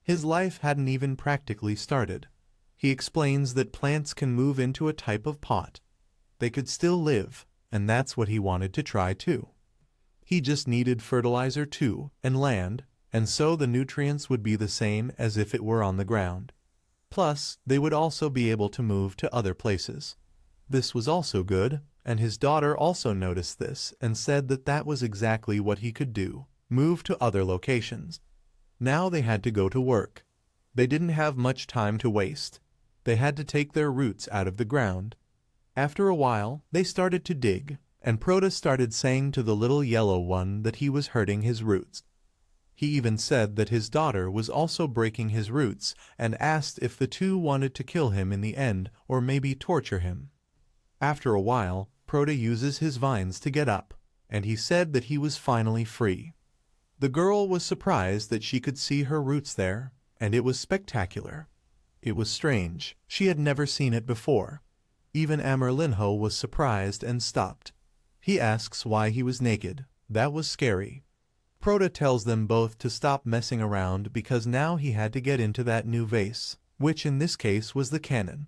His life hadn't even practically started. He explains that plants can move into a type of pot. They could still live, and that's what he wanted to try too. He just needed fertilizer too, and land, and so the nutrients would be the same as if it were on the ground. Plus, they would also be able to move to other places. This was also good, and his daughter also noticed this and said that that was exactly what he could do, move to other locations. Now they had to go to work. They didn't have much time to waste. They had to take their roots out of the ground. After a while, they started to dig, and Proto started saying to the little yellow one that he was hurting his roots. He even said that his daughter was also breaking his roots and asked if the two wanted to kill him in the end or maybe torture him. After a while, Proto uses his vines to get up, and he said that he was finally free. The girl was surprised that she could see her roots there, and it was spectacular. It was strange. She had never seen it before. Even Amerlinho was surprised and stopped. He asks why he was naked. That was scary. Proto tells them both to stop messing around because now he had to get into that new vase, which in this case was the cannon.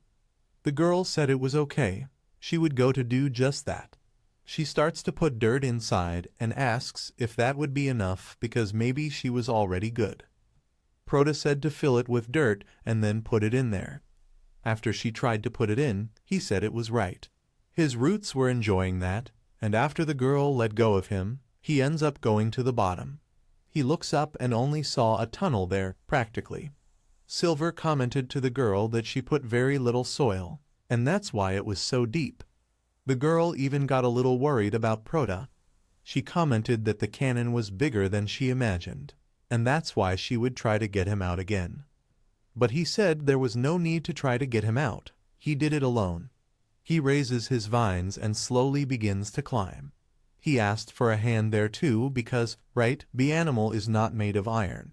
The girl said it was okay. She would go to do just that. She starts to put dirt inside and asks if that would be enough because maybe she was already good. Proto said to fill it with dirt and then put it in there. After she tried to put it in, he said it was right. His roots were enjoying that, and after the girl let go of him, he ends up going to the bottom. He looks up and only saw a tunnel there, practically. Silver commented to the girl that she put very little soil, and that's why it was so deep. The girl even got a little worried about Proto. She commented that the cannon was bigger than she imagined, and that's why she would try to get him out again. But he said there was no need to try to get him out. He did it alone. He raises his vines and slowly begins to climb. He asked for a hand there too because, right, the animal is not made of iron.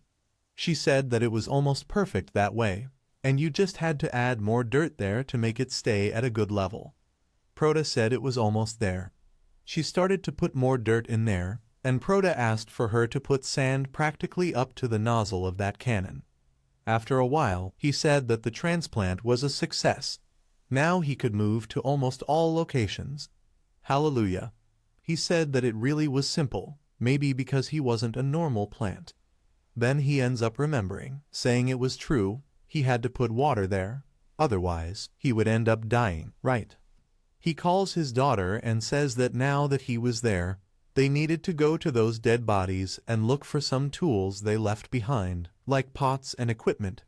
She said that it was almost perfect that way, and you just had to add more dirt there to make it stay at a good level. Proto said it was almost there. She started to put more dirt in there, and Proto asked for her to put sand practically up to the nozzle of that cannon. After a while, he said that the transplant was a success. Now he could move to almost all locations. Hallelujah. He said that it really was simple, maybe because he wasn't a normal plant. Then he ends up remembering, saying it was true, he had to put water there, otherwise he would end up dying, right? He calls his daughter and says that now that he was there, they needed to go to those dead bodies and look for some tools they left behind, like pots and equipment.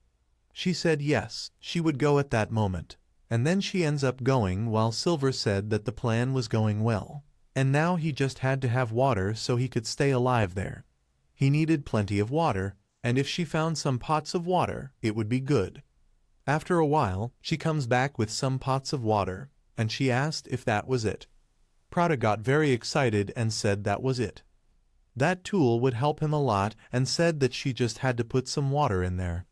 She said yes, she would go at that moment, and then she ends up going while Silver said that the plan was going well. And now he just had to have water so he could stay alive there. He needed plenty of water, and if she found some pots of water, it would be good. After a while, she comes back with some pots of water, and she asked if that was it. Proto got very excited and said that was it. That tool would help him a lot and said that she just had to put some water in there.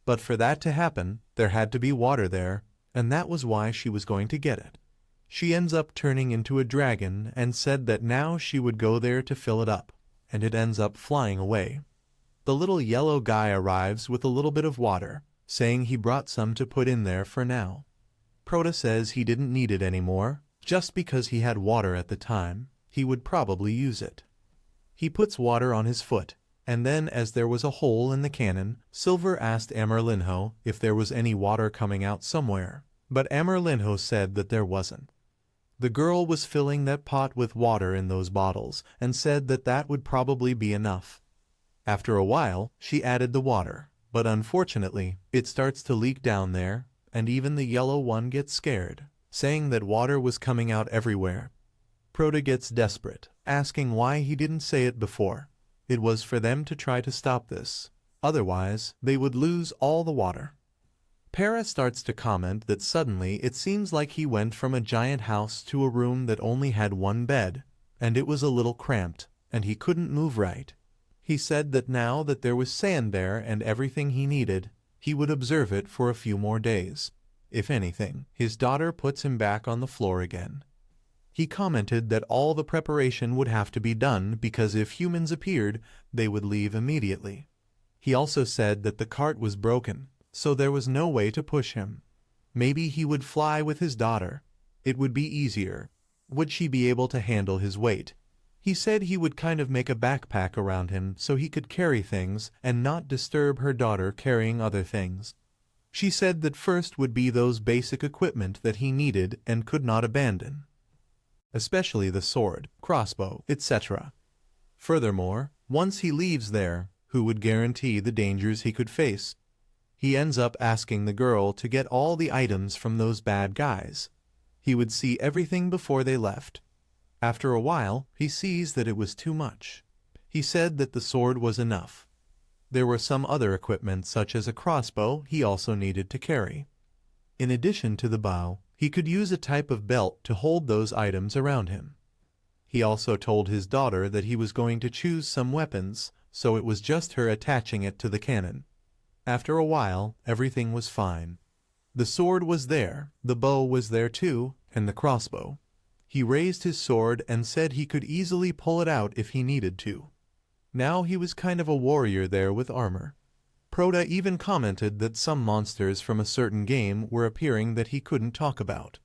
But for that to happen, there had to be water there, and that was why she was going to get it. She ends up turning into a dragon and said that now she would go there to fill it up, and it ends up flying away. The little yellow guy arrives with a little bit of water, saying he brought some to put in there for now. Prota says he didn't need it anymore, just because he had water at the time, he would probably use it. He puts water on his foot, and then as there was a hole in the cannon, Silver asked Amerlinho if there was any water coming out somewhere, but Amerlinho said that there wasn't. The girl was filling that pot with water in those bottles and said that that would probably be enough. After a while, she added the water, but unfortunately, it starts to leak down there, and even the yellow one gets scared, saying that water was coming out everywhere. Prota gets desperate, asking why he didn't say it before. It was for them to try to stop this. Otherwise, they would lose all the water. Para starts to comment that suddenly it seems like he went from a giant house to a room that only had one bed, and it was a little cramped, and he couldn't move right. He said that now that there was sand there and everything he needed, he would observe it for a few more days. If anything, his daughter puts him back on the floor again. He commented that all the preparation would have to be done because if humans appeared, they would leave immediately. He also said that the cart was broken, so there was no way to push him. Maybe he would fly with his daughter. It would be easier. Would she be able to handle his weight? He said he would kind of make a backpack around him so he could carry things and not disturb her daughter carrying other things. She said that first would be those basic equipment that he needed and could not abandon, especially the sword, crossbow, etc. Furthermore, once he leaves there, who would guarantee the dangers he could face? He ends up asking the girl to get all the items from those bad guys. He would see everything before they left. After a while, he sees that it was too much. He said that the sword was enough. There were some other equipment such as a crossbow he also needed to carry. In addition to the bow, he could use a type of belt to hold those items around him. He also told his daughter that he was going to choose some weapons, so it was just her attaching it to the cannon. After a while, everything was fine. The sword was there, the bow was there too, and the crossbow. He raised his sword and said he could easily pull it out if he needed to. Now he was kind of a warrior there with armor. Prota even commented that some monsters from a certain game were appearing that he couldn't talk about.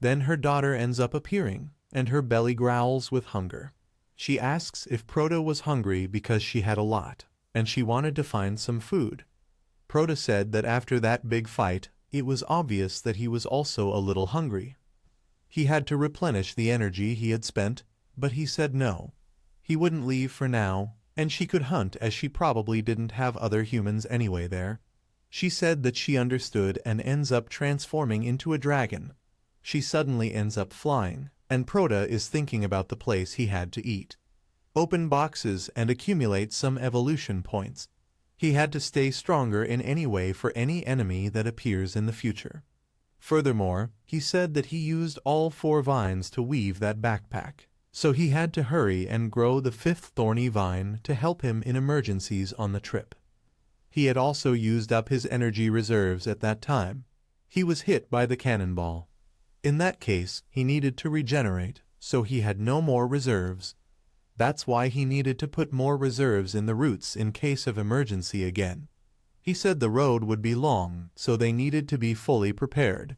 Then her daughter ends up appearing, and her belly growls with hunger. She asks if Prota was hungry because she had a lot, and she wanted to find some food. Prota said that after that big fight, it was obvious that he was also a little hungry. He had to replenish the energy he had spent, but he said no. He wouldn't leave for now, and she could hunt as she probably didn't have other humans anyway there. She said that she understood and ends up transforming into a dragon. She suddenly ends up flying, and Prota is thinking about the place he had to eat. Open boxes and accumulate some evolution points. He had to stay stronger in any way for any enemy that appears in the future. Furthermore, he said that he used all 4 vines to weave that backpack, so he had to hurry and grow the 5th thorny vine to help him in emergencies on the trip. He had also used up his energy reserves at that time. He was hit by the cannonball. In that case, he needed to regenerate, so he had no more reserves. That's why he needed to put more reserves in the roots in case of emergency again. He said the road would be long, so they needed to be fully prepared.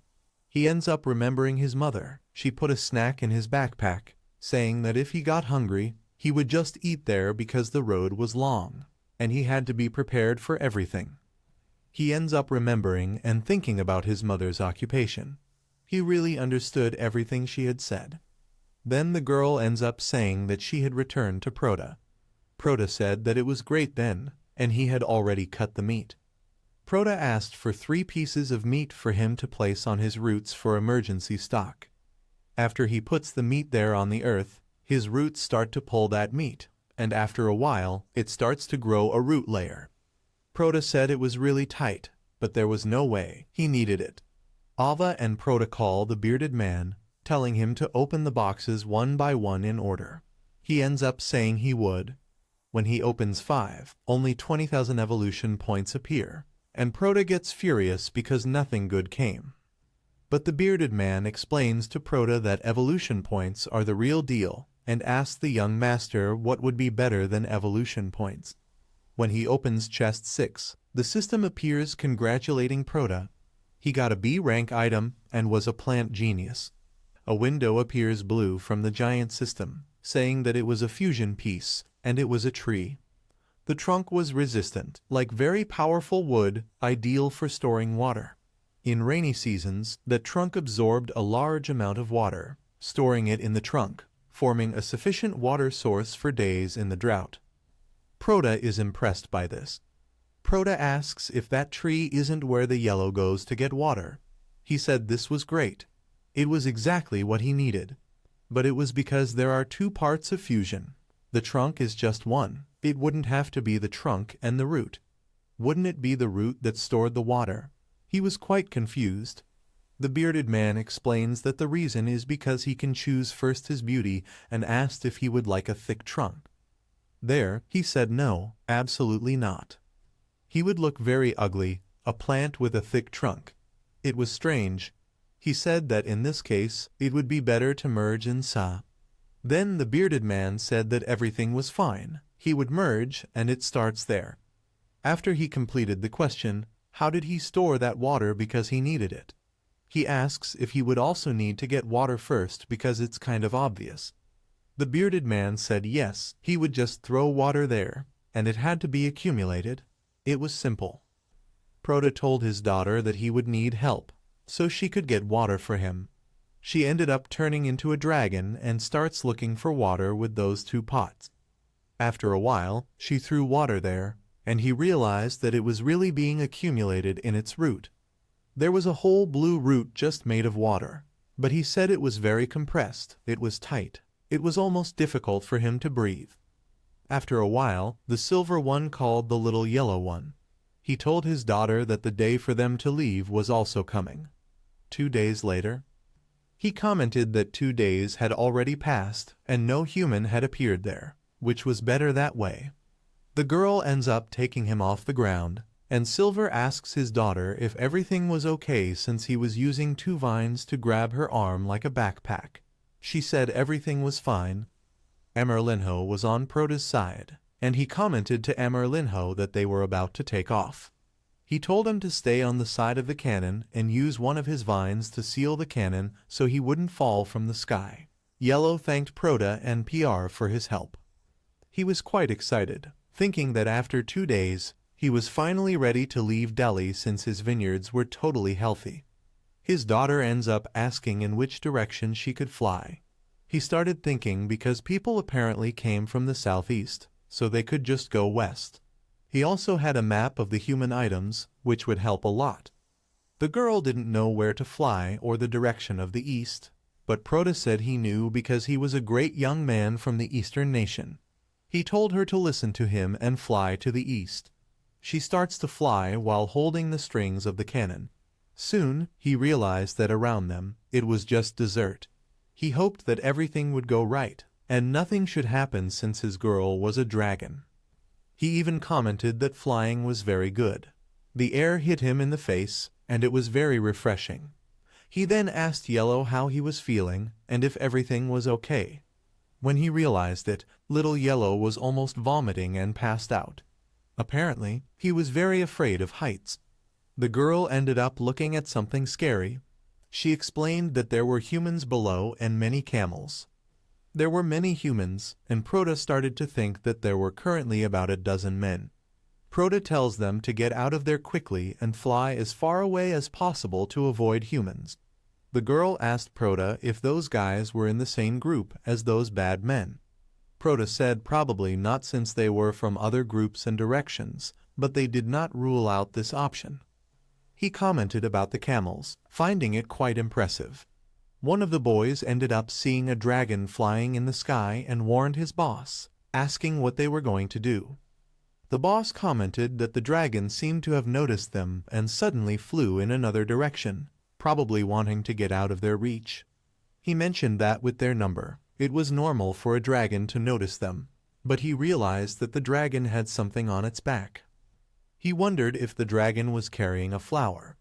He ends up remembering his mother. She put a snack in his backpack, saying that if he got hungry, he would just eat there because the road was long, and he had to be prepared for everything. He ends up remembering and thinking about his mother's occupation. He really understood everything she had said. Then the girl ends up saying that she had returned to Prota. Prota said that it was great then, and he had already cut the meat. Prota asked for 3 pieces of meat for him to place on his roots for emergency stock. After he puts the meat there on the earth, his roots start to pull that meat, and after a while, it starts to grow a root layer. Prota said it was really tight, but there was no way, he needed it. Ava and Prota call the bearded man, telling him to open the boxes one by one in order. He ends up saying he would. When he opens 5, only 20,000 evolution points appear, and Proda gets furious because nothing good came. But the bearded man explains to Proda that evolution points are the real deal and asks the young master what would be better than evolution points. When he opens chest 6, the system appears congratulating Proda. He got a B rank item and was a plant genius. A window appears blue from the giant system, saying that it was a fusion piece and it was a tree. The trunk was resistant, like very powerful wood, ideal for storing water. In rainy seasons, the trunk absorbed a large amount of water, storing it in the trunk, forming a sufficient water source for days in the drought. Proda is impressed by this. Proda asks if that tree isn't where the yellow goes to get water. He said this was great. It was exactly what he needed. But it was because there are two parts of fusion. The trunk is just one. It wouldn't have to be the trunk and the root. Wouldn't it be the root that stored the water? He was quite confused. The bearded man explains that the reason is because he can choose first his beauty and asked if he would like a thick trunk. There, he said no, absolutely not. He would look very ugly, a plant with a thick trunk. It was strange. He said that in this case, it would be better to merge in Sa. Then the bearded man said that everything was fine. He would merge, and it starts there. After he completed the question, how did he store that water because he needed it? He asks if he would also need to get water first because it's kind of obvious. The bearded man said yes, he would just throw water there, and it had to be accumulated. It was simple. Proda told his daughter that he would need help, so she could get water for him. She ended up turning into a dragon and starts looking for water with those two pots. After a while, she threw water there, and he realized that it was really being accumulated in its root. There was a whole blue root just made of water, but he said it was very compressed, it was tight. It was almost difficult for him to breathe. After a while, the silver one called the little yellow one. He told his daughter that the day for them to leave was also coming. 2 days later, he commented that 2 days had already passed and no human had appeared there, which was better that way. The girl ends up taking him off the ground, and Silver asks his daughter if everything was okay since he was using 2 vines to grab her arm like a backpack. She said everything was fine. Emerlinho was on Proda's side, and he commented to Emerlinho that they were about to take off. He told him to stay on the side of the cannon and use one of his vines to seal the cannon so he wouldn't fall from the sky. Yellow thanked Proda and PR for his help. He was quite excited, thinking that after 2 days, he was finally ready to leave Delhi since his vineyards were totally healthy. His daughter ends up asking in which direction she could fly. He started thinking because people apparently came from the southeast, so they could just go west. He also had a map of the human items, which would help a lot. The girl didn't know where to fly or the direction of the east, but Proda said he knew because he was a great young man from the eastern nation. He told her to listen to him and fly to the east. She starts to fly while holding the strings of the cannon. Soon, he realized that around them, it was just desert. He hoped that everything would go right, and nothing should happen since his girl was a dragon. He even commented that flying was very good. The air hit him in the face, and it was very refreshing. He then asked Yellow how he was feeling, and if everything was okay. When he realized it, little Yellow was almost vomiting and passed out. Apparently, he was very afraid of heights. The girl ended up looking at something scary. She explained that there were humans below and many camels. There were many humans, and Proda started to think that there were currently about a dozen men. Proda tells them to get out of there quickly and fly as far away as possible to avoid humans. The girl asked Proda if those guys were in the same group as those bad men. Proda said probably not since they were from other groups and directions, but they did not rule out this option. He commented about the camels, finding it quite impressive. One of the boys ended up seeing a dragon flying in the sky and warned his boss, asking what they were going to do. The boss commented that the dragon seemed to have noticed them and suddenly flew in another direction, probably wanting to get out of their reach. He mentioned that with their number, it was normal for a dragon to notice them, but he realized that the dragon had something on its back. He wondered if the dragon was carrying a flower.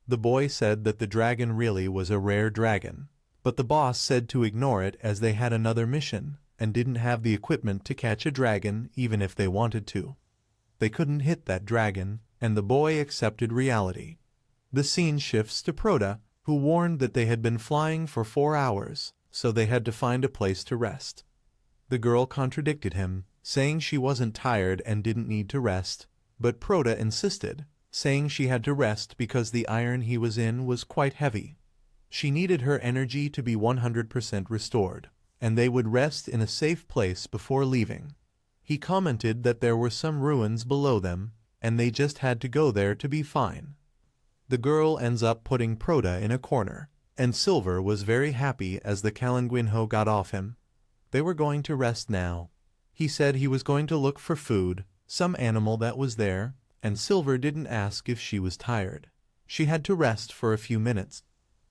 The boy said that the dragon really was a rare dragon, but the boss said to ignore it as they had another mission and didn't have the equipment to catch a dragon even if they wanted to. They couldn't hit that dragon, and the boy accepted reality. The scene shifts to Proda, who warned that they had been flying for 4 hours, so they had to find a place to rest. The girl contradicted him, saying she wasn't tired and didn't need to rest, but Proda insisted, saying she had to rest because the iron he was in was quite heavy. She needed her energy to be 100% restored, and they would rest in a safe place before leaving. He commented that there were some ruins below them, and they just had to go there to be fine. The girl ends up putting Proda in a corner, and Silver was very happy as the Kalanguinho got off him. They were going to rest now. He said he was going to look for food, some animal that was there, and Silver didn't ask if she was tired. She had to rest for a few minutes.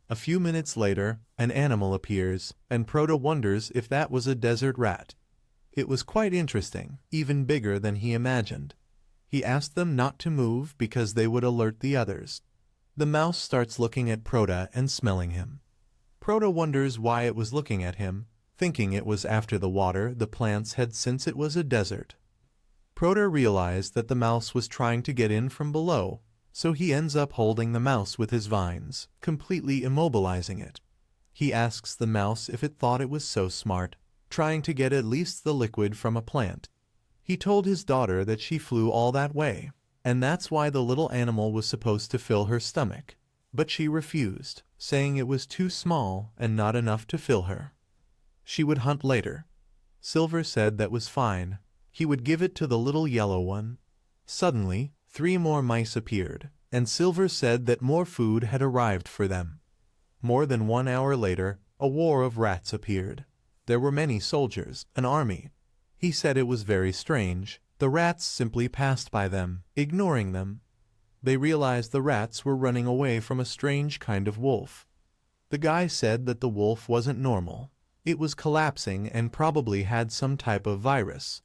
A few minutes later, an animal appears, and Proda wonders if that was a desert rat. It was quite interesting, even bigger than he imagined. He asked them not to move because they would alert the others. The mouse starts looking at Proda and smelling him. Proda wonders why it was looking at him, thinking it was after the water the plants had since it was a desert. Proda realized that the mouse was trying to get in from below, so he ends up holding the mouse with his vines, completely immobilizing it. He asks the mouse if it thought it was so smart, trying to get at least the liquid from a plant. He told his daughter that she flew all that way, and that's why the little animal was supposed to fill her stomach, but she refused, saying it was too small and not enough to fill her. She would hunt later. Silver said that was fine. He would give it to the little yellow one. Suddenly, 3 more mice appeared, and Silver said that more food had arrived for them. More than 1 hour later, a war of rats appeared. There were many soldiers, an army. He said it was very strange. The rats simply passed by them, ignoring them. They realized the rats were running away from a strange kind of wolf. The guy said that the wolf wasn't normal. It was collapsing and probably had some type of virus.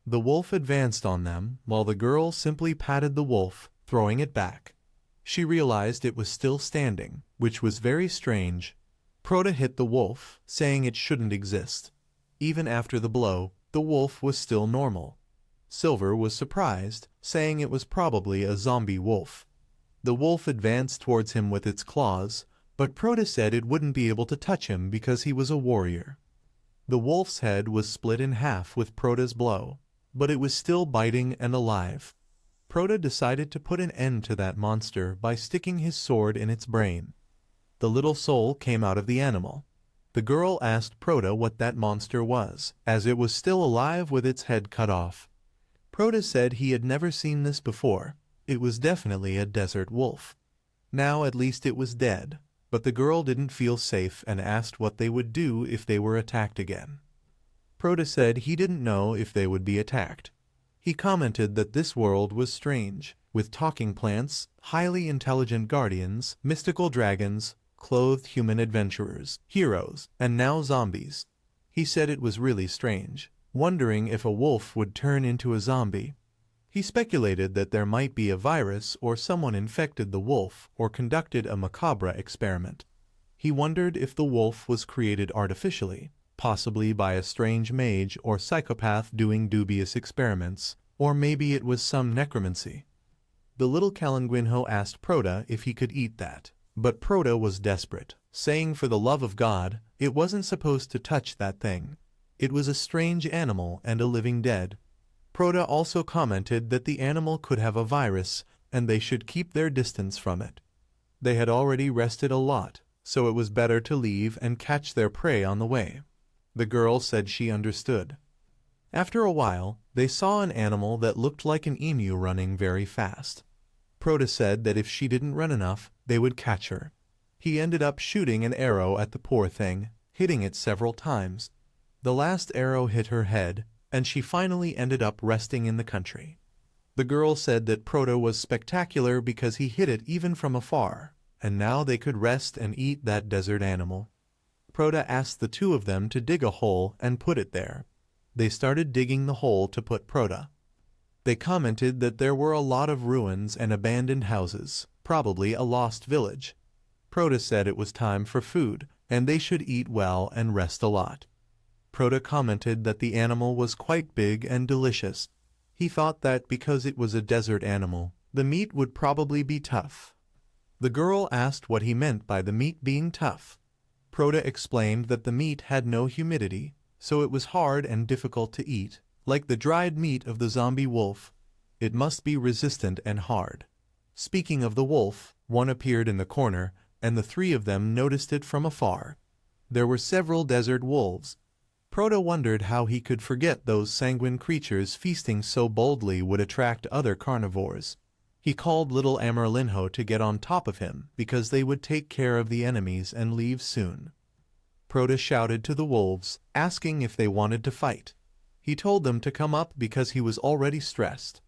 The wolf advanced on them, while the girl simply patted the wolf, throwing it back. She realized it was still standing, which was very strange. Proda hit the wolf, saying it shouldn't exist. Even after the blow, the wolf was still normal. Silver was surprised, saying it was probably a zombie wolf. The wolf advanced towards him with its claws, but Proda said it wouldn't be able to touch him because he was a warrior. The wolf's head was split in half with Proda's blow, but it was still biting and alive. Proda decided to put an end to that monster by sticking his sword in its brain. The little soul came out of the animal. The girl asked Proda what that monster was, as it was still alive with its head cut off. Proda said he had never seen this before. It was definitely a desert wolf. Now at least it was dead, but the girl didn't feel safe and asked what they would do if they were attacked again. Proda said he didn't know if they would be attacked. He commented that this world was strange, with talking plants, highly intelligent guardians, mystical dragons, clothed human adventurers, heroes, and now zombies. He said it was really strange, wondering if a wolf would turn into a zombie. He speculated that there might be a virus or someone infected the wolf or conducted a macabre experiment. He wondered if the wolf was created artificially, possibly by a strange mage or psychopath doing dubious experiments, or maybe it was some necromancy. The little Kalanguinho asked Proda if he could eat that, but Proda was desperate, saying for the love of God, it wasn't supposed to touch that thing. It was a strange animal and a living dead. Proda also commented that the animal could have a virus and they should keep their distance from it. They had already rested a lot, so it was better to leave and catch their prey on the way. The girl said she understood. After a while, they saw an animal that looked like an emu running very fast. Proda said that if she didn't run enough, they would catch her. He ended up shooting an arrow at the poor thing, hitting it several times. The last arrow hit her head, and she finally ended up resting in the country. The girl said that Proda was spectacular because he hit it even from afar, and now they could rest and eat that desert animal. Proda asked the 2 of them to dig a hole and put it there. They started digging the hole to put Proda. They commented that there were a lot of ruins and abandoned houses, probably a lost village. Proto said it was time for food, and they should eat well and rest a lot. Proto commented that the animal was quite big and delicious. He thought that because it was a desert animal, the meat would probably be tough. The girl asked what he meant by the meat being tough. Proto explained that the meat had no humidity, so it was hard and difficult to eat, like the dried meat of the zombie wolf. It must be resistant and hard. Speaking of the wolf, one appeared in the corner, and the three of them noticed it from afar. There were several desert wolves. Proto wondered how he could forget those sanguine creatures feasting so boldly would attract other carnivores. He called little Amarlinho to get on top of him because they would take care of the enemies and leave soon. Proto shouted to the wolves, asking if they wanted to fight. He told them to come up because he was already stressed.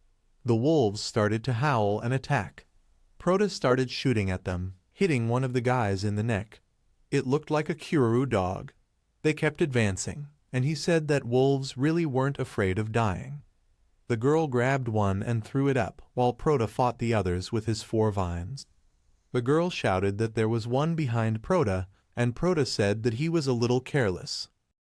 The wolves started to howl and attack. Proto started shooting at them, hitting one of the guys in the neck. It looked like a Kururu dog. They kept advancing, and he said that wolves really weren't afraid of dying. The girl grabbed one and threw it up, while Proto fought the others with his 4 vines. The girl shouted that there was one behind Proto, and Proto said that he was a little careless,